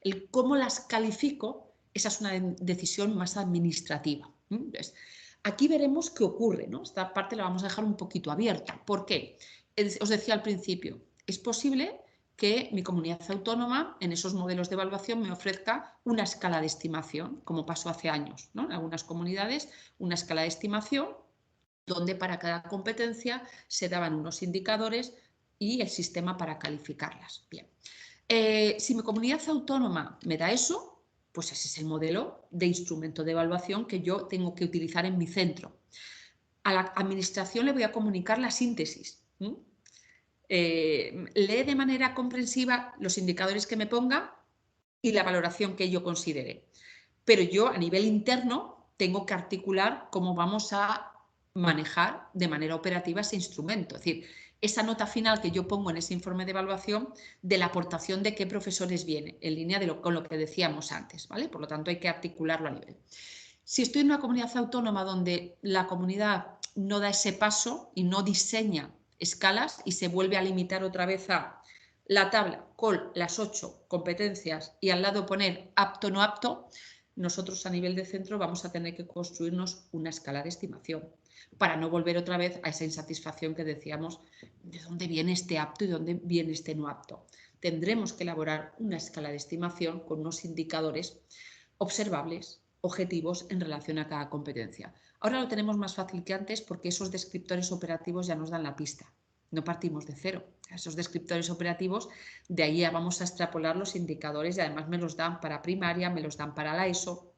El cómo las califico, esa es una decisión más administrativa. Entonces, aquí veremos qué ocurre, ¿no? Esta parte la vamos a dejar un poquito abierta. ¿Por qué? Os decía al principio, es posible que mi comunidad autónoma en esos modelos de evaluación me ofrezca una escala de estimación, como pasó hace años, ¿no? En algunas comunidades, una escala de estimación donde para cada competencia se daban unos indicadores y el sistema para calificarlas. Bien. Si mi comunidad autónoma me da eso, pues ese es el modelo de instrumento de evaluación que yo tengo que utilizar en mi centro. A la administración le voy a comunicar la síntesis. Lee de manera comprensiva los indicadores que me ponga y la valoración que yo considere. Pero yo a nivel interno tengo que articular cómo vamos a manejar de manera operativa ese instrumento. Es decir, esa nota final que yo pongo en ese informe de evaluación de la aportación de qué profesores viene, en línea con lo que decíamos antes, ¿vale? Por lo tanto, hay que articularlo a nivel. Si estoy en una comunidad autónoma donde la comunidad no da ese paso y no diseña escalas y se vuelve a limitar otra vez a la tabla con las 8 competencias y al lado poner apto no apto, nosotros a nivel de centro vamos a tener que construirnos una escala de estimación para no volver otra vez a esa insatisfacción que decíamos de dónde viene este apto y dónde viene este no apto. Tendremos que elaborar una escala de estimación con unos indicadores observables, objetivos en relación a cada competencia. Ahora lo tenemos más fácil que antes porque esos descriptores operativos ya nos dan la pista. No partimos de cero. Esos descriptores operativos, de ahí ya vamos a extrapolar los indicadores y además me los dan para primaria, me los dan para la ESO.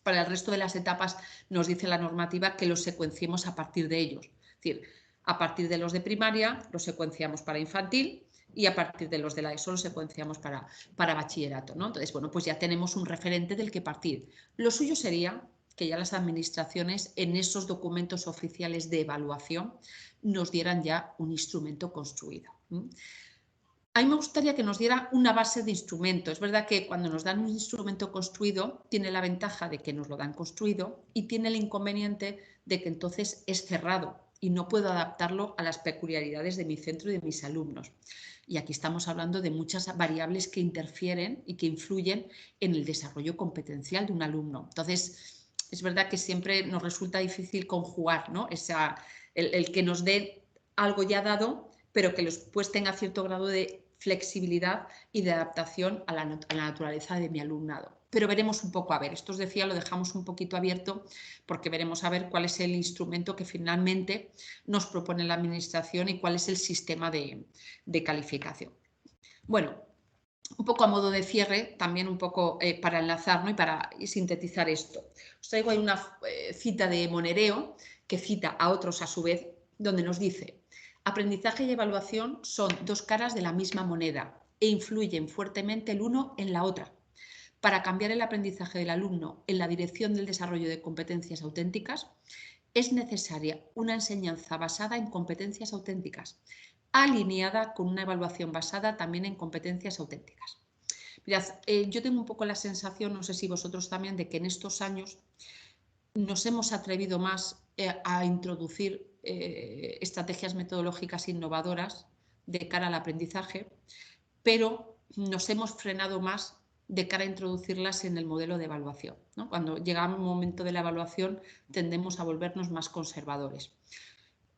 Para el resto de las etapas nos dice la normativa que los secuenciemos a partir de ellos. Es decir, a partir de los de primaria los secuenciamos para infantil y a partir de los de la ESO los secuenciamos para bachillerato, ¿no? Entonces, bueno, pues ya tenemos un referente del que partir. Lo suyo sería que ya las administraciones en esos documentos oficiales de evaluación nos dieran ya un instrumento construido. A mí me gustaría que nos diera una base de instrumento. Es verdad que cuando nos dan un instrumento construido, tiene la ventaja de que nos lo dan construido y tiene el inconveniente de que entonces es cerrado y no puedo adaptarlo a las peculiaridades de mi centro y de mis alumnos. Y aquí estamos hablando de muchas variables que interfieren y que influyen en el desarrollo competencial de un alumno. Entonces, es verdad que siempre nos resulta difícil conjugar, ¿no? El que nos dé algo ya dado, pero que después tenga cierto grado de flexibilidad y de adaptación a la naturaleza de mi alumnado. Pero veremos un poco, a ver, esto os decía, lo dejamos un poquito abierto porque veremos a ver cuál es el instrumento que finalmente nos propone la administración y cuál es el sistema de calificación. Bueno, un poco a modo de cierre, también un poco para enlazar, ¿no? Y para sintetizar esto. Os traigo ahí una cita de Monereo, que cita a otros a su vez, donde nos dice: aprendizaje y evaluación son dos caras de la misma moneda e influyen fuertemente el uno en la otra. Para cambiar el aprendizaje del alumno en la dirección del desarrollo de competencias auténticas, es necesaria una enseñanza basada en competencias auténticas, alineada con una evaluación basada también en competencias auténticas. Mirad, yo tengo un poco la sensación, no sé si vosotros también, de que en estos años nos hemos atrevido más a introducir estrategias metodológicas innovadoras de cara al aprendizaje, pero nos hemos frenado más de cara a introducirlas en el modelo de evaluación, ¿no? Cuando llega un momento de la evaluación tendemos a volvernos más conservadores.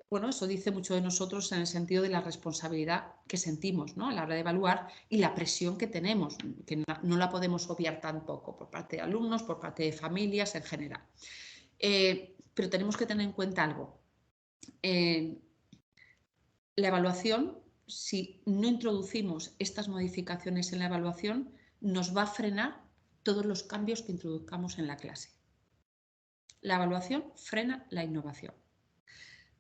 Bueno, eso dice mucho de nosotros en el sentido de la responsabilidad que sentimos, ¿no? A la hora de evaluar y la presión que tenemos, que no la podemos obviar tampoco por parte de alumnos, por parte de familias en general. Pero tenemos que tener en cuenta algo. La evaluación, si no introducimos estas modificaciones en la evaluación, nos va a frenar todos los cambios que introduzcamos en la clase. La evaluación frena la innovación.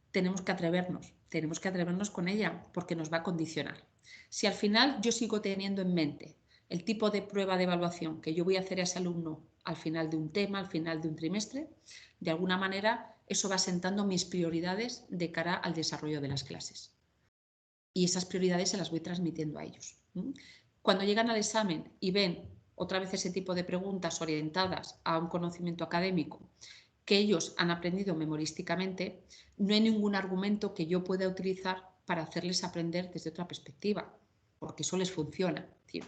Tenemos que atrevernos con ella porque nos va a condicionar. Si al final yo sigo teniendo en mente el tipo de prueba de evaluación que yo voy a hacer a ese alumno al final de un tema, al final de un trimestre, de alguna manera eso va sentando mis prioridades de cara al desarrollo de las clases. Y esas prioridades se las voy transmitiendo a ellos. Cuando llegan al examen y ven otra vez ese tipo de preguntas orientadas a un conocimiento académico que ellos han aprendido memorísticamente, no hay ningún argumento que yo pueda utilizar para hacerles aprender desde otra perspectiva, porque eso les funciona. Es decir,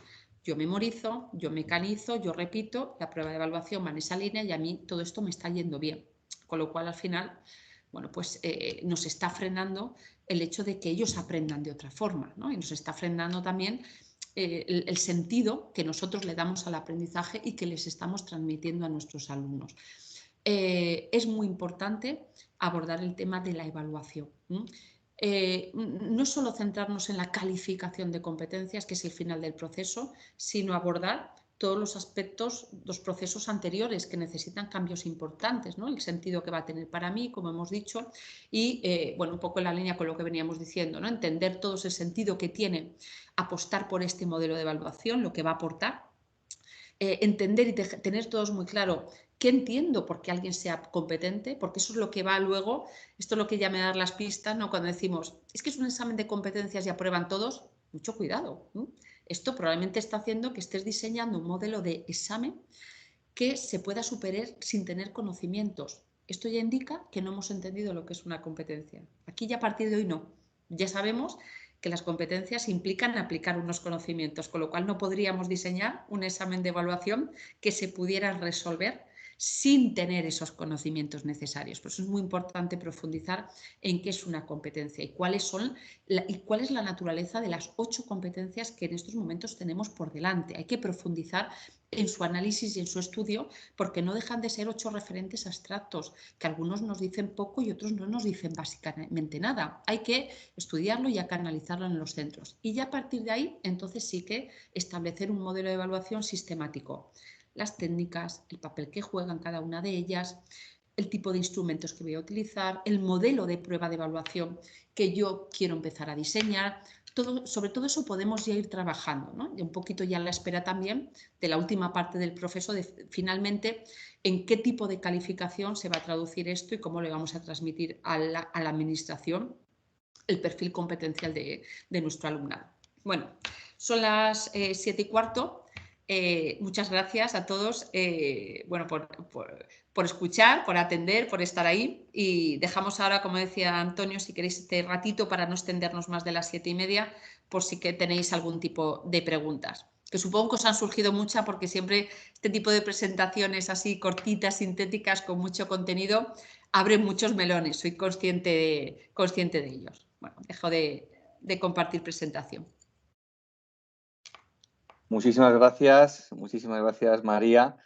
yo memorizo, yo mecanizo, yo repito, la prueba de evaluación va en esa línea y a mí todo esto me está yendo bien. Con lo cual, al final, bueno, pues nos está frenando el hecho de que ellos aprendan de otra forma, ¿no? Y nos está frenando también el sentido que nosotros le damos al aprendizaje y que les estamos transmitiendo a nuestros alumnos. Es muy importante abordar el tema de la evaluación. No solo centrarnos en la calificación de competencias, que es el final del proceso, sino abordar todos los aspectos, los procesos anteriores que necesitan cambios importantes, ¿no? El sentido que va a tener para mí, como hemos dicho, y bueno, un poco en la línea con lo que veníamos diciendo, ¿no? Entender todo ese sentido que tiene apostar por este modelo de evaluación, lo que va a aportar, entender y tener todos muy claro qué entiendo por qué alguien sea competente, porque eso es lo que va luego, esto es lo que ya me da las pistas, ¿no? Cuando decimos, es que es un examen de competencias y aprueban todos, mucho cuidado, ¿no? Esto probablemente está haciendo que estés diseñando un modelo de examen que se pueda superar sin tener conocimientos. Esto ya indica que no hemos entendido lo que es una competencia. Aquí ya a partir de hoy no. Ya sabemos que las competencias implican aplicar unos conocimientos, con lo cual no podríamos diseñar un examen de evaluación que se pudiera resolver sin tener esos conocimientos necesarios. Por eso es muy importante profundizar en qué es una competencia y cuál es la naturaleza de las 8 competencias que en estos momentos tenemos por delante. Hay que profundizar en su análisis y en su estudio, porque no dejan de ser 8 referentes abstractos, que algunos nos dicen poco y otros no nos dicen básicamente nada. Hay que estudiarlo y hay que analizarlo en los centros. Y ya a partir de ahí, entonces sí que establecer un modelo de evaluación sistemático. Las técnicas, el papel que juegan cada una de ellas, el tipo de instrumentos que voy a utilizar, el modelo de prueba de evaluación que yo quiero empezar a diseñar. Sobre todo eso podemos ya ir trabajando, ¿no? Y un poquito ya a la espera también de la última parte del proceso, de finalmente en qué tipo de calificación se va a traducir esto y cómo le vamos a transmitir a la administración el perfil competencial de nuestro alumnado. Bueno, son las 7:15. Muchas gracias a todos bueno, por escuchar, por atender, por estar ahí, y dejamos ahora, como decía Antonio, si queréis este ratito para no extendernos más de las 7:30, por si que tenéis algún tipo de preguntas. Que supongo que os han surgido muchas porque siempre este tipo de presentaciones así cortitas, sintéticas, con mucho contenido, abren muchos melones. Soy consciente de ellos. Bueno, dejo de compartir presentación. Muchísimas gracias María,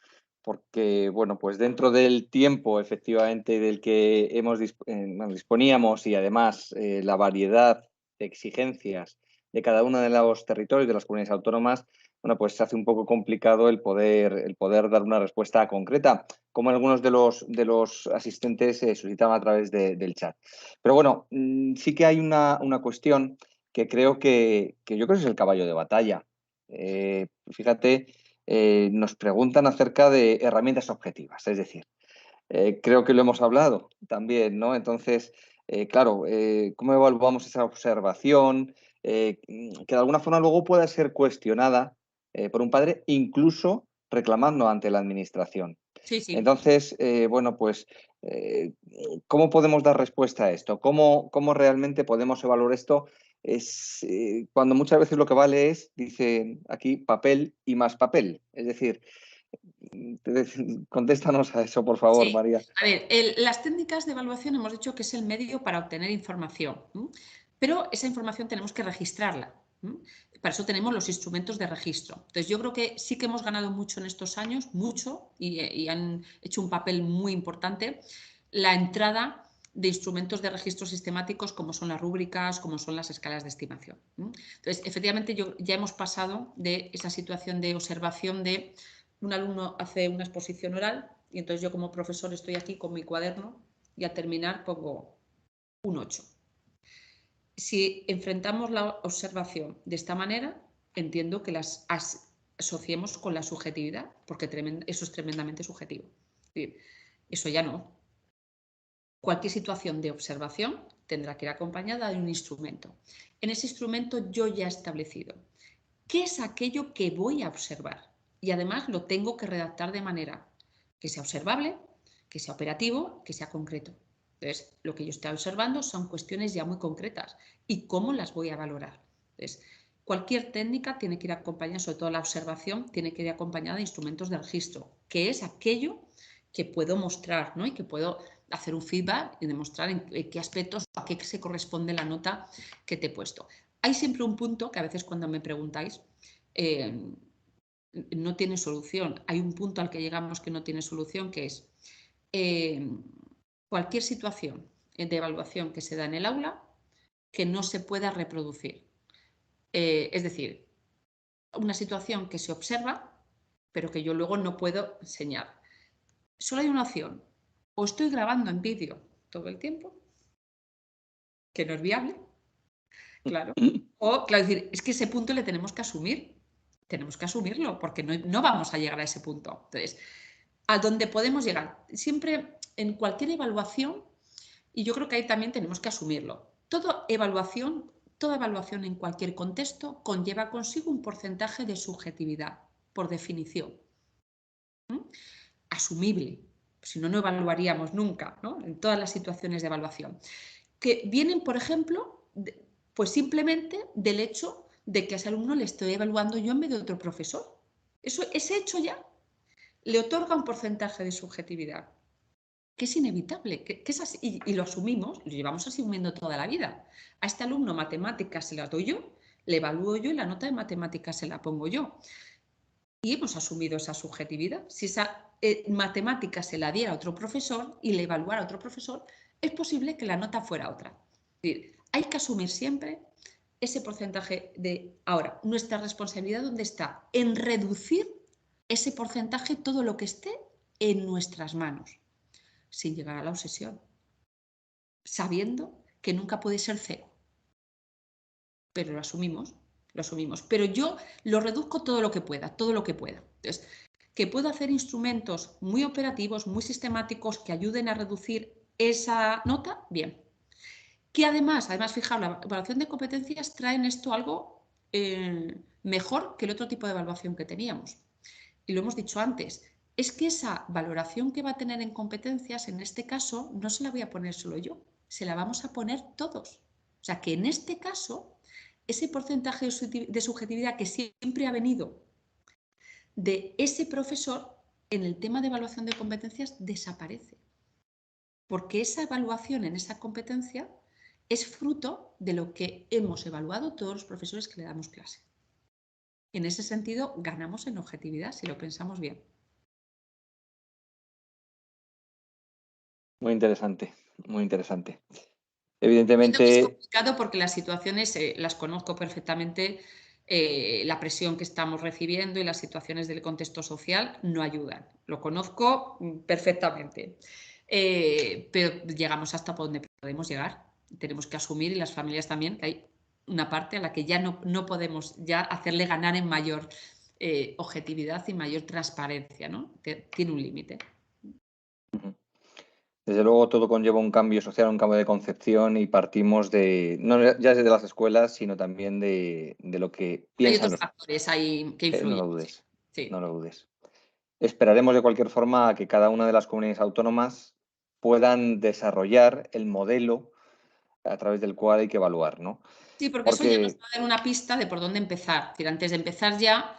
porque bueno, pues dentro del tiempo efectivamente del que disponíamos y además la variedad de exigencias de cada uno de los territorios de las comunidades autónomas, bueno, pues se hace un poco complicado el poder dar una respuesta concreta, como algunos de los asistentes solicitaban a través del chat. Pero bueno, sí que hay una cuestión que creo que yo creo que es el caballo de batalla. Fíjate, nos preguntan acerca de herramientas objetivas, es decir, creo que lo hemos hablado también, ¿no? Entonces, claro, ¿cómo evaluamos esa observación? Que de alguna forma luego pueda ser cuestionada por un padre, incluso reclamando ante la administración. Sí, sí. Entonces, bueno, pues, ¿cómo podemos dar respuesta a esto? ¿Cómo realmente podemos evaluar esto? Es cuando muchas veces lo que vale es, dice aquí, papel y más papel. Es decir, contéstanos a eso, por favor, Sí. María. A ver, las técnicas de evaluación hemos dicho que es el medio para obtener información, pero esa información tenemos que registrarla. Para eso tenemos los instrumentos de registro. Entonces, yo creo que sí que hemos ganado mucho en estos años, mucho, y han hecho un papel muy importante, la entrada de instrumentos de registro sistemáticos como son las rúbricas, como son las escalas de estimación. Entonces, efectivamente, ya hemos pasado de esa situación de observación de un alumno hace una exposición oral y entonces yo como profesor estoy aquí con mi cuaderno y al terminar pongo un 8. Si enfrentamos la observación de esta manera, entiendo que las asociemos con la subjetividad, porque eso es tremendamente subjetivo. Eso ya no. Cualquier situación de observación tendrá que ir acompañada de un instrumento. En ese instrumento yo ya he establecido qué es aquello que voy a observar y además lo tengo que redactar de manera que sea observable, que sea operativo, que sea concreto. Entonces, lo que yo estoy observando son cuestiones ya muy concretas y cómo las voy a valorar. Entonces, cualquier técnica tiene que ir acompañada, sobre todo la observación, tiene que ir acompañada de instrumentos de registro, que es aquello que puedo mostrar, ¿no? Y que puedo hacer un feedback y demostrar en qué aspectos, a qué se corresponde la nota que te he puesto. Hay siempre un punto que a veces cuando me preguntáis no tiene solución. Hay un punto al que llegamos que no tiene solución, que es cualquier situación de evaluación que se da en el aula que no se pueda reproducir. Es decir, una situación que se observa, pero que yo luego no puedo enseñar. Solo hay una opción. O estoy grabando en vídeo todo el tiempo, que no es viable, claro. O, claro, decir, es que ese punto le tenemos que asumir. Tenemos que asumirlo, porque no vamos a llegar a ese punto. Entonces, a donde podemos llegar. Siempre en cualquier evaluación, y yo creo que ahí también tenemos que asumirlo. Toda evaluación en cualquier contexto conlleva consigo un porcentaje de subjetividad, por definición. Asumible, si no, no evaluaríamos nunca, ¿no? En todas las situaciones de evaluación. Que vienen, por ejemplo, pues simplemente del hecho de que a ese alumno le estoy evaluando yo en vez de otro profesor. Ese hecho ya le otorga un porcentaje de subjetividad, que es inevitable, que es así, y lo asumimos, lo llevamos asumiendo toda la vida. A este alumno matemáticas se la doy yo, le evalúo yo y la nota de matemáticas se la pongo yo. Y hemos asumido esa subjetividad. Si esa matemática se la diera a otro profesor y le evaluara a otro profesor, es posible que la nota fuera otra. Es decir, hay que asumir siempre ese porcentaje de... Ahora, nuestra responsabilidad, ¿dónde está? En reducir ese porcentaje todo lo que esté en nuestras manos, sin llegar a la obsesión, sabiendo que nunca puede ser cero. Pero lo asumimos. Pero yo lo reduzco todo lo que pueda, todo lo que pueda. Entonces, que puedo hacer instrumentos muy operativos, muy sistemáticos, que ayuden a reducir esa nota, bien. Que además, fijaos, la evaluación de competencias trae en esto algo mejor que el otro tipo de evaluación que teníamos. Y lo hemos dicho antes, es que esa valoración que va a tener en competencias, en este caso, no se la voy a poner solo yo, se la vamos a poner todos. O sea que en este caso, ese porcentaje de subjetividad que siempre ha venido de ese profesor en el tema de evaluación de competencias desaparece. Porque esa evaluación en esa competencia es fruto de lo que hemos evaluado todos los profesores que le damos clase. En ese sentido, ganamos en objetividad, si lo pensamos bien. Muy interesante, muy interesante. Entiendo que es Evidentemente, complicado porque las situaciones las conozco perfectamente, la presión que estamos recibiendo y las situaciones del contexto social no ayudan. Lo conozco perfectamente. Pero llegamos hasta por donde podemos llegar. Tenemos que asumir, y las familias también, que hay una parte a la que ya no podemos ya hacerle ganar en mayor objetividad y mayor transparencia, ¿no? Tiene un límite. desde luego todo conlleva un cambio social, un cambio de concepción y partimos de, no ya de las escuelas, sino también de lo que Hay piensan otros los factores ahí que no influyen. lo dudes, no Sí. lo dudes. Esperaremos de cualquier forma a que cada una de las comunidades autónomas puedan desarrollar el modelo a través del cual hay que evaluar, ¿no? Sí, porque eso ya nos Porque va a dar una pista de por dónde empezar. Es decir, antes de empezar ya,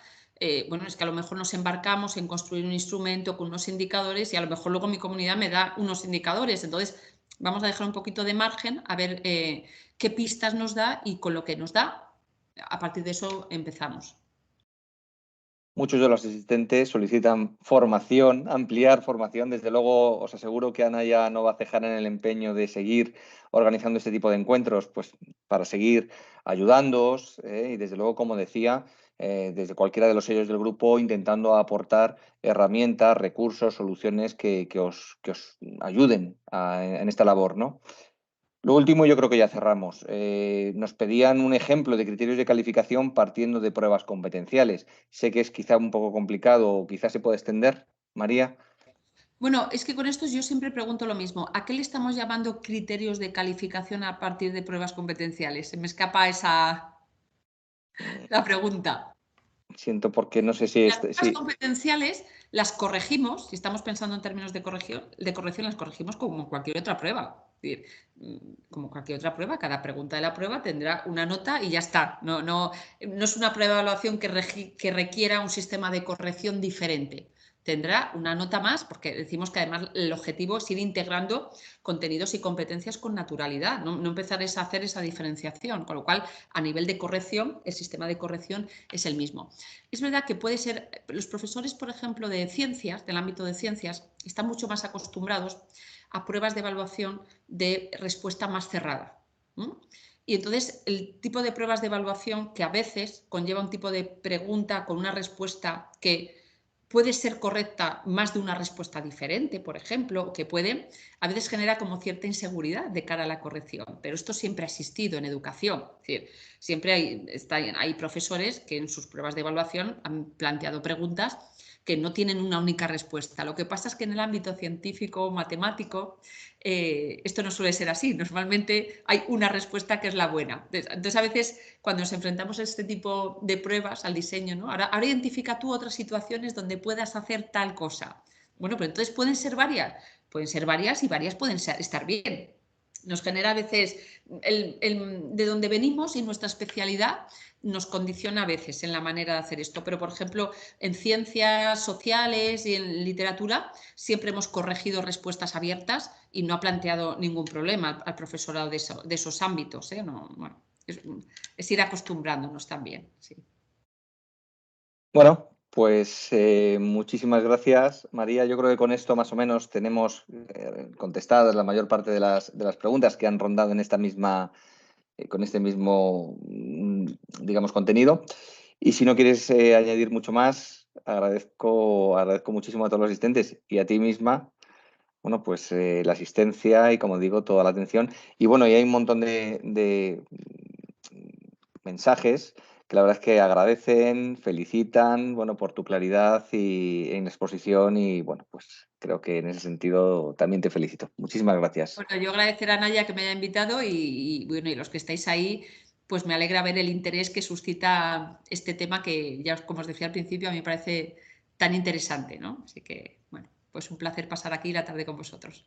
bueno, es que a lo mejor nos embarcamos en construir un instrumento con unos indicadores y a lo mejor luego mi comunidad me da unos indicadores. Entonces, vamos a dejar un poquito de margen a ver qué pistas nos da y con lo que nos da, a partir de eso empezamos. muchos de los asistentes solicitan formación, ampliar formación. Desde luego, os aseguro que Ana ya no va a cejar en el empeño de seguir organizando este tipo de encuentros, pues para seguir ayudándoos y desde luego, como decía, desde cualquiera de los sellos del grupo, intentando aportar herramientas, recursos, soluciones que os ayuden en esta labor, ¿no? Lo último, yo creo que ya cerramos. Nos pedían un ejemplo de criterios de calificación partiendo de pruebas competenciales. Sé que es quizá un poco complicado o quizás se puede extender, María. Bueno, es que con esto yo siempre pregunto lo mismo. ¿A qué le estamos llamando criterios de calificación a partir de pruebas competenciales? Se me escapa la pregunta. Siento porque no sé si... Las pruebas sí. competenciales las corregimos, si estamos pensando en términos de corrección las corregimos como cualquier otra prueba. Es decir, como cualquier otra prueba, cada pregunta de la prueba tendrá una nota y ya está. No es una prueba de evaluación que requiera un sistema de corrección diferente. Tendrá una nota más, porque decimos que además el objetivo es ir integrando contenidos y competencias con naturalidad, no empezar a hacer esa diferenciación, con lo cual a nivel de corrección, el sistema de corrección es el mismo. Es verdad que puede ser, los profesores, por ejemplo, de ciencias, del ámbito de ciencias, están mucho más acostumbrados a pruebas de evaluación de respuesta más cerrada. Y entonces el tipo de pruebas de evaluación que a veces conlleva un tipo de pregunta con una respuesta que puede ser correcta más de una respuesta diferente, por ejemplo, que puede, a veces genera como cierta inseguridad de cara a la corrección, pero esto siempre ha existido en educación. Es decir, siempre hay profesores que en sus pruebas de evaluación han planteado preguntas que no tienen una única respuesta. Lo que pasa es que en el ámbito científico, matemático, esto no suele ser así. Normalmente hay una respuesta que es la buena. Entonces, a veces, cuando nos enfrentamos a este tipo de pruebas, al diseño, ¿no? Ahora identifica tú otras situaciones donde puedas hacer tal cosa. Bueno, pero entonces pueden ser varias y varias pueden estar bien. Nos genera a veces de donde venimos y nuestra especialidad nos condiciona a veces en la manera de hacer esto. Pero, por ejemplo, en ciencias sociales y en literatura siempre hemos corregido respuestas abiertas y no ha planteado ningún problema al profesorado de esos ámbitos. No, bueno, es ir acostumbrándonos también. Sí. Bueno, pues muchísimas gracias, María. Yo creo que con esto más o menos tenemos contestadas la mayor parte de las preguntas que han rondado en esta misma, con este mismo, digamos, contenido. Y si no quieres añadir mucho más, agradezco muchísimo a todos los asistentes y a ti misma, bueno, pues la asistencia y, como digo, toda la atención. Y bueno, y hay un montón de mensajes que la verdad es que agradecen, felicitan, bueno, por tu claridad y en exposición y, bueno, pues creo que en ese sentido también te felicito. Muchísimas gracias. Bueno, yo agradecer a Naya que me haya invitado bueno, y los que estáis ahí, pues me alegra ver el interés que suscita este tema que ya, como os decía al principio, a mí me parece tan interesante, ¿no? Así que, bueno, pues un placer pasar aquí la tarde con vosotros.